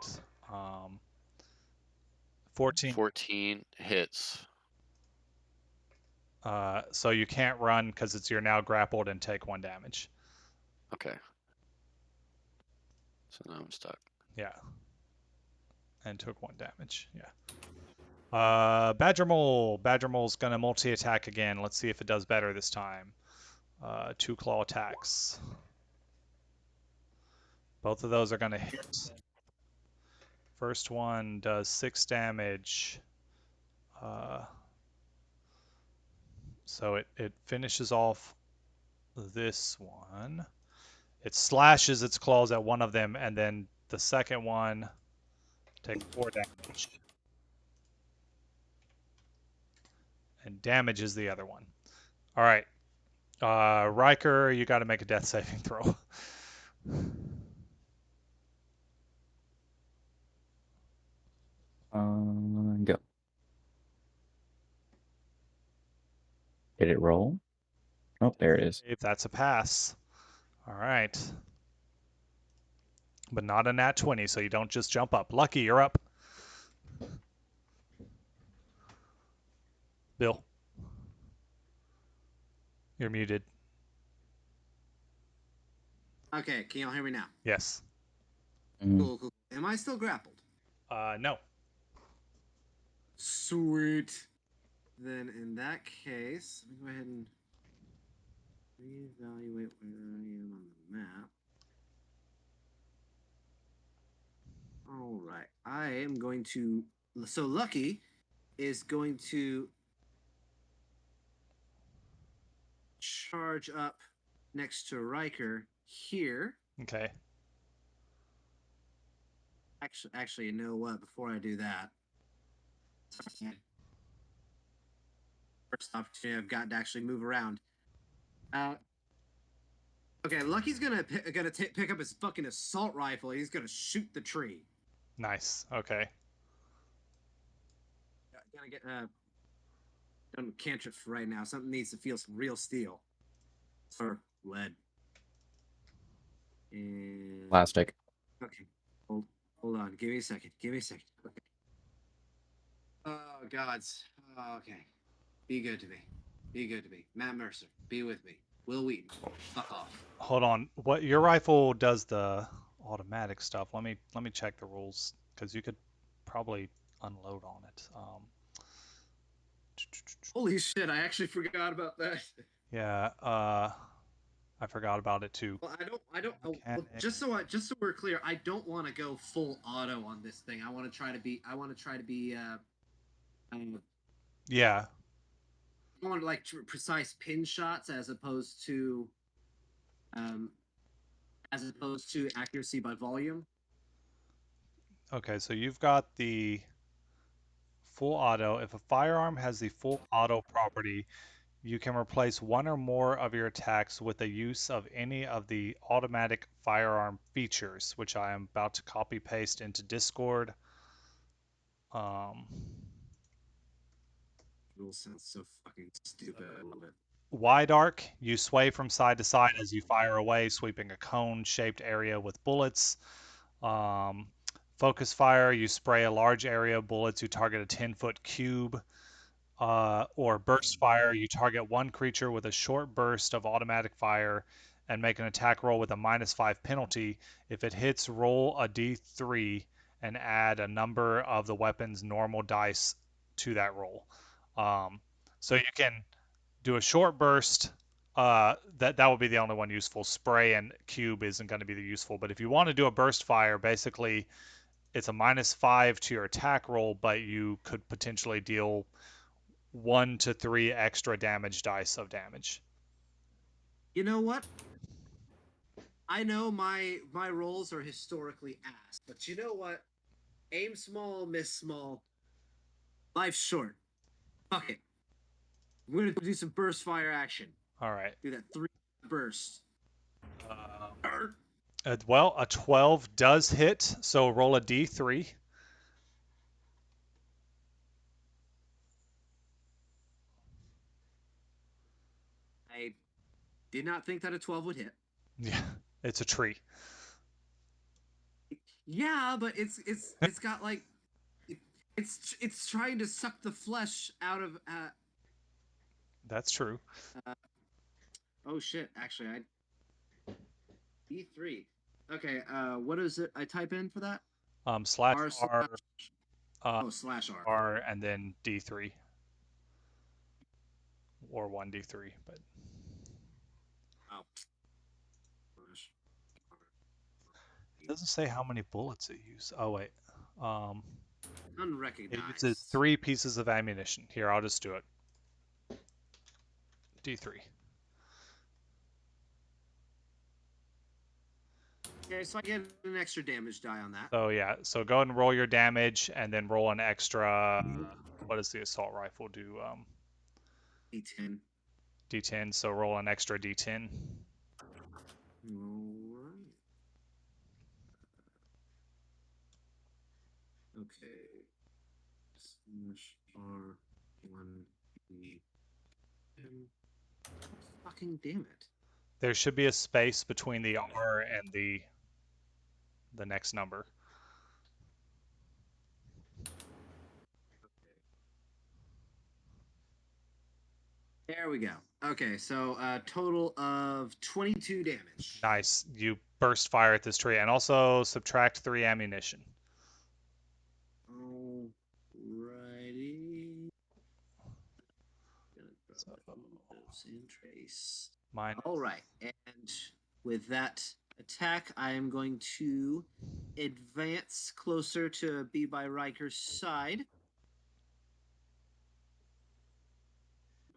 14. 14 hits. So you can't run because you're now grappled and take 1 damage. Okay. So now I'm stuck. Yeah. And took 1 damage. Yeah. Badger Mole. Badger Mole's gonna multi-attack again. Let's see if it does better this time. 2 claw attacks. Both of those are gonna hit. First one does 6 damage. So it finishes off this one. It slashes its claws at one of them, and then the second one takes 4 damage. And damages the other one. All right. Riker, you got to make a death saving throw. Go. Did it roll? Oh, there it is. If that's a pass. All right. But not a nat 20, so you don't just jump up. Lucky, you're up. Bill. You're muted. Okay, can y'all hear me now? Yes. Cool, cool. Am I still grappled? No. Sweet. Then in that case, let me go ahead and reevaluate where I am on the map. All right, I am going to. So Lucky is going to charge up next to Riker here. Okay. Actually, you know what? Before I do that, first opportunity I've got to actually move around. Okay, Lucky's gonna pick up his fucking assault rifle. He's gonna shoot the tree. Nice. Okay. Gotta get done cantrips for right now. Something needs to feel some real steel or lead. And Plastic. okay, hold on. Give me a second. Okay. Oh gods. Oh, okay. Be good to me. Matt Mercer, be with me. Will Wheaton, fuck off. Hold on. What your rifle does the automatic stuff. Let me check the rules because you could probably unload on it. Holy shit! I actually forgot about that. Yeah. I forgot about it too. Well, I don't. Well, just so we're clear, I don't want to go full auto on this thing. I want to try to be. Yeah. I want like precise pin shots as opposed to accuracy by volume. Okay, so you've got the full auto. If a firearm has the full auto property, you can replace one or more of your attacks with the use of any of the automatic firearm features, which I am about to copy paste into Discord. Rule sounds so fucking stupid. I love it. Wide arc, you sway from side to side as you fire away, sweeping a cone-shaped area with bullets. Focus fire, you spray a large area of bullets, you target a 10-foot cube. Or burst fire, you target one creature with a short burst of automatic fire and make an attack roll with a -5 penalty. If it hits, roll a d3 and add a number of the weapon's normal dice to that roll. So you can do a short burst. That would be the only one useful. Spray and cube isn't going to be the useful. But if you want to do a burst fire, basically it's a -5 to your attack roll, but you could potentially deal 1 to 3 extra damage dice of damage. You know what? I know my rolls are historically ass, but you know what? Aim small, miss small. Life's short. Fuck it. We're gonna do some burst fire action. All right. Do that 3 burst. Well, a 12 does hit, so roll a d3. I did not think that a 12 would hit. Yeah, it's a tree. Yeah, but it's got like it's trying to suck the flesh out of That's true. oh shit, actually E3. Okay, what is it I type in for that? Slash R R, slash R. R, and then d3. Or 1d3, but Oh. it doesn't say how many bullets it uses. Oh, wait. It Unrecognized. uses 3 pieces of ammunition. Here, I'll just do it. D3. Okay, so I get an extra damage die on that. So yeah, so go ahead and roll your damage, and then roll an extra. What does the assault rifle do? D10. D10. So roll an extra D10. Alright. Okay. Slash R1 D10. Fucking damn it. There should be a space between the R and the next number. There we go. Okay, so total of 22 damage. Nice. You burst fire at this tree, and also subtract 3 ammunition. Alrighty. And trace. Mine. All right, and with that attack, I am going to advance closer to be by Riker's side.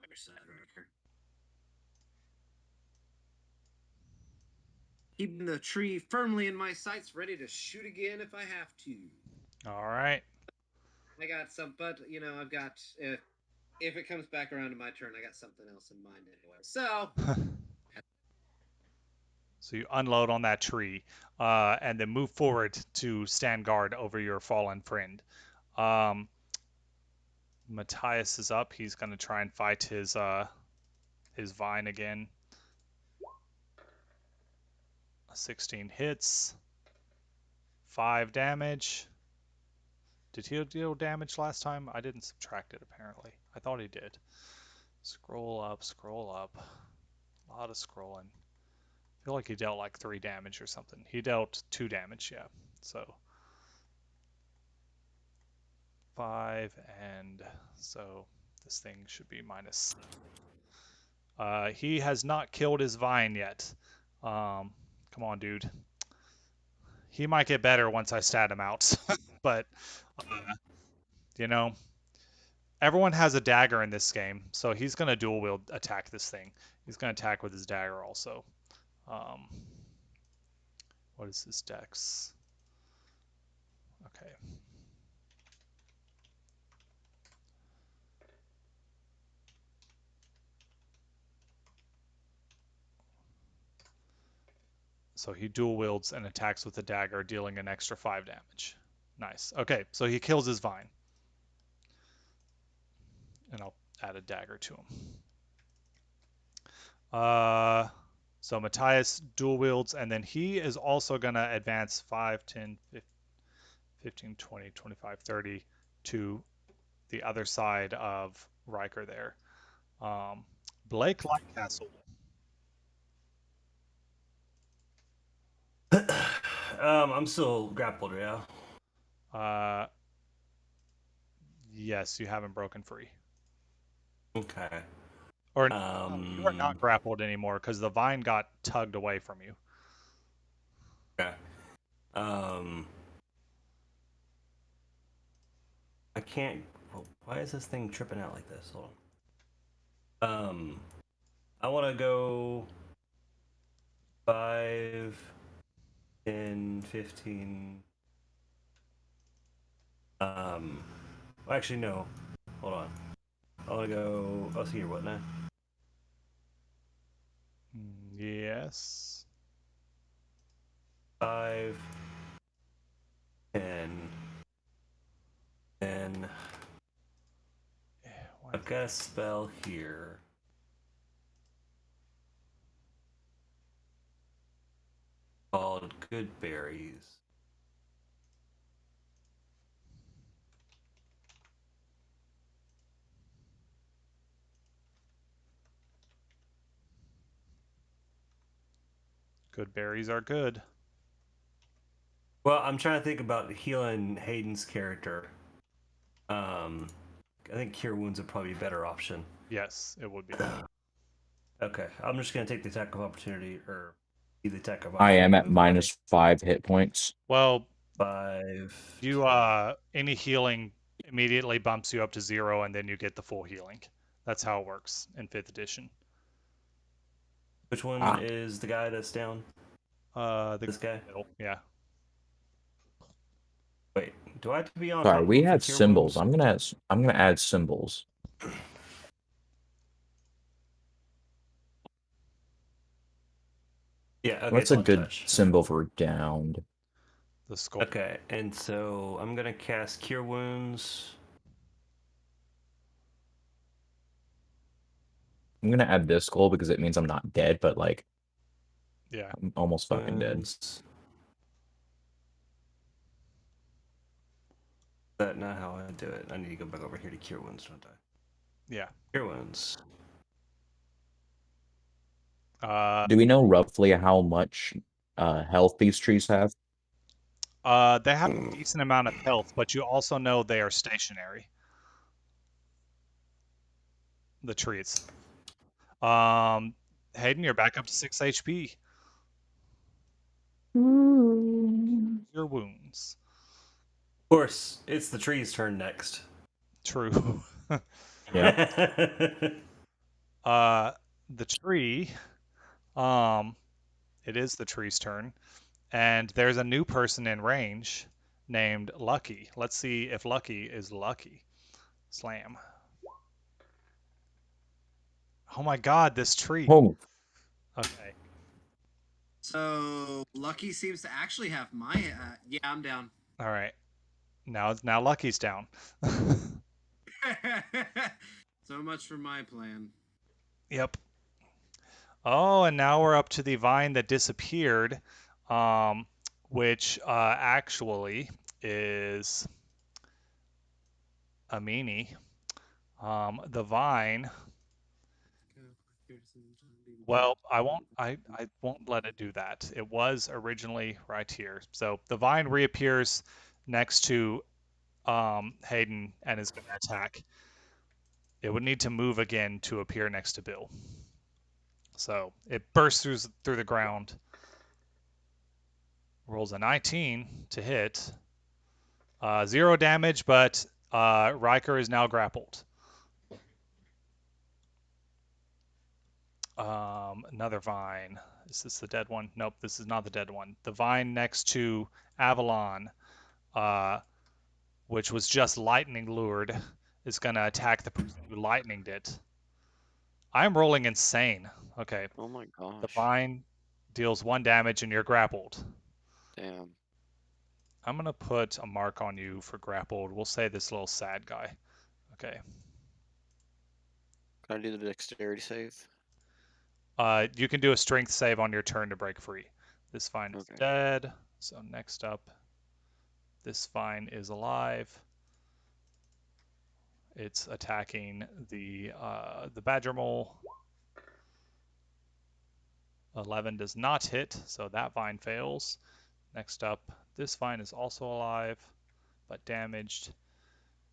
Riker's side, Riker. Keeping the tree firmly in my sights, ready to shoot again if I have to. All right. I got some, but you know, I've got if it comes back around to my turn, I got something else in mind anyway. So. So you unload on that tree, and then move forward to stand guard over your fallen friend. Matthias is up. He's gonna try and fight his vine again. 16 hits. 5 damage. Did he deal damage last time? I didn't subtract it, apparently. I thought he did. Scroll up, scroll up. A lot of scrolling. I feel like he dealt like 3 damage or something. He dealt 2 damage, yeah. So 5, and so this thing should be minus. He has not killed his vine yet. Come on, dude. He might get better once I stat him out, but you know, everyone has a dagger in this game, so he's gonna dual wield attack this thing. He's gonna attack with his dagger also. What is his dex? Okay. So he dual wields and attacks with the dagger, dealing an extra 5 damage. Nice. Okay, so he kills his vine. And I'll add a dagger to him. So Matthias dual wields, and then he is also going to advance 5, 10, 15, 20, 25, 30 to the other side of Riker there. Blake Lightcastle. I'm still grappled, yeah. Yes, you haven't broken free. Okay. Or you are not grappled anymore because the vine got tugged away from you. Okay. I can't. Why is this thing tripping out like this? Hold on. I want to go 5, 10, 15. Well, actually, no. Hold on. I want to go. Oh, here, what now? Yes. 5, 10, and I've got a spell here. Called Good Berries. Good berries are good. Well, I'm trying to think about healing Hayden's character. I think Cure Wounds would probably be a better option. Yes, it would be. Okay, I'm just gonna take the attack of opportunity, or the attack of I opportunity. am at move away. -5 hit points. Well, 5. you any healing immediately bumps you up to 0, and then you get the full healing. That's how it works in 5th edition. Which one Ah. is the guy that's down? This guy? Middle, yeah. Wait, do I have to be on Sorry, top we of him have for Cure symbols. Wounds? I'm gonna add symbols. Yeah, okay, What's it's a on good touch. symbol for downed? The skull. Okay, and so I'm gonna cast Cure Wounds. I'm gonna add this skull because it means I'm not dead, but like Yeah. I'm almost fucking dead. Wounds. Is that not how I do it? I need to go back over here to Cure Wounds, don't I? Yeah. Cure Wounds. Do we know roughly how much health these trees have? They have a decent amount of health, but you also know they are stationary. The trees. Hayden, you're back up to 6 HP. Your wounds. Of course, it's the tree's turn next. True. Yeah. The tree. It is the tree's turn, and there's a new person in range named Lucky. Let's see if Lucky is lucky. Slam. Oh my God, this tree. Oh, Okay. So Lucky seems to actually have my. Yeah, I'm down. All right. Now Lucky's down. So much for my plan. Yep. Oh, and now we're up to the vine that disappeared, which actually is a meanie. The vine. Well, I won't let it do that. It was originally right here. So the vine reappears next to Hayden and is going to attack. It would need to move again to appear next to Bill. So it bursts through the ground. Rolls a 19 to hit. 0 damage, but Riker is now grappled. Another vine. Is this the dead one? Nope, this is not the dead one. The vine next to Avalon, which was just lightning lured, is going to attack the person who lightninged it. I'm rolling insane. Okay. Oh my gosh. The vine deals 1 damage and you're grappled. Damn. I'm going to put a mark on you for grappled. We'll say this little sad guy. Okay. Can I do the dexterity save? You can do a strength save on your turn to break free. This vine is Okay. dead. So next up, this vine is alive. It's attacking the badger mole. 11 does not hit, so that vine fails. Next up, this vine is also alive, but damaged.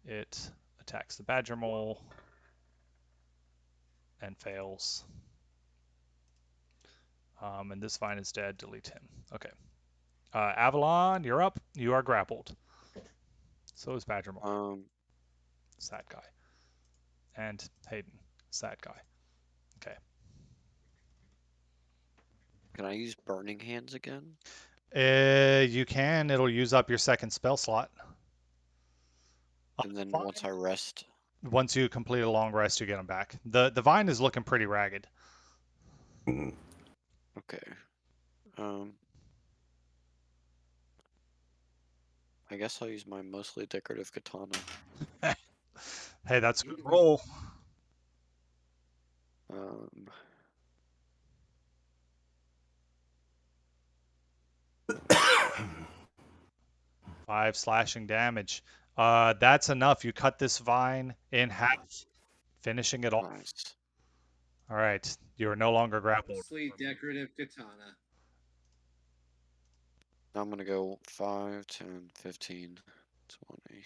It attacks the badger mole and fails. And this vine is dead. Delete him. Okay. Avalon, you're up. You are grappled. So is badger mole. Sad guy. And Hayden, sad guy. Okay. Can I use burning hands again? You can. It'll use up your second spell slot. And then once I rest, Once you complete a long rest, you get them back. The vine is looking pretty ragged. okay. I guess I'll use my mostly decorative katana. Hey, that's a good roll. Um, 5 slashing damage. That's enough. You cut this vine in half, finishing it off. nice. All right, you are no longer grappled. Mostly decorative katana. Now I'm gonna go 5, 10, 15, 20.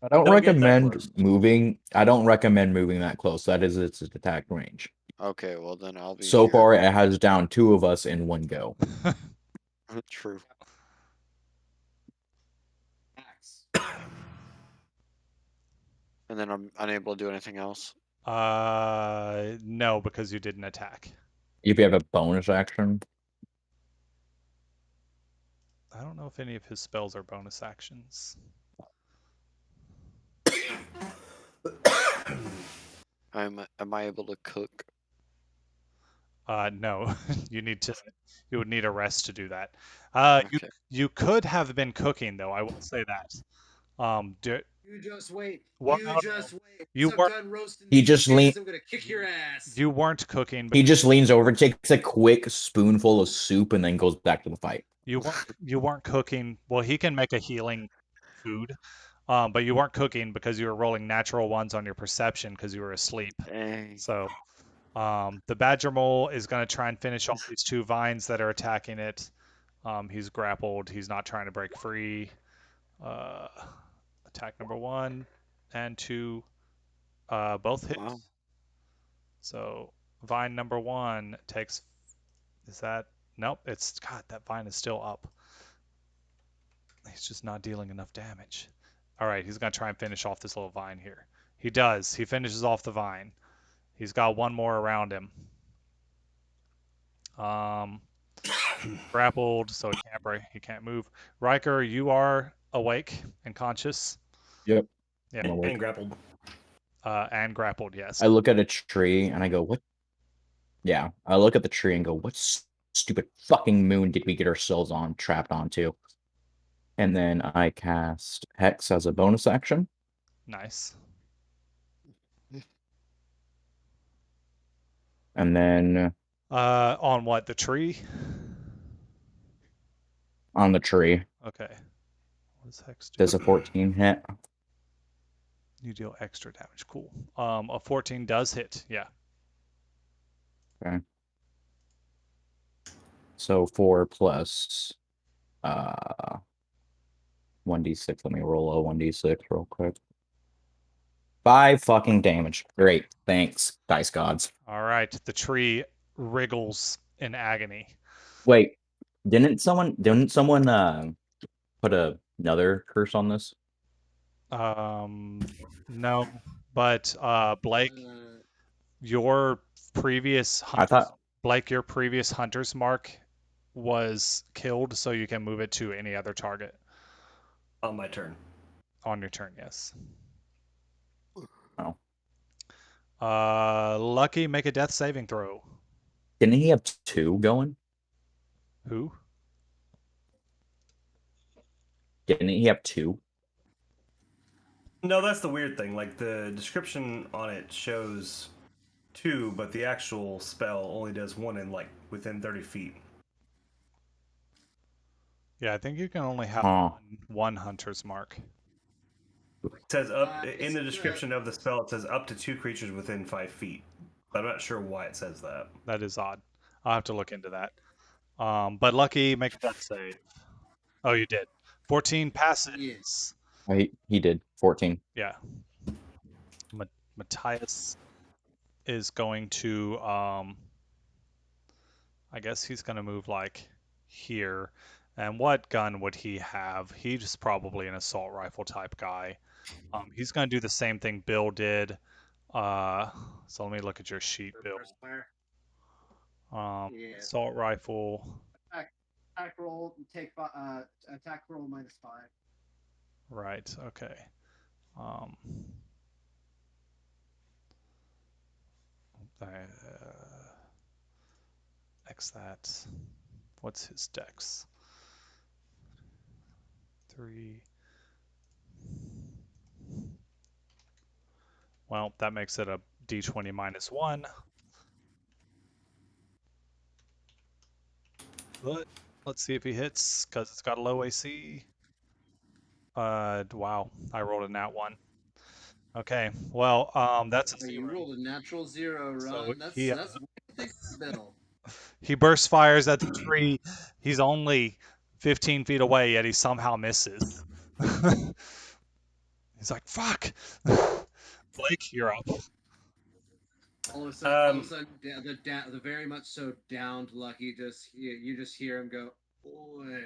I don't Don't get that recommend close. moving. I don't recommend moving that close. That is its attack range. Okay, well then I'll be So here. far, it has down 2 of us in one go. True. Axe. And then I'm unable to do anything else. No, because you didn't attack. If you have a bonus action, I don't know if any of his spells are bonus actions. Am I able to cook? No, you would need a rest to do that. Okay. You could have been cooking though. I will say that. You just wait. Well, You no, just no. wait. You Once I'm weren't- done roasting He these just potatoes, lean- I'm gonna kick your ass. You weren't cooking. he just leans over, takes a quick spoonful of soup, and then goes back to the fight. You weren't cooking. Well, he can make a healing food, but you weren't cooking because you were rolling natural ones on your perception because you were asleep. Dang. So, the badger mole is going to try and finish off these 2 vines that are attacking it. He's grappled. He's not trying to break free. Attack number 1 and 2, both hit. Wow. So vine number 1 takes. Is that? Nope. It's God. That vine is still up. He's just not dealing enough damage. All right, he's gonna try and finish off this little vine here. He does. He finishes off the vine. He's got 1 more around him. Grappled, so he can't break. He can't move. Riker, you are awake and conscious. Yep. Yeah. I'm awake. And grappled. And grappled. Yes. I look at a tree and I go, "What?" Yeah, I look at the tree and go, "What stupid fucking moon did we get ourselves trapped onto?" And then I cast Hex as a bonus action. Nice. And then On what? The tree? on the tree, Okay. What does Hex do? does a 14 hit? You deal extra damage. Cool. A 14 does hit. Yeah. Okay. So 4 plus 1d6. Let me roll a 1d6 real quick. 5 fucking damage. Great. Thanks, dice gods. All right. The tree wriggles in agony. Wait, didn't someone put another curse on this? No, but Blake, your previous I thought Blake, your previous hunter's mark was killed, so you can move it to any other target On my turn. on your turn. Yes. Oh. Lucky, make a death saving throw. Didn't he have 2 going? Who? Didn't he have 2? No, that's the weird thing. Like the description on it shows 2, but the actual spell only does 1 in like within 30 feet. Yeah, I think you can only have Huh. one hunter's mark. It says up in It's the description of the spell. It says up to 2 creatures within 5 feet. But I'm not sure why it says that. That is odd. I'll have to look into that. But Lucky, make a death save. Oh, you did. 14 passes. He did 14. Yeah. Matthias is going to I guess he's going to move like here. And what gun would he have? He's probably an assault rifle type guy. He's going to do the same thing Bill did. So let me look at your sheet, Bill. Reverse fire. Yeah. Assault rifle. Attack roll. Take attack roll -5. Right. Okay. Um, X that. What's his dex? 3. Well, that makes it a d20 minus 1. But let's see if he hits, because it's got a low AC. Wow, I rolled a nat 1. Okay, well, that's a Oh, you 0. rolled a natural 0, So Ron. That's he one thing for Bill. he burst fires at the tree. He's only 15 feet away, yet he somehow misses. He's like, "Fuck!" Blake, you're up. All of a sudden, the very much so downed Lucky you just hear him go, "Oi."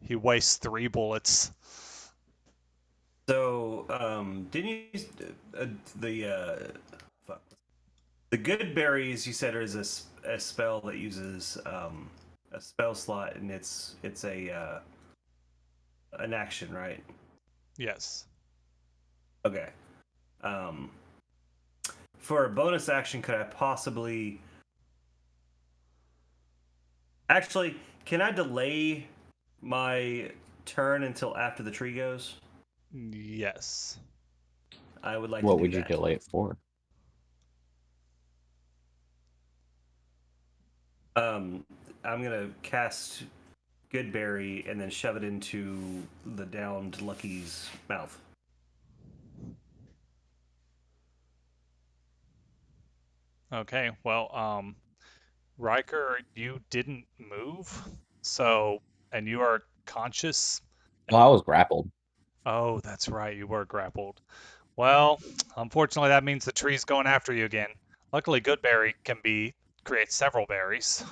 He wastes 3 bullets. So, didn't you fuck. The good berries you said is a spell that uses a spell slot, and it's a an action, right? Yes. Okay. Um, for a bonus action, could I possibly actually? Can I delay my turn until after the tree goes? Yes. I would like What to do would you that. delay it for? I'm gonna cast Goodberry and then shove it into the downed Lucky's mouth. Okay. Well, Riker, you didn't move, so and you are conscious. Well, I was grappled. Oh, that's right, you were grappled. Well, unfortunately, that means the tree's going after you again. Luckily, Goodberry can create several berries.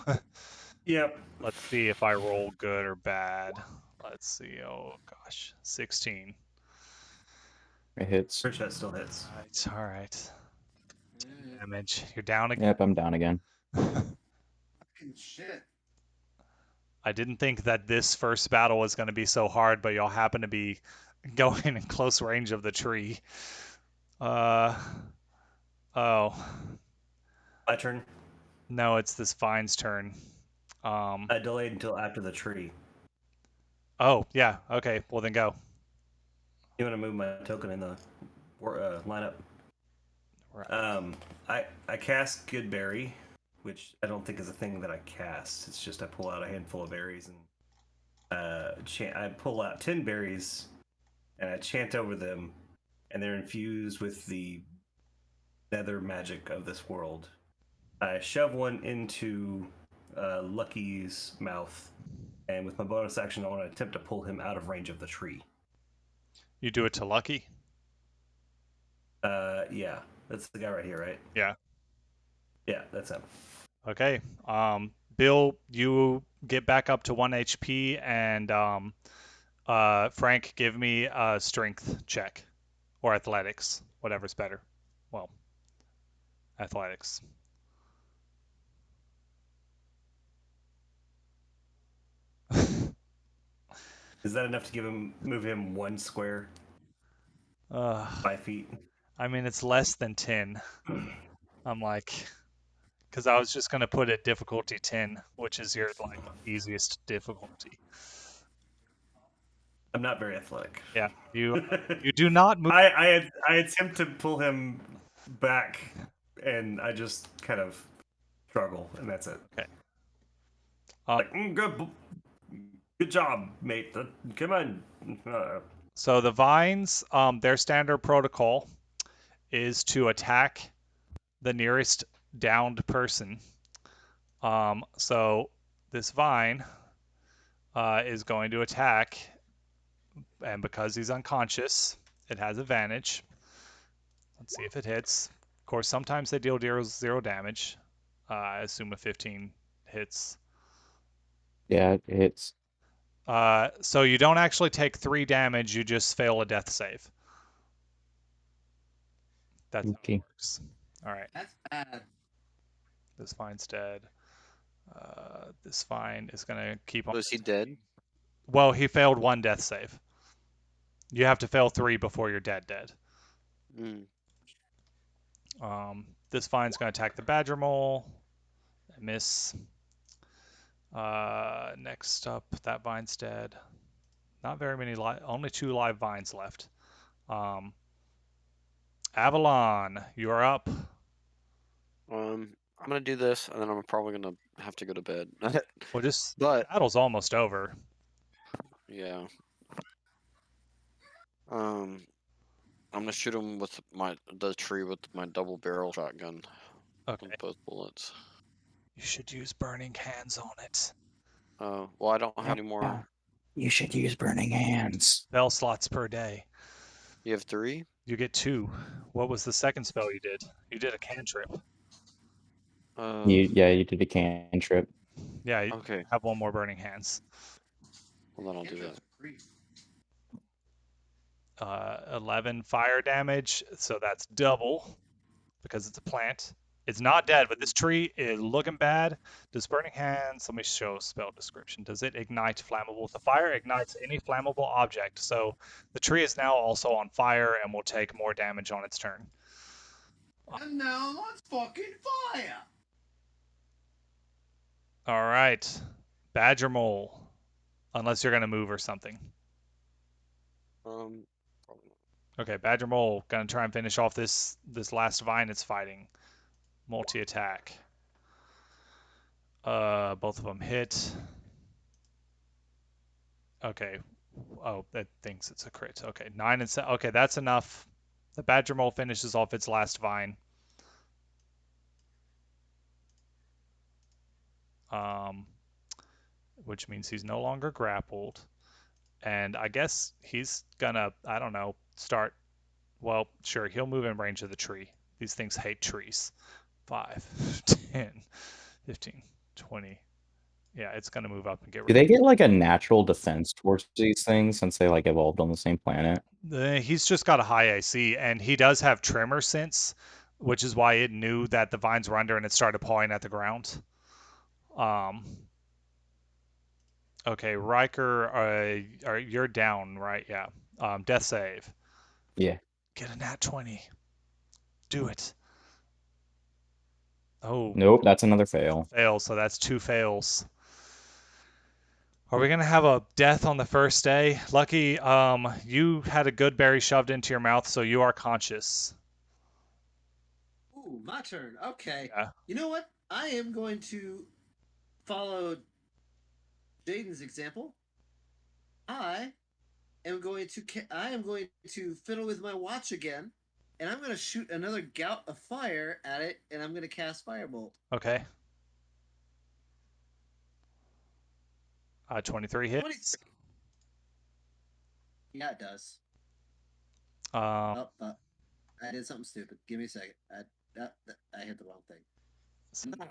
Yep. Let's see if I roll good or bad. Let's see. Oh gosh, 16. It hits. Pretty sure that still hits. All right. 10 damage. You're down again. Yep, I'm down again. Fucking shit. I didn't think that this first battle was going to be so hard, but y'all happen to be going in close range of the tree. Oh. My turn. No, it's this Vine's turn. I delayed until after the tree. Oh, yeah. Okay, well then go. You want to move my token in the lineup? Right. I cast Goodberry, which I don't think is a thing that I cast. It's just I pull out a handful of berries and I pull out 10 berries and I chant over them, and they're infused with the nether magic of this world. I shove one into Lucky's mouth, and with my bonus action, I want to attempt to pull him out of range of the tree. You do it to Lucky? Yeah, that's the guy right here, right? Yeah. Yeah, that's him. Okay. Bill, you get back up to 1 HP, and Frank, give me a strength check or athletics, whatever's better. Well, athletics. Is that enough to move him 1 square? 5 feet? I mean, it's less than 10. I'm like, because I was just gonna put it difficulty 10, which is your like easiest difficulty. I'm not very athletic. Yeah, you do not move. I attempt to pull him back, and I just kind of struggle, and that's it. Okay. Like, good job, mate. Come on. So the vines, their standard protocol is to attack the nearest downed person. So this vine is going to attack, and because he's unconscious, it has advantage. Let's see if it hits. Of course, sometimes they deal zero damage. I assume a 15 hits. Yeah, it hits. So you don't actually take 3 damage, you just fail a death save. That's how it Okay. works. All right. That's bad. This vine's dead. This vine is going to keep on. Was he dead? Well, he failed 1 death save. You have to fail 3 before you're dead. Mm. This vine's going to attack the badger mole. I miss. Next up, that vine's dead. Not very many only 2 live vines left. Avalon, you are up. I'm gonna do this, and then I'm probably gonna have to go to bed. Well, just But battle's almost over. yeah. I'm gonna shoot him with the tree with my double barrel shotgun. Okay. With both bullets. You should use burning hands on it. Well, I don't have any more. You should use burning hands. Spell slots per day. You have 3? You get 2. What was the second spell you did? You did a cantrip. You did a cantrip. Yeah, you Okay. have 1 more burning hands. Well, then I'll do that. 11 fire damage, so that's double because it's a plant. It's not dead, but this tree is looking bad. Does burning hands, let me show spell description. Does it ignite flammable? The fire ignites any flammable object. So the tree is now also on fire and will take more damage on its turn. And now let's fucking fire. All right. Badger mole. Unless you're going to move or something. Probably Okay, Badger Mole gonna try and finish off this last vine it's fighting. Multi-attack. Both of them hit. Okay. Oh, that thinks it's a crit. Okay, 9 and 7. Okay, that's enough. The Badger Mole finishes off its last vine. Which means he's no longer grappled. And I guess he's gonna, I don't know, start. Well, sure, he'll move in range of the tree. These things hate trees. 5, 10, 15, 20. Yeah, it's gonna move up and get Do rid they get like a natural defense towards these things since they like evolved on the same planet? He's just got a high AC, and he does have tremor sense, which is why it knew that the vines were under and it started pawing at the ground. Okay, Riker, you're down, right? Yeah. Death save. Yeah. Get a nat 20. Do it. Oh. Nope, that's another fail. Fail, so that's 2 fails. Are we gonna have a death on the first day? Lucky, you had a good berry shoved into your mouth, so you are conscious. Ooh, my turn. Okay. Yeah. You know what? I am going to follow Jaden's example. I am going to fiddle with my watch again, and I'm going to shoot another gout of fire at it, and I'm going to cast Firebolt. Okay. 23 hits. 23. Yeah, it does. Um, I did something stupid. Give me a second. I hit the wrong thing.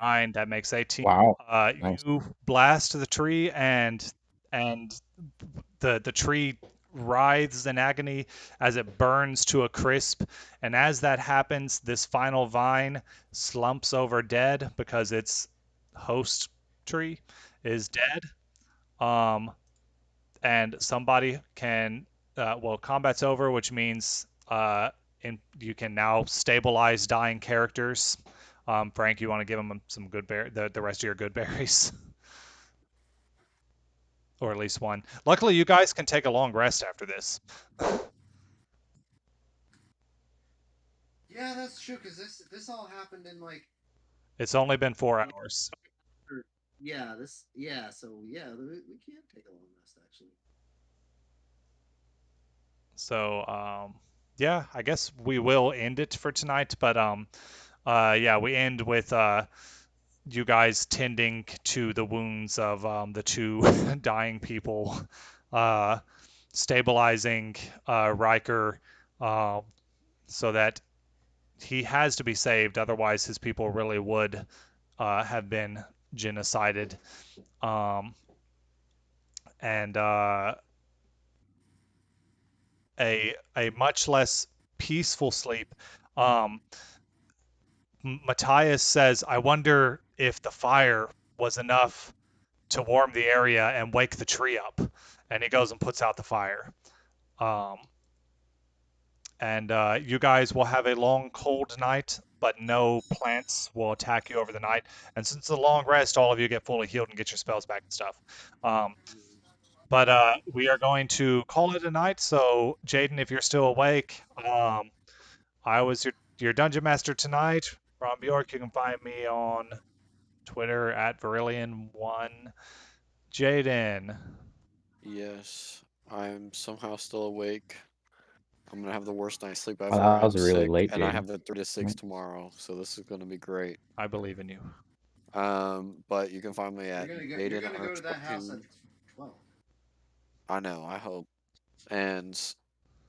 9, that makes 18. Wow. Nice. You blast the tree, and the tree writhes in agony as it burns to a crisp. And as that happens, this final vine slumps over dead because its host tree is dead. And somebody can, combat's over, which means you can now stabilize dying characters. Frank, you want to give them some good the rest of your good berries? Or at least one. Luckily, you guys can take a long rest after this. Yeah, that's true, because this all happened in like... It's only been 4 hours. Yeah, so yeah, we can take a long rest, actually. So, yeah, I guess we will end it for tonight, but yeah, we end with you guys tending to the wounds of the 2 dying people, stabilizing Riker, so that he has to be saved, otherwise his people really would have been genocided. And a much less peaceful sleep. Matthias says, I wonder if the fire was enough to warm the area and wake the tree up. And he goes and puts out the fire. Um, and you guys will have a long, cold night, but no plants will attack you over the night. And since it's a long rest, all of you get fully healed and get your spells back and stuff. But we are going to call it a night. So, Jaden, if you're still awake, I was your dungeon master tonight. From Bjork, you can find me on Twitter at Virillion1. Jaden. Yes, I'm somehow still awake. I'm gonna have the worst night's sleep Oh, ever. that was I'm really sick, late, and I Jaden. have a 3 to 6 tomorrow, so this is gonna be great. I believe in you. But you can find me at You're gonna go to that house at Jaden_2. 12. I know, I hope. And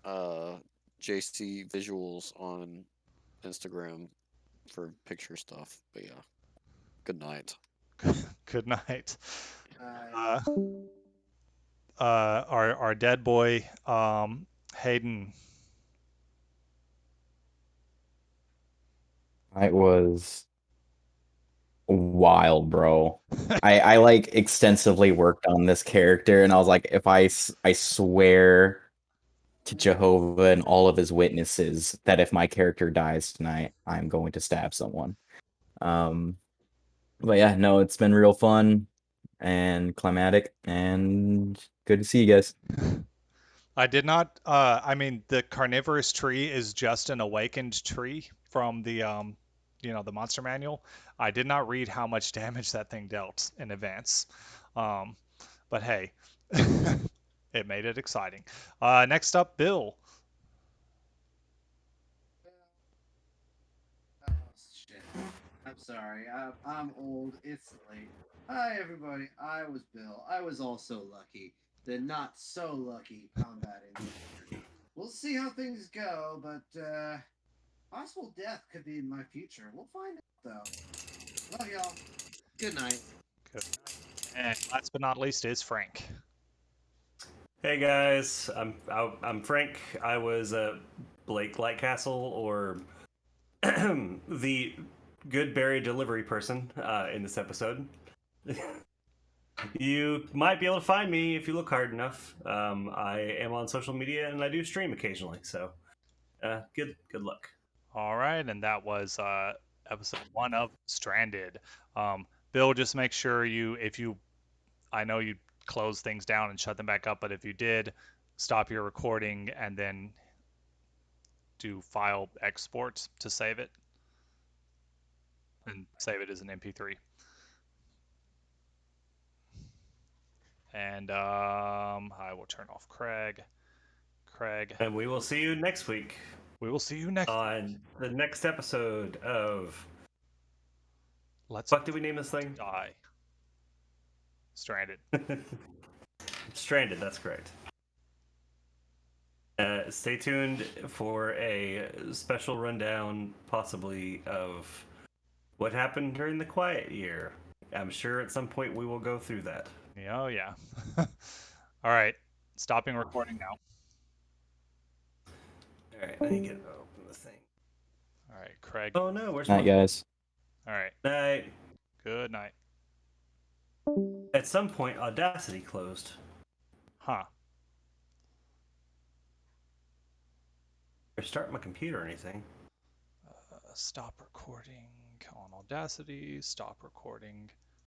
JC Visuals on Instagram for picture stuff. But yeah, good night. Good night. Uh, Our dead boy, Hayden. It was wild, bro. I like extensively worked on this character, and I was like, if I swear to Jehovah and all of his witnesses that if my character dies tonight, I'm going to stab someone. Um, but yeah, no, it's been real fun and climatic and good to see you guys. I did not. I mean, the carnivorous tree is just an awakened tree from the the monster manual. I did not read how much damage that thing dealt in advance. But hey, it made it exciting. Next up, Bill. oh shit. I'm sorry. I'm old. It's late. Hi everybody. I was Bill. I was also lucky. The not so lucky combat engineer. We'll see how things go, but possible death could be in my future. We'll find out though. Love y'all. Good night. Good. And last but not least is Frank. Hey guys, I'm Frank. I was Blake Lightcastle, or the good berry delivery person in this episode. You might be able to find me if you look hard enough. I am on social media and I do stream occasionally, so good luck. All right, and that was episode 1 of Stranded. Bill, just make sure I know you close things down and shut them back up, but if you did, stop your recording and then do file export to save it, and save it as an MP3. And I will turn off Craig. And we will see you next week We will see you next on the next episode of. Let's Fuck, did we name this thing? Die. Stranded. Stranded, that's correct. Stay tuned for a special rundown, possibly, of what happened during the quiet year. I'm sure at some point we will go through that. Oh, yeah. All right. Stopping recording now. All right, let me get open the thing. All right, Craig. Oh no, where's Night, my guys. All right. night? Good night. At some point, Audacity closed. Huh. Restart my computer or anything. Stop recording on Audacity. Stop recording.